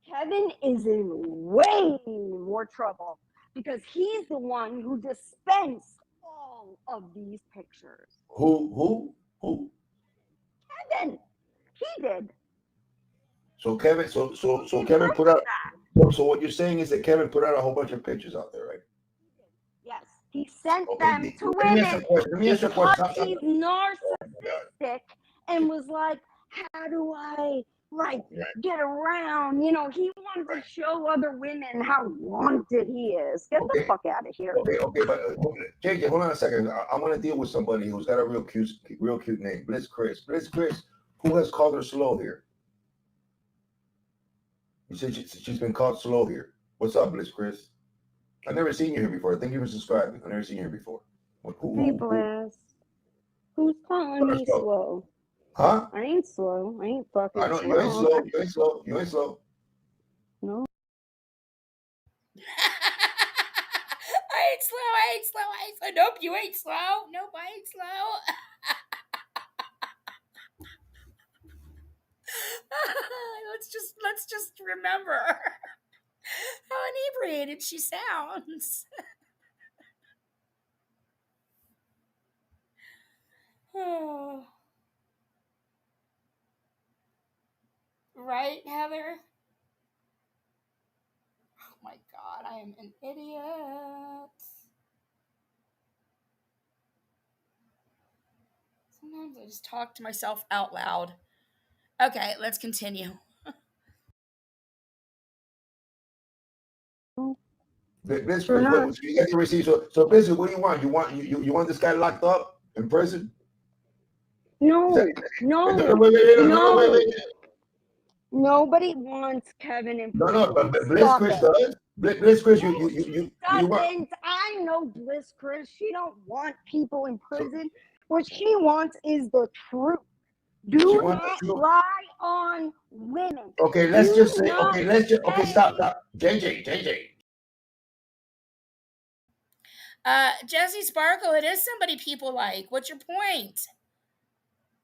Kevin is in way more trouble because he's the one who dispensed all of these pictures. Who? Kevin. He did. So Kevin, so Kevin put out. So what you're saying is that Kevin put out a whole bunch of pictures out there, right? Yes, he sent them to women. Let me ask you a question. He's narcissistic and was like, "How do I get around?" You know, he wanted to show other women how wanted he is. Get the fuck out of here. Okay, but JJ, hold on a second. I want to deal with somebody who's got a real cute name, Bliss Chris. Bliss Chris, who has called her slow here? You said she's been called slow here. What's up, Bliss Chris? I've never seen you here before. Thank you for subscribing. I've never seen you here before. Hey, Bliss. Who's calling me slow? Huh? I ain't slow. I ain't fucking slow. I know you ain't slow. You ain't slow. You ain't slow. No. I ain't slow. Nope, you ain't slow. Nope, I ain't slow. Let's just remember how inebriated she sounds. Oh. Right, Heather? Oh my God, I am an idiot. Sometimes I just talk to myself out loud. Okay, let's continue. Bliss Chris, what you got to receive? So basically, what do you want? You want this guy locked up in prison? No. Nobody wants Kevin in prison. No, but Bliss Chris does. Bliss Chris, you want. I know Bliss Chris. She don't want people in prison. What she wants is the truth. Do not lie on women. Okay, let's just say. Okay, stop. JJ. Jesse Sparkle, it is somebody people like. What's your point?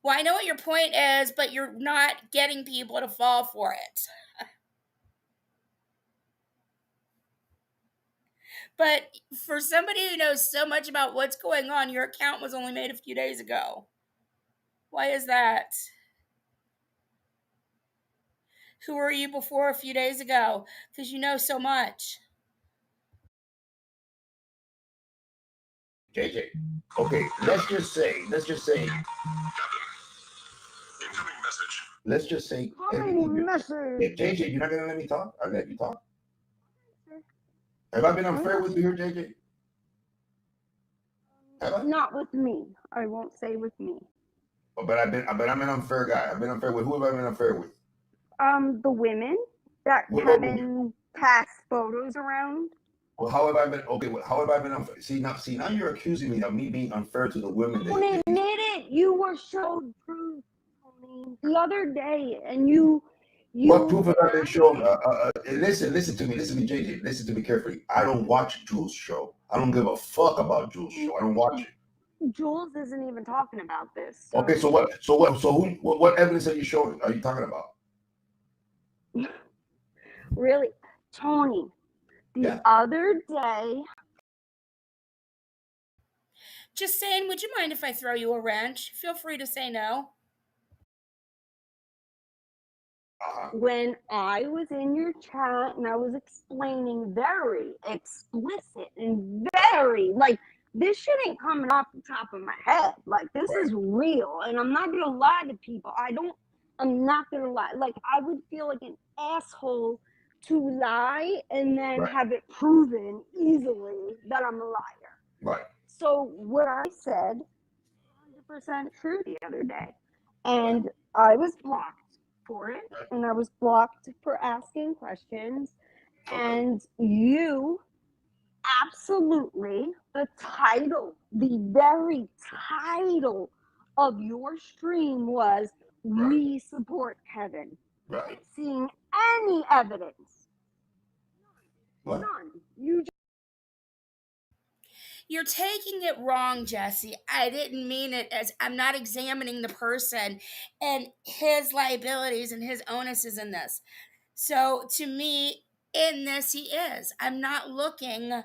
Well, I know what your point is, but you're not getting people to fall for it. But for somebody who knows so much about what's going on, your account was only made a few days ago. Why is that? Who were you before a few days ago? Because you know so much. JJ. Okay, let's just say. Incoming message. Let's just say. Message. JJ, you're not gonna let me talk? I'll let you talk. Have I been unfair with you here, JJ? Have I? Not with me. I won't say with me. But I'm an unfair guy. I've been unfair with who have I been unfair with? The women that Kevin passed photos around. Well, how have I been? Okay, well, how have I been unfair? See now you're accusing me of me being unfair to the women. Don't admit it. You were showed proof, Tony, the other day, and you. What proof have I been shown? Listen to me, JJ. Listen to me carefully. I don't watch Jules' show. I don't give a fuck about Jules' show. I don't watch it. Jules isn't even talking about this. So. Okay, so what evidence are you showing? Are you talking about? Really, Tony? The other day. Just saying, would you mind if I throw you a wrench? Feel free to say no. When I was in your chat and I was explaining very explicit and very, like, this shit ain't coming off the top of my head. Like, this is real. And I'm not going to lie to people. I'm not going to lie. Like, I would feel like an asshole to lie and then have it proven easily that I'm a liar. Right. So what I said, 100% true the other day. And I was blocked for it, and I was blocked for asking questions, and you absolutely, the very title of your stream was "We Support Kevin." Right. Seeing any evidence, none. You're taking it wrong, Jesse. I didn't mean it as I'm not examining the person and his liabilities and his onuses in this. So to me, in this, he is. I'm not looking.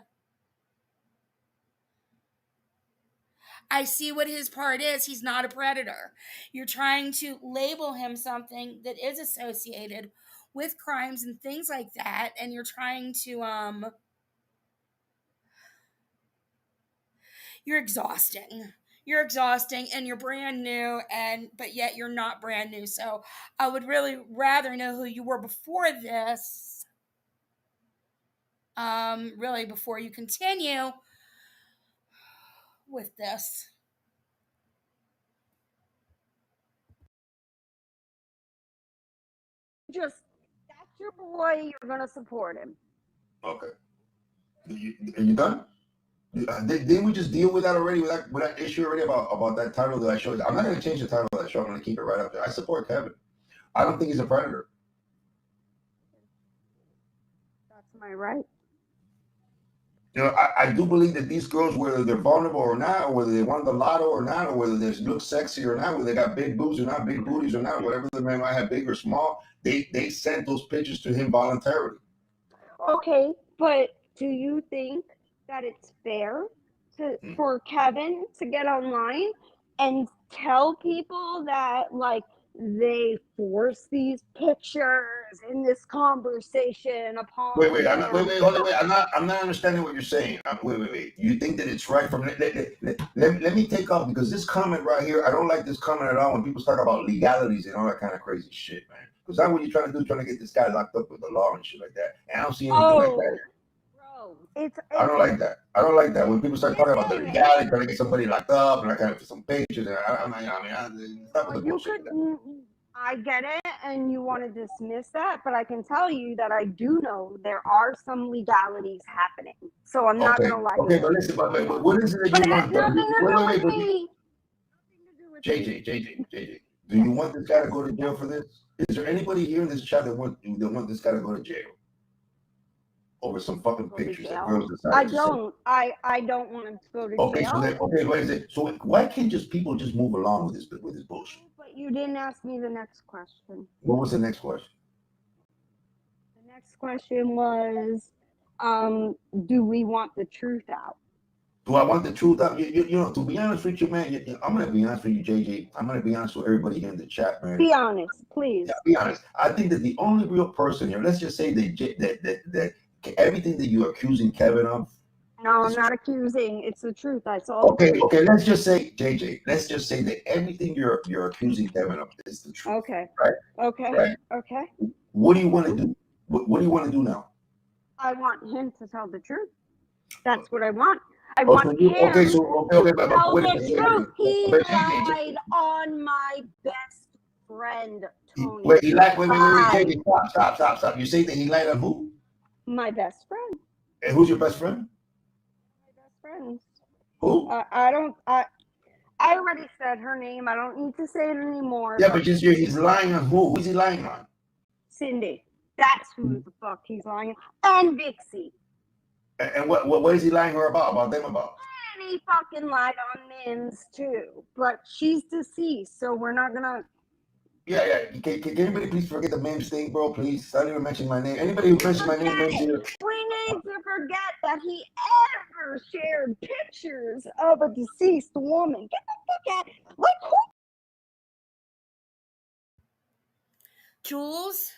I see what his part is. He's not a predator. You're trying to label him something that is associated with crimes and things like that, and you're trying to you're exhausting. You're exhausting and you're brand new, but yet you're not brand new. So I would really rather know who you were before this. Really before you continue with this. Just, that's your boy, you're gonna support him. Okay. Are you done? Didn't we just deal with that already? With that issue already about that title that I showed? I'm not going to change the title of that show. I'm going to keep it right up there. I support Kevin. I don't think he's a predator. That's my right. You know, I do believe that these girls, whether they're vulnerable or not, or whether they won the lotto or not, or whether they look sexy or not, whether they got big boobs or not, big booties or not, whatever the man might have, big or small, they sent those pictures to him voluntarily. Okay, but do you think that it's fair for Kevin to get online and tell people that, like, they force these pictures in this conversation upon Wait, hold on, I'm not understanding what you're saying. Wait. You think that it's right from let me take off, because this comment right here, I don't like this comment at all when people talk about legalities and all that kind of crazy shit, man. Because that's what you're trying to do, trying to get this guy locked up with the law and shit like that. And I don't see anything like that. Bro, I don't like that. I don't like that when people start talking about the legality, trying to get somebody locked up and I kind of some pictures. I get it, and you want to dismiss that, but I can tell you that I do know there are some legalities happening. So I'm not going to lie. Okay, but listen, but what is it that you want? Wait. JJ, do you want this guy to go to jail for this? Is there anybody here in this chat that want this guy to go to jail? over some fucking Go to pictures that jail. girls I decided to send. I don't want him to go to Okay, jail. so then, okay, what is it? So why can't just people just move along with this bullshit? But you didn't ask me the next question. What was the next question? The next question was, do we want the truth out? Do I want the truth out? You know, to be honest with you, man, I'm gonna be honest with you, JJ. I'm gonna be honest with everybody here in the chat, man. Be honest, please. Yeah, be honest. I think that the only real person here, let's just say that everything that you're accusing Kevin of. No, I'm not accusing. It's the truth. That's all. Okay. Let's just say, JJ. Let's just say that everything you're accusing Kevin of is the truth. Okay. Right. Okay. Right. Okay. What do you want to do? What do you want to do now? I want him to tell the truth. That's what I want. I Oh, want so you, him okay, so okay, to tell wait a the minute, truth. He but lied on my best friend, Tony. Wait, he lied. Wait, JJ, stop. You say that he lied on who? My best friend. And who's your best friend? My best friend. Who? I already said her name. I don't need to say it anymore. Yeah, but just he's lying on who? Who's he lying on? Cindy. That's who the fuck he's lying on. And Vixie. And what is he lying her about? About them about? And he fucking lied on Mims too. But she's deceased, so we're not gonna. Yeah. Can anybody please forget the Mims thing, bro? Please. Don't even mention my name. Anybody who mentioned my name, Mims here. We need to forget that he ever shared pictures of a deceased woman. Get the fuck out. Like who? Jules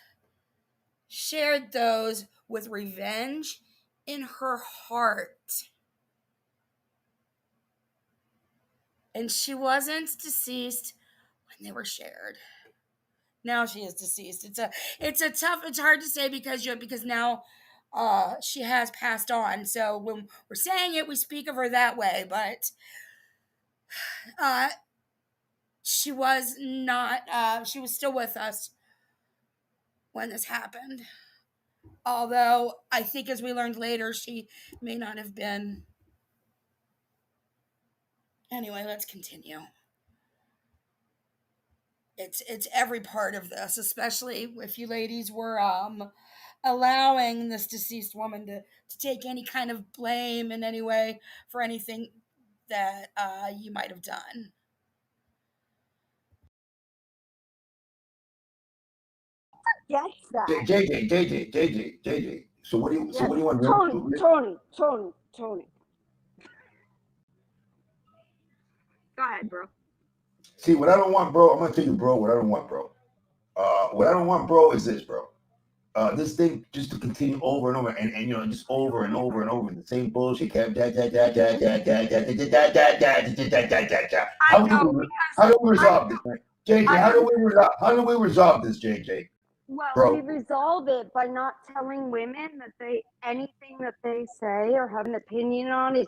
shared those with revenge in her heart. And she wasn't deceased when they were shared. Now she is deceased. It's hard to say because now she has passed on. So when we're saying it, we speak of her that way, but she was not she was still with us when this happened. Although I think, as we learned later, she may not have been. Anyway, let's continue. It's every part of this, especially if you ladies were allowing this deceased woman to take any kind of blame in any way for anything that you might have done. Yes, that. JJ. So what do you want? Tony. Go ahead, bro. See, what I don't want, bro, I'm gonna tell you, bro, what I don't want, bro. What I don't want, bro, is this, bro. This thing just to continue over and over and you know, just over and over and over the same bullshit. How do we resolve this, man? JJ, how do we resolve this, JJ? Well, Bro. we resolve it by not telling women that anything that they say or have an opinion on is.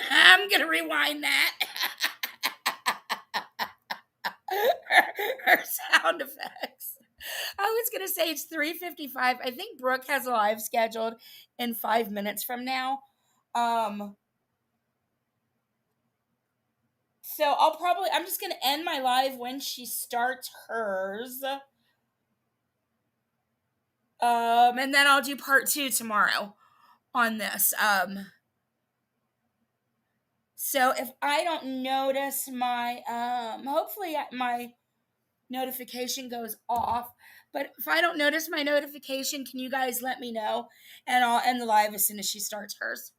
I'm gonna rewind that. her sound effects. I was gonna say it's 3:55. I think Brooke has a live scheduled in 5 minutes from now. So I'm just gonna end my live when she starts hers. And then I'll do part 2 tomorrow on this. So if I don't notice my hopefully my notification goes off, but if I don't notice my notification, can you guys let me know, and I'll end the live as soon as she starts hers.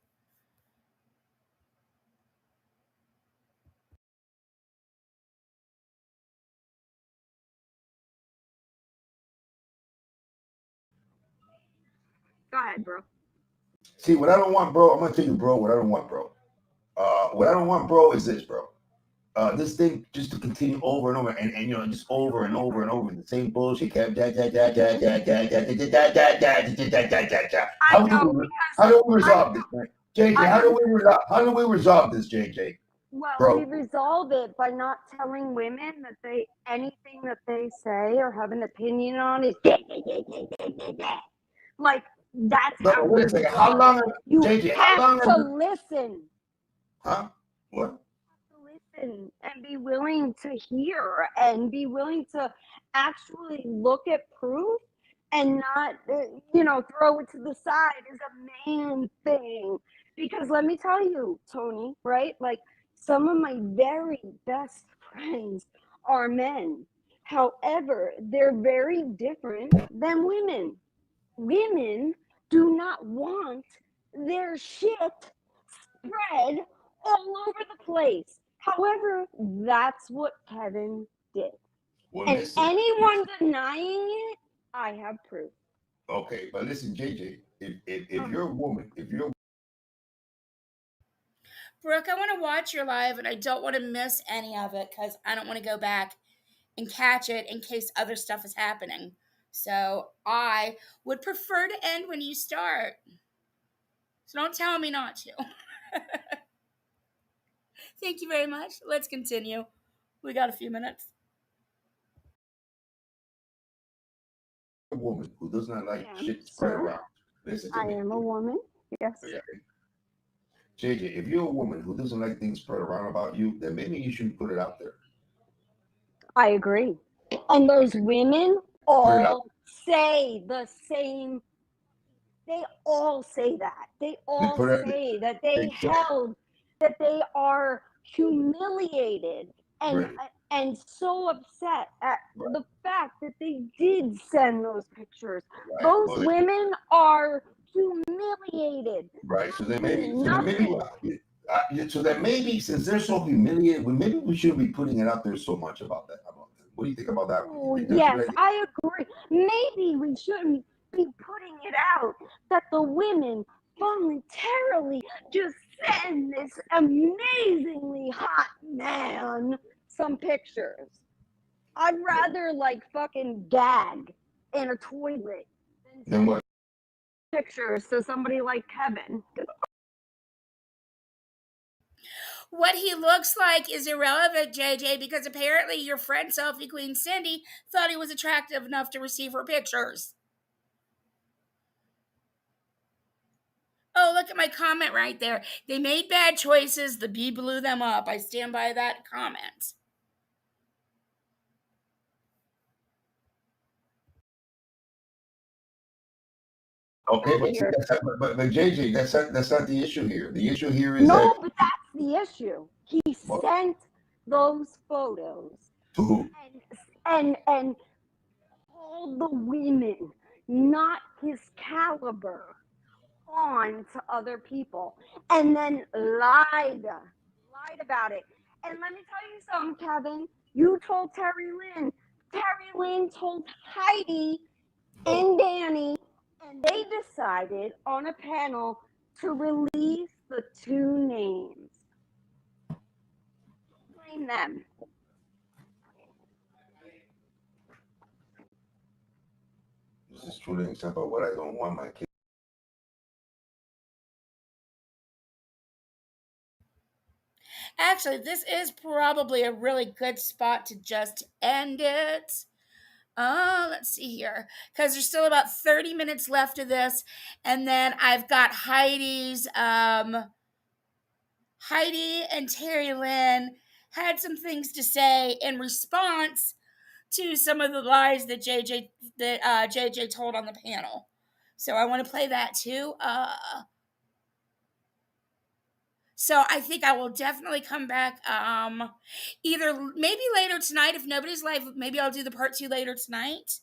Go ahead, bro. See, what I don't want, bro, I'm gonna tell you, bro, what I don't want, bro. What I don't want, bro, is this, bro. This thing just to continue over and over and you know, just over and over and over the same bullshit. How do we resolve this, man? JJ, how do we resolve this, JJ? Well, Bro. we resolve it by not telling women that anything that they say or have an opinion on is. Like that's how. Wait a second. How long, JJ? How long to listen? Huh? What? Listen and be willing to hear and be willing to actually look at proof and not, you know, throw it to the side as a man thing. Because let me tell you, Tony, right? Like, some of my very best friends are men. However, they're very different than women. Women do not want their shit spread all over the place. However, that's what Kevin did. Well, And listen, anyone denying it, I have proof. okay, but listen, JJ, if you're a woman, Brooke, I want to watch your live and I don't want to miss any of it because I don't want to go back and catch it in case other stuff is happening. So I would prefer to end when you start. So don't tell me not to. Thank you very much. Let's continue. We got a few minutes. a woman who does not like Yeah, shit spread sir. around, listen to I me. am a woman. Yes. Okay. JJ, if you're a woman who doesn't like things spread around about you, then maybe you shouldn't put it out there. I agree. And those women Put it out. all say the same. They all say that. They all put it- say that they Exactly. that they are humiliated Right. and so upset at Right. the fact that they did send those pictures. Right. Those Well, women are humiliated. right. So then maybe, Nothing. so that maybe since they're so humiliated, well, maybe we shouldn't be putting it out there so much about that. What do you think about that? Oh, yes, I agree. Maybe we shouldn't be putting it out that the women voluntarily just send this amazingly hot man some pictures. I'd rather like fucking gag in a toilet than Then what? pictures to somebody like Kevin. What he looks like is irrelevant, JJ, because apparently your friend Selfie Queen Cindy thought he was attractive enough to receive her pictures. Oh, look at my comment right there. They made bad choices. The bee blew them up. I stand by that comment. Okay, but JJ, that's not the issue here. The issue here is that but that's the issue. He sent those photos to who? and told the women not his caliber on to other people and then lied about it. And let me tell you something, Kevin. You told Terry Lynn. Terry Lynn told Heidi and Danny, and they decided on a panel to release the two names. Blame them. This is truly an example of what I don't want my kids. Actually, this is probably a really good spot to just end it. Let's see here. Because there's still about 30 minutes left of this. And then I've got Heidi and Terry Lynn had some things to say in response to some of the lies that JJ told on the panel. So I want to play that too. So I think I will definitely come back either maybe later tonight if nobody's live. Maybe I'll do the part 2 later tonight.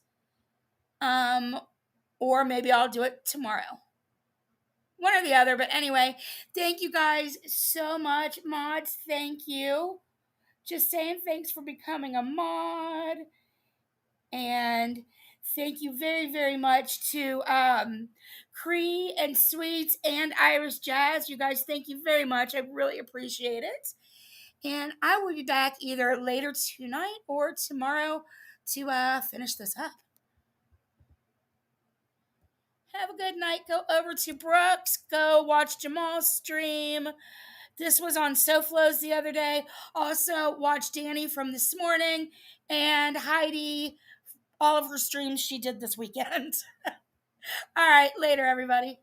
Or maybe I'll do it tomorrow. One or the other. But anyway, thank you guys so much. Mods, thank you. Just saying thanks for becoming a mod. And thank you very, very much to Cree and Sweets and Irish Jazz. You guys, thank you very much. I really appreciate it. And I will be back either later tonight or tomorrow to finish this up. Have a good night. Go over to Brooks. Go watch Jamal's stream. This was on SoFlos the other day. Also, watch Danny from this morning and Heidi, all of her streams she did this weekend. All right, later, everybody.